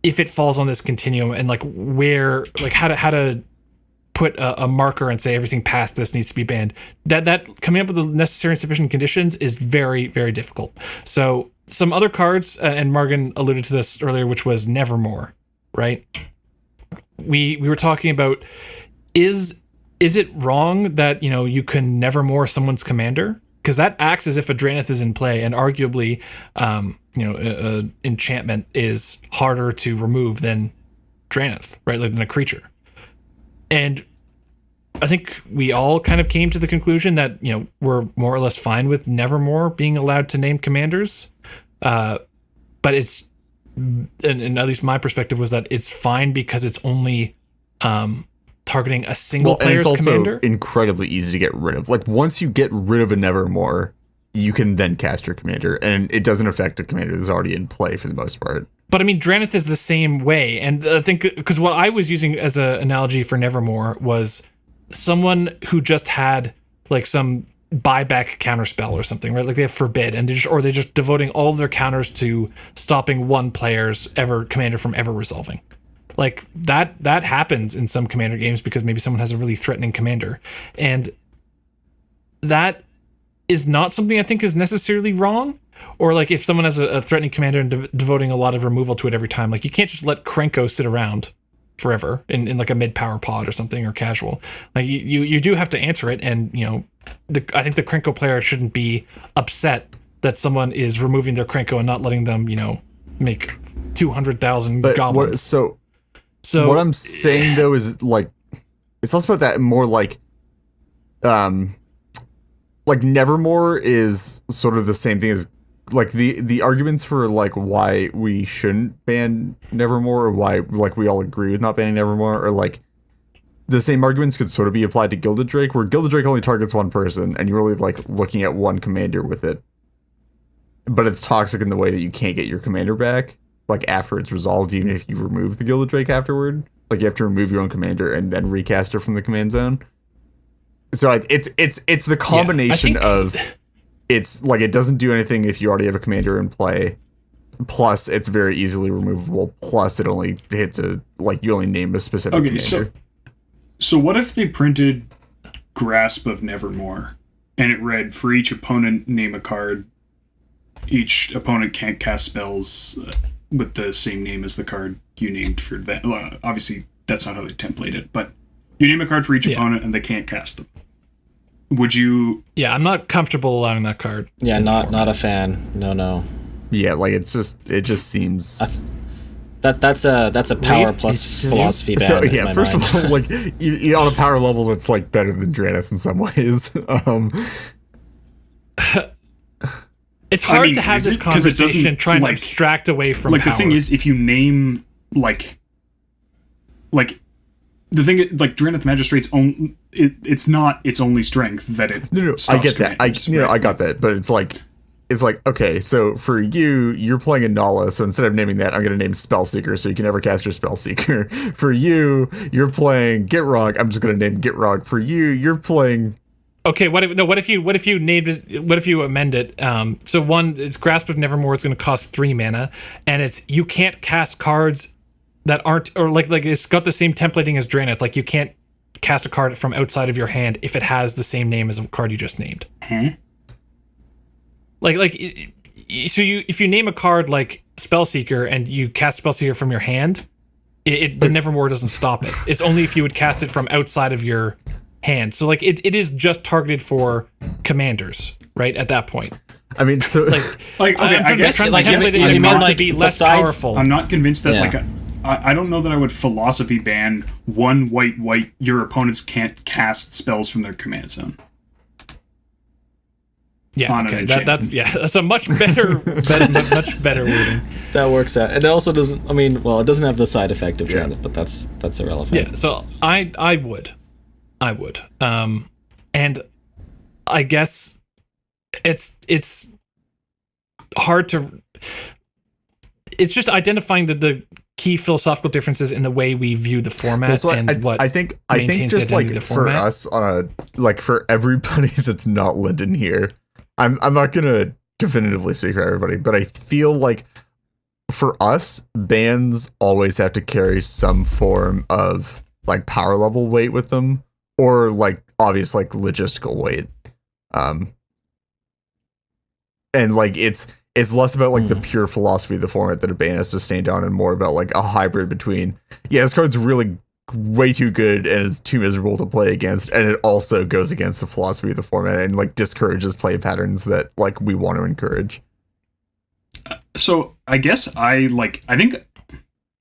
S1: if it falls on this continuum, and, like, where, like, how to put a marker and say everything past this needs to be banned. That coming up with the necessary and sufficient conditions is very, very difficult. So some other cards, and Morgan alluded to this earlier, which was Nevermore, right? We were talking about, is it wrong that, you can Nevermore someone's commander? Because that acts as if a Drannith is in play, and arguably, enchantment is harder to remove than Drannith, right? Like, than a creature. And I think we all kind of came to the conclusion that, we're more or less fine with Nevermore being allowed to name commanders. But it's, and at least my perspective was that it's fine because it's only targeting a single player's commander.
S3: And it's also incredibly easy to get rid of. Like, once you get rid of a Nevermore, you can then cast your commander, and it doesn't affect a commander that's already in play for the most part.
S1: But I mean, Drannith is the same way. And I think, because what I was using as an analogy for Nevermore was someone who just had, like, some buyback counterspell or something, right? Like, they have Forbid, and they're just devoting all of their counters to stopping one player's commander from ever resolving. Like, that happens in some commander games because maybe someone has a really threatening commander. And that is not something I think is necessarily wrong. Or, like, if someone has a threatening commander and devoting a lot of removal to it every time, like, you can't just let Krenko sit around forever in like a mid-power pod or something, or casual. Like, you do have to answer it, and, I think the Krenko player shouldn't be upset that someone is removing their Krenko and not letting them, make 200,000 goblins.
S3: So what I'm saying, though, is, like, it's less about that, more like Nevermore is sort of the same thing as, like, the arguments for, like, why we shouldn't ban Nevermore, or why, like, we all agree with not banning Nevermore, or, like, the same arguments could sort of be applied to Gilded Drake, where Gilded Drake only targets one person, and you're really, like, looking at one commander with it. But it's toxic in the way that you can't get your commander back, like, after it's resolved, even if you remove the Gilded Drake afterward. Like, you have to remove your own commander and then recast her from the command zone. So it's the combination of it's like it doesn't do anything if you already have a commander in play. Plus, it's very easily removable. Plus, it only hits you only name a specific commander.
S4: So what if they printed Grasp of Nevermore, and it read, for each opponent, name a card. Each opponent can't cast spells with the same name as the card you named for that. Well, obviously, that's not how they template it, but you name a card for each opponent, and they can't cast them. Would you...
S1: Yeah, I'm not comfortable allowing that card.
S2: Yeah, not a fan. No.
S3: Yeah, like it just seems
S2: that's a power plus philosophy ban.
S3: So yeah,
S2: in my
S3: first
S2: mind.
S3: of all, like you on a power level, it's like better than Drannith in some ways.
S1: It's hard to have this conversation and try and abstract away from
S4: like
S1: power.
S4: The thing is, if you name like the thing, like Drannith Magistrate's own, it's not its only strength that it.
S3: No, I get that. I got that, but it's like okay, so for you're playing a Nala, so instead of naming that, I'm going to name Spellseeker, so you can never cast your Spellseeker. For you're playing Gitrog, I'm just going to name Gitrog. For you're playing.
S1: Okay, what if you named it? What if you amend it? So one, it's Grasp of Nevermore is going to cost 3 mana, and it's you can't cast cards that aren't, or like it's got the same templating as Drannith. Like you can't cast a card from outside of your hand if it has the same name as a card you just named. So if you name a card like Spellseeker and you cast Spellseeker from your hand, the Nevermore doesn't stop it. It's only if you would cast it from outside of your hand. So like it is just targeted for commanders, right? At that point.
S3: I mean, so
S4: okay, I guess
S1: to be less powerful.
S4: I'm not convinced that I don't know that I would philosophy ban one white. Your opponents can't cast spells from their command zone.
S1: Yeah, okay. That's a much better much better wording.
S2: That works out. It also doesn't. I mean, well, it doesn't have the side effect of Drannith, but that's irrelevant.
S1: Yeah. So I would, and I guess it's hard to. It's just identifying the key philosophical differences in the way we view the format
S3: I think just like for us for everybody that's not Lyndon here. I'm not gonna definitively speak for everybody, but I feel like for us, bans always have to carry some form of like power level weight with them, or like obvious like logistical weight. And like it's less about like the pure philosophy of the format that a ban has to stand on, and more about like a hybrid between this card's really way too good and it's too miserable to play against, and it also goes against the philosophy of the format and like discourages play patterns that like we want to encourage.
S4: So I guess I think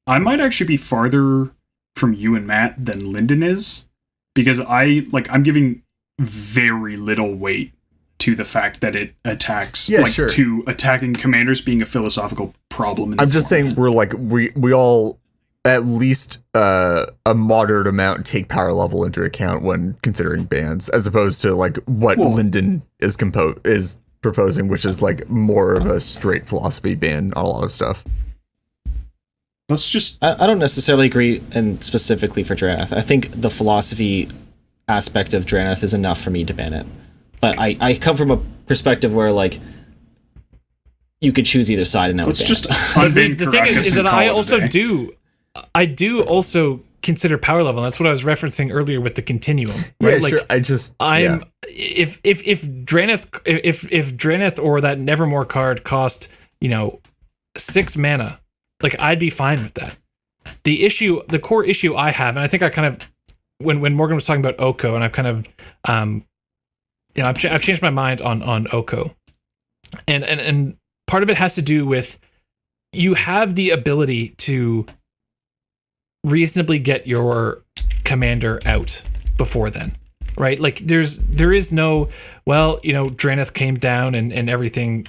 S4: I might actually be farther from you and Matt than Lyndon is, because I'm giving very little weight to the fact that it attacks to attacking commanders being a philosophical problem.
S3: I'm just saying we're like we all at least a moderate amount take power level into account when considering bans, as opposed to like what Lyndon is proposing, which is like more of a straight philosophy ban on a lot of stuff.
S4: Let's just
S2: I don't necessarily agree, and specifically for Drannith. I think the philosophy aspect of Drannith is enough for me to ban it. But I come from a perspective where like you could choose either side, and that would ban
S4: just
S1: the thing is that I do also consider power level. And that's what I was referencing earlier with the continuum. Right?
S3: Yeah,
S1: like,
S3: sure.
S1: If Drannith or that Nevermore card cost 6 mana, like I'd be fine with that. The core issue I have, and I think I kind of when Morgan was talking about Oko, and I've kind of I've changed my mind on Oko, and part of it has to do with you have the ability to reasonably get your commander out before then, right? Like there is no, Drannith came down and everything,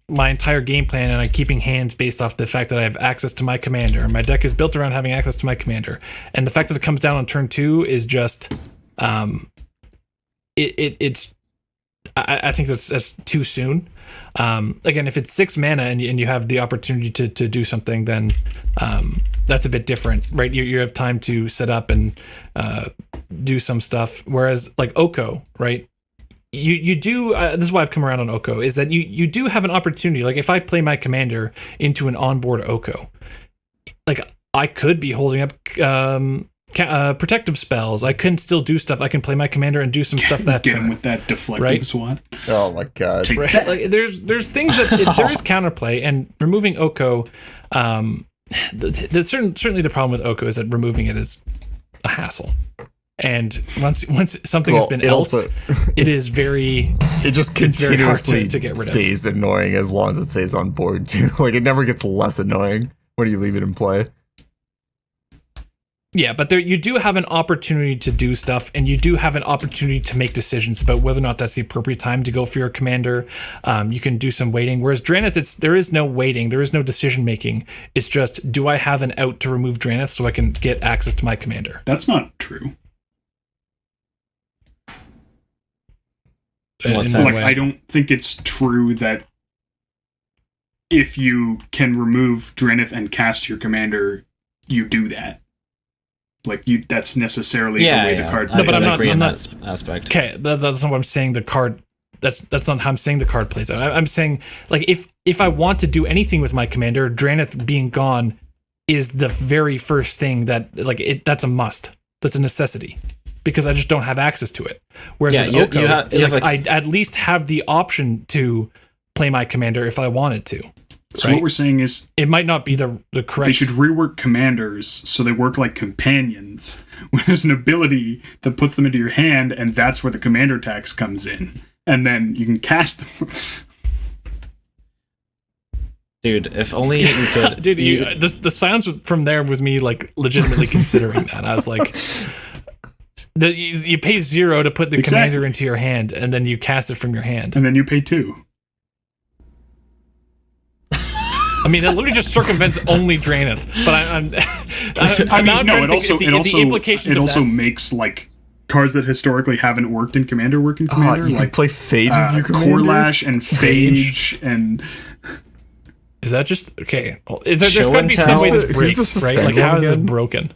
S1: my entire game plan, and I'm keeping hands based off the fact that I have access to my commander, and my deck is built around having access to my commander, and the fact that it comes down on turn 2 is just I think that's too soon. Again, if it's 6 mana and you have the opportunity to do something, then that's a bit different, right? You have time to set up and do some stuff. Whereas like Oko, right? You do. This is why I've come around on Oko, is that you do have an opportunity. Like if I play my commander into an onboard Oko, like I could be holding up protective spells. I can still do stuff. I can play my commander and do some stuff that
S4: Get
S1: turn.
S4: him with that deflecting
S1: Right?
S4: swat.
S3: Oh my god.
S1: Right? Like, there's things that there is counterplay, and removing Oko. Certainly the problem with Oko is that removing it is a hassle. And once something has been else, it is very.
S3: It just
S1: very hard
S3: continuously
S1: to get rid of.
S3: stays annoying as long as it stays on board too. Like it never gets less annoying when you leave it in play.
S1: Yeah, but you do have an opportunity to do stuff, and you do have an opportunity to make decisions about whether or not that's the appropriate time to go for your commander. You can do some waiting. Whereas Drannith, there is no waiting, there is no decision making. It's just, do I have an out to remove Drannith so I can get access to my commander?
S4: That's not true.
S2: Like,
S4: I don't think it's true that if you can remove Drannith and cast your commander, you do that. Like that's necessarily the way the card.
S2: No, but I'm not
S1: agree
S2: in
S1: in
S2: that aspect.
S1: Okay, that's not what I'm saying. The card. That's not how I'm saying the card plays out. I'm saying, like, if I want to do anything with my commander, Drannith being gone is the very first thing that, like, that's a must. That's a necessity. Because I just don't have access to it. Whereas with Oko, I at least have the option to play my commander if I wanted to.
S4: So what we're saying is,
S1: it might not be the correct.
S4: They should rework commanders so they work like companions, where there's an ability that puts them into your hand, and that's where the commander tax comes in, and then you can cast them.
S2: Dude, if only you could.
S1: Dude, the silence from there was me like legitimately considering that. I was like. You pay 0 to put the commander into your hand, and then you cast it from your hand.
S4: And then you pay 2.
S1: I mean, that literally just circumvents only Drannith. But
S4: it also makes like cards that historically haven't worked in Commander work in Commander.
S3: You
S4: like
S3: can play Phage as your commander?
S4: Corlash and Phage and.
S1: Is that just okay? There's got to be some way this breaks, right? Like, how is this broken?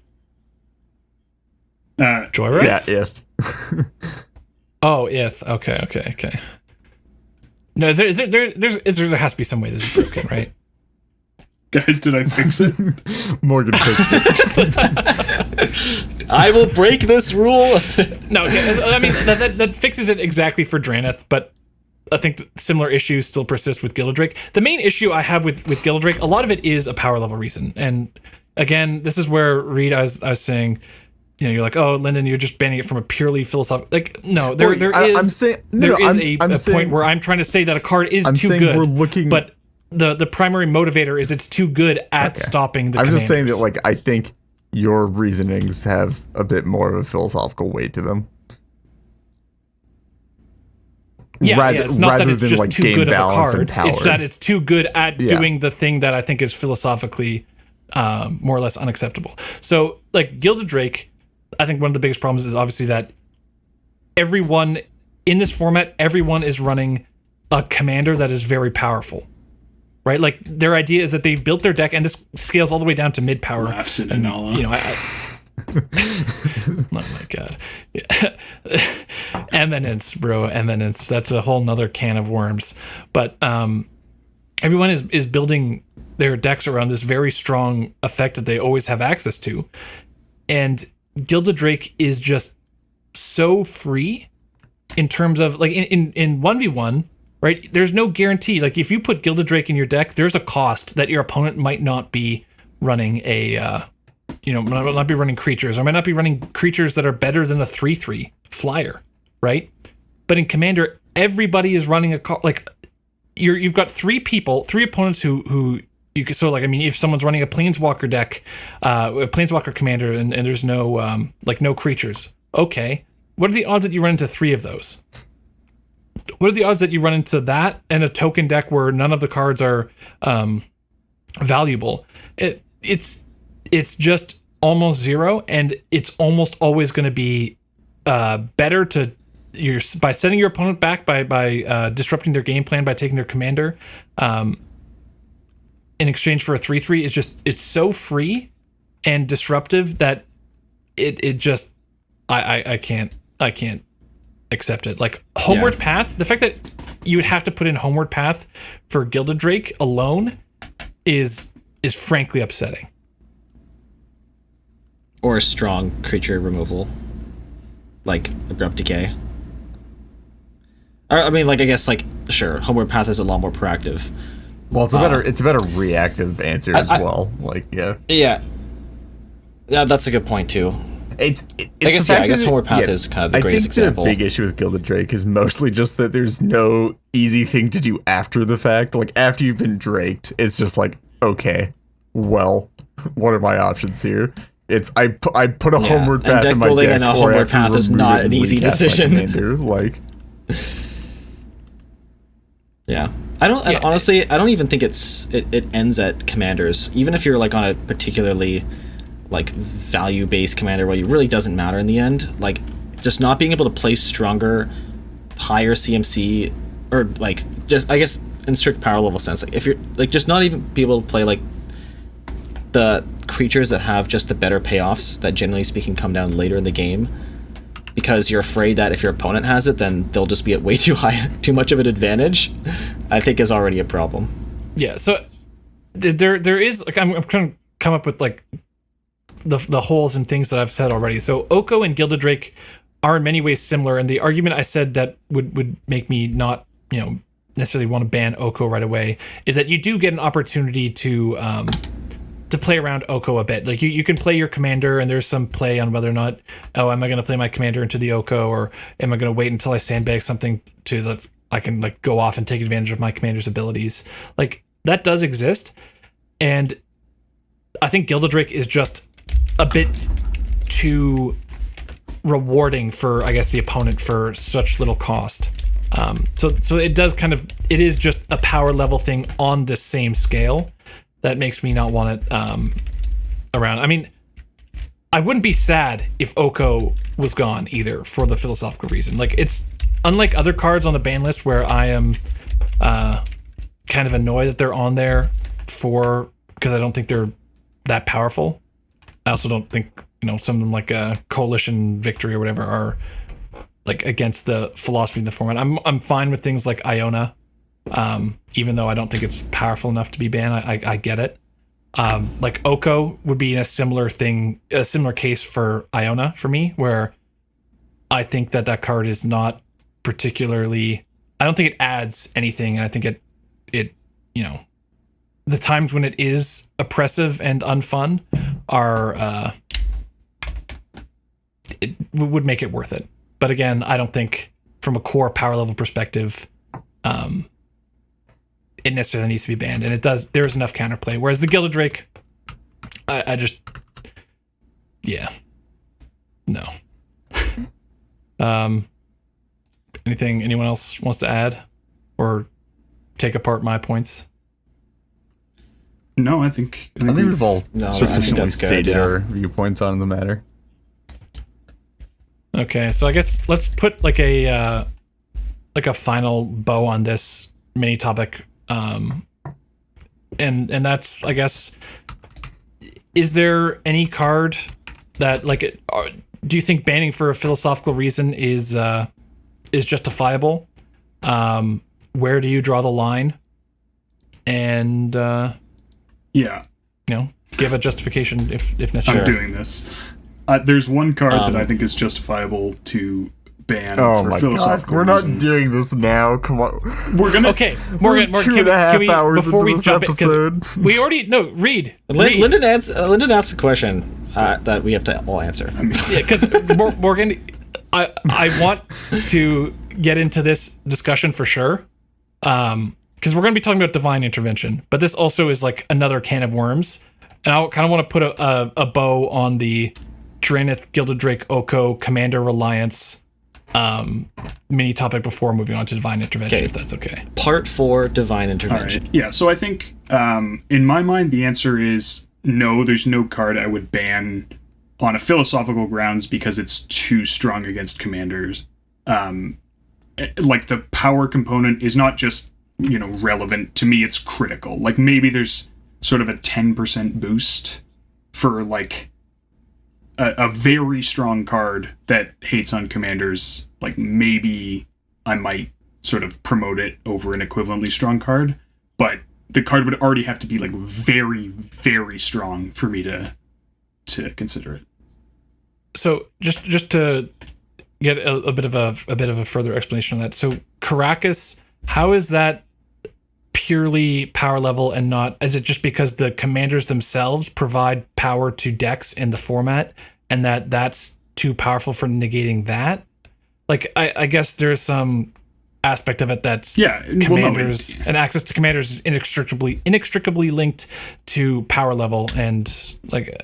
S1: Joyride?
S3: Yeah, if.
S1: Oh, if. Okay. No, there has to be some way this is broken, right?
S4: Guys, did I fix it?
S3: Morgan fixed it.
S2: I will break this rule.
S1: No, I mean, that fixes it exactly for Drannith, but I think similar issues still persist with Gildrake. The main issue I have with Gildrake, a lot of it is a power level reason. And again, this is where, Reed, I was saying, you know, you're like, oh, Lyndon, you're just banning it from a purely philosophical. Like, no, there is a point where I'm trying to say that a card is too good. But the primary motivator is it's too good at stopping the commanders.
S3: I'm just saying that, like, I think your reasonings have a bit more of a philosophical weight to them.
S1: Yeah, it's not that it's just
S3: like
S1: too good of a card.
S3: Power.
S1: It's that it's too good at doing the thing that I think is philosophically more or less unacceptable. So, like, Gilded Drake, I think one of the biggest problems is obviously that everyone in this format, everyone is running a commander that is very powerful. Right, like their idea is that they've built their deck, and this scales all the way down to mid power.
S4: Laughs in Nala.
S1: You know, oh my god, Eminence, bro, Eminence. That's a whole nother can of worms. But everyone is building their decks around this very strong effect that they always have access to, and Gilded Drake is just so free in terms of like in 1v1. Right, there's no guarantee. Like, if you put Gilded Drake in your deck, there's a cost that your opponent might not be running might not be running creatures, or might not be running creatures that are better than a 3/3 flyer, right? But in Commander, everybody is running you've got three opponents who you can. So, like, I mean, if someone's running a Planeswalker deck, a Planeswalker commander, and there's no no creatures, okay, what are the odds that you run into 3 of those? What are the odds that you run into that and a token deck where none of the cards are valuable? It's just almost 0, and it's almost always going to be better by setting your opponent back by disrupting their game plan by taking their commander in exchange for a 3/3. It's so free and disruptive that it just I can't accept it. Like Homeward Path, the fact that you would have to put in Homeward Path for Gilded Drake alone is frankly upsetting.
S2: Or strong creature removal, like Abrupt Decay. I mean, like, I guess, like, sure, Homeward Path is a lot more proactive.
S3: Well, it's a better reactive answer as well. Like,
S2: yeah, that's a good point too.
S3: I
S2: guess Homeward Path is kind of the greatest example.
S3: The big issue with Gilded Drake is mostly just that there's no easy thing to do after the fact. Like, after you've been draked, it's just like, okay, well, what are my options here? I put a Homeward Path in my deck,
S2: and a Homeward Path is not an easy decision.
S3: Like,
S2: yeah, honestly, I don't even think it ends at commanders. Even if you're like on a particularly like value-based commander where it really doesn't matter in the end, like just not being able to play stronger, higher CMC, or like just, I guess, in strict power level sense, like if you're like just not even be able to play like the creatures that have just the better payoffs that generally speaking come down later in the game, because you're afraid that if your opponent has it, then they'll just be at way too much of an advantage, I think is already a problem.
S1: Yeah, so there is, like, I'm trying to come up with like the holes and things that I've said already. So Oko and Gilded Drake are in many ways similar, and the argument I said that would make me not, necessarily want to ban Oko right away is that you do get an opportunity to play around Oko a bit. Like you can play your commander, and there's some play on whether or not, am I going to play my commander into the Oko, or am I going to wait until I sandbag something I can like go off and take advantage of my commander's abilities. Like that does exist, and I think Gilded Drake is just a bit too rewarding for, I guess, the opponent for such little cost. So it does it is just a power level thing on the same scale that makes me not want it around. I mean, I wouldn't be sad if Oko was gone either, for the philosophical reason. Like, it's unlike other cards on the ban list where I am kind of annoyed that they're on there because I don't think they're that powerful. I also don't think, something like a Coalition Victory or whatever are like against the philosophy of the format. I'm fine with things like Iona, even though I don't think it's powerful enough to be banned. I get it. Like Oko would be in a similar case for Iona for me, where I think that card is not particularly, I don't think it adds anything, and I think it the times when it is oppressive and unfun are it would make it worth it. But again, I don't think from a core power level perspective it necessarily needs to be banned, and there's enough counterplay. Whereas the Gilded Drake, I just, no. Anything anyone else wants to add or take apart my points?
S4: No, I think
S3: we've all sufficiently
S2: that's good,
S3: stated our viewpoints on the matter.
S1: Okay, so I guess let's put like a final bow on this mini topic, and that's, I guess, is there any card that do you think banning for a philosophical reason is justifiable? Where do you draw the line? And give a justification if necessary.
S4: I'm doing this. There's one card that I think is justifiable to ban for philosophical
S3: We're
S4: reason.
S3: not doing this now. Come on.
S4: We're gonna.
S1: Okay, Morgan,
S3: 2.5 hours
S1: before we
S3: into this
S1: jump
S3: episode.
S1: we already read.
S2: Lyndon asked a question that we have to all answer.
S1: Yeah, because Morgan, I want to get into this discussion for sure, because we're going to be talking about divine intervention, but this also is like another can of worms, and I kind of want to put a bow on the Draenith Gilded Drake Oko Commander Reliance mini topic before moving on to divine intervention, if that's okay.
S2: Part 4, divine intervention.
S4: All right. Yeah, so I think in my mind the answer is no. There's no card I would ban on a philosophical grounds because it's too strong against commanders. Like, the power component is not just relevant to me, it's critical. Like, maybe there's sort of a 10% boost for like a very strong card that hates on commanders, like maybe I might sort of promote it over an equivalently strong card, but the card would already have to be like very, very strong for me to consider it.
S1: So just to get a bit of a further explanation on that. So Caracas, how is that purely power level and not? Is it just because the commanders themselves provide power to decks in the format, and that's too powerful for negating that? Like I guess there's some aspect of it that's commanders and access to commanders is inextricably linked to power level and like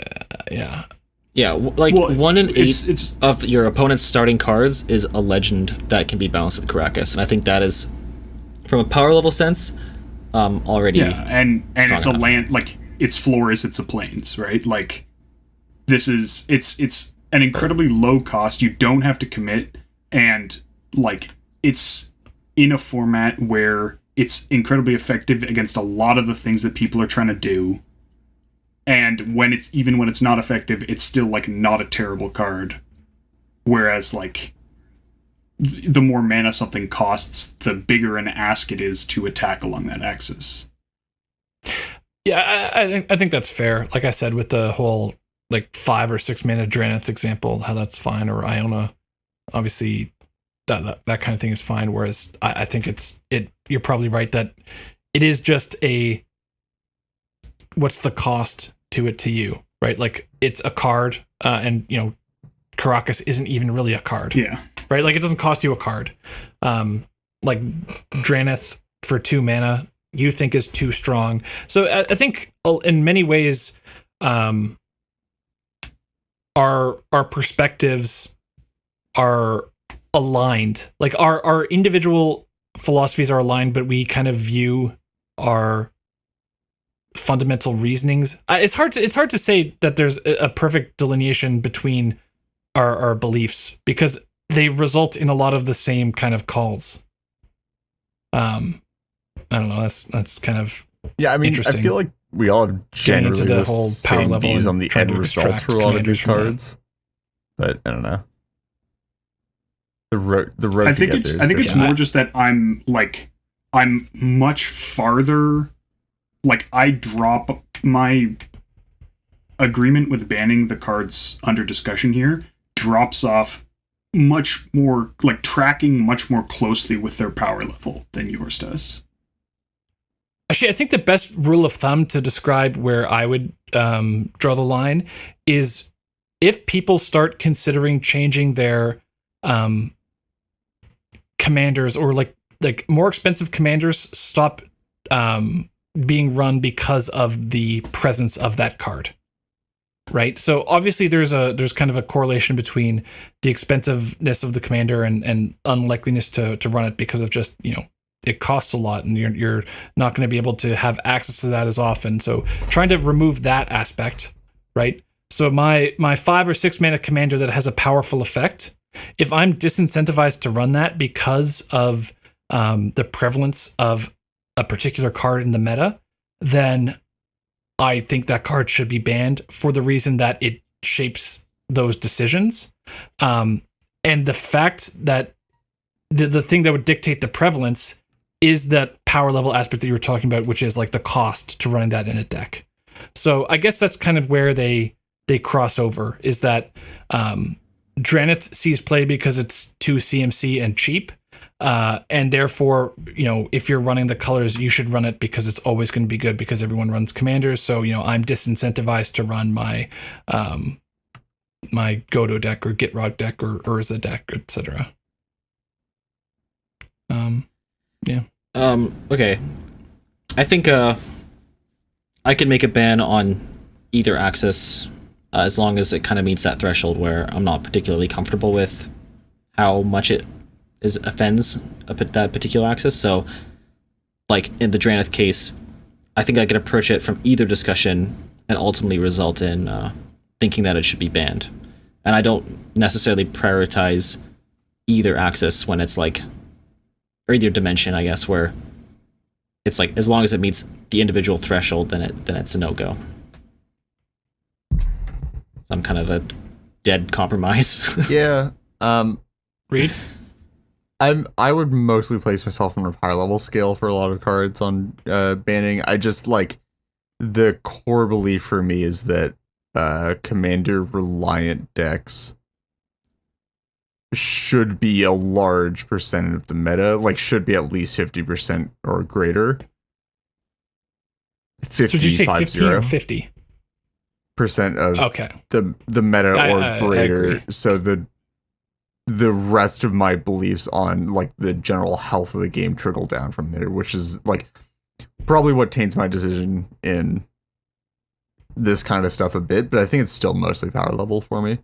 S2: one in eight of your opponent's starting cards is a legend that can be balanced with Caracas, and I think that is, from a power level sense, already
S4: and it's
S2: enough.
S4: A land, like its floor is it's a plains, right? Like this is it's an incredibly low cost. You don't have to commit, and like it's in a format where it's incredibly effective against a lot of the things that people are trying to do. And when it's not effective, it's still like not a terrible card. Whereas like the more mana something costs, the bigger an ask it is to attack along that axis.
S1: Yeah, I think that's fair. Like I said, with the whole like 5 or 6 mana Draneth example, how that's fine, or Iona, obviously that kind of thing is fine. Whereas I think you're probably right that it is just what's the cost to it to you, right? Like it's a card, and Caracas isn't even really a card.
S4: Yeah.
S1: Right? Like it doesn't cost you a card. Like Draneth for 2 mana, you think is too strong. So I think in many ways, our perspectives are aligned. Like our individual philosophies are aligned, but we kind of view our fundamental reasonings. It's hard to say that there's a perfect delineation between our beliefs because they result in a lot of the same kind of calls. I don't know. That's kind of
S3: I mean, I feel like we all have generally the whole power same views on the end result for a lot of these cards, but I don't know. The road.
S4: I think it's more just that I'm much farther. Like I drop my agreement with banning the cards under discussion here drops off much more, like tracking much more closely with their power level than yours does.
S1: Actually, I think the best rule of thumb to describe where I would draw the line is if people start considering changing their commanders, or like more expensive commanders stop being run because of the presence of that card. Right. So obviously there's kind of a correlation between the expensiveness of the commander and unlikeliness to run it because of just, it costs a lot and you're not going to be able to have access to that as often. So trying to remove that aspect, right? So my 5 or 6 mana commander that has a powerful effect, if I'm disincentivized to run that because of the prevalence of a particular card in the meta, then I think that card should be banned for the reason that it shapes those decisions. And the fact that the thing that would dictate the prevalence is that power level aspect that you were talking about, which is like the cost to running that in a deck. So I guess that's kind of where they cross over, is that Draneth sees play because it's 2 CMC and cheap. And therefore, if you're running the colors, you should run it because it's always going to be good because everyone runs commanders. So, I'm disincentivized to run my my Godo deck or Gitrog deck or Urza deck, etc.
S2: Okay. I think I could make a ban on either axis as long as it kind of meets that threshold where I'm not particularly comfortable with how much it offends that particular axis. So, like in the Draneth case, I think I could approach it from either discussion and ultimately result in thinking that it should be banned. And I don't necessarily prioritize either axis when it's like, or either dimension, I guess, where it's like as long as it meets the individual threshold, then it's a no-go. So I'm kind of dead compromise.
S3: Yeah.
S1: Reed?
S3: I would mostly place myself on a higher level scale for a lot of cards on banning. I just like the core belief for me is that commander reliant decks should be a large percent of the meta, like should be at least 50% or greater. 50,
S1: so did you say 50 or 50?
S3: Percent of
S1: okay.
S3: the meta or greater. So the rest of my beliefs on like the general health of the game trickle down from there, which is like probably what taints my decision in this kind of stuff a bit, but I think it's still mostly power level for me.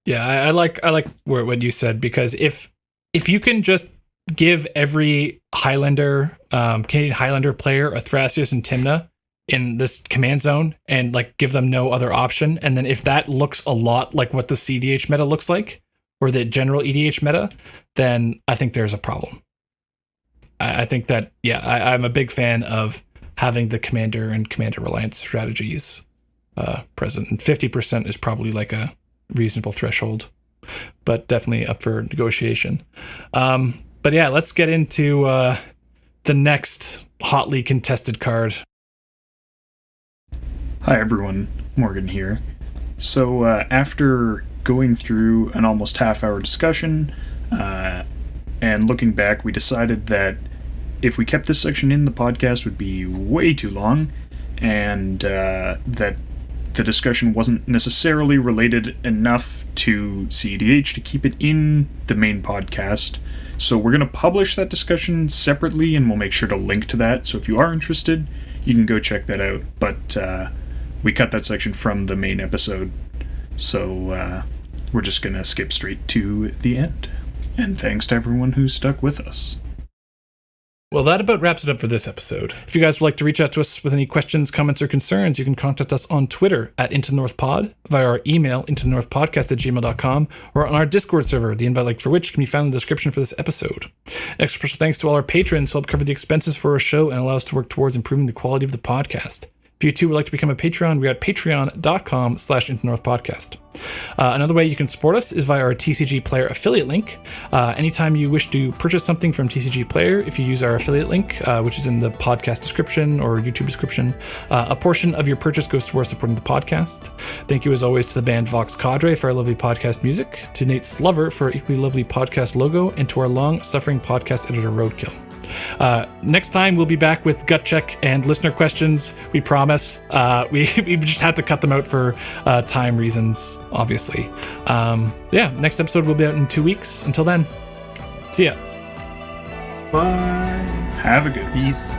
S1: Yeah, I like what you said, because if you can just give every Highlander, Canadian Highlander player a Thrasios and Tymna in this command zone and like give them no other option, and then if that looks a lot like what the cEDH meta looks like, or the general EDH meta, then I think there's a problem. I think that, yeah, I'm a big fan of having the commander and commander reliance strategies present, and 50% is probably like a reasonable threshold, but definitely up for negotiation. But yeah, let's get into the next hotly contested card.
S4: Hi everyone, Morgan here. So after going through an almost half-hour discussion and looking back, we decided that if we kept this section in, the podcast would be way too long, and that the discussion wasn't necessarily related enough to cEDH to keep it in the main podcast. So we're going to publish that discussion separately, and we'll make sure to link to that. So if you are interested, you can go check that out. But we cut that section from the main episode, so we're just going to skip straight to the end. And thanks to everyone who stuck with us.
S1: Well, that about wraps it up for this episode. If you guys would like to reach out to us with any questions, comments, or concerns, you can contact us on Twitter at IntoNorthPod, via our email, intonorthpodcast@gmail.com, or on our Discord server, the invite link for which can be found in the description for this episode. Extra special thanks to all our patrons who help cover the expenses for our show and allow us to work towards improving the quality of the podcast. If you too would like to become a Patreon, we're at patreon.com/IntoNorthPodcast. Another way you can support us is via our TCG Player affiliate link. Anytime you wish to purchase something from TCG Player, if you use our affiliate link, which is in the podcast description or YouTube description, a portion of your purchase goes towards supporting the podcast. Thank you as always to the band Vox Cadre for our lovely podcast music, to Nate Slover for our equally lovely podcast logo, and to our long-suffering podcast editor Roadkill. Next time we'll be back with gut check and listener questions, we promise. We just had to cut them out for time reasons, obviously. Next episode will be out in 2 weeks. Until then, see ya.
S2: Bye.
S4: Have a good
S3: Peace.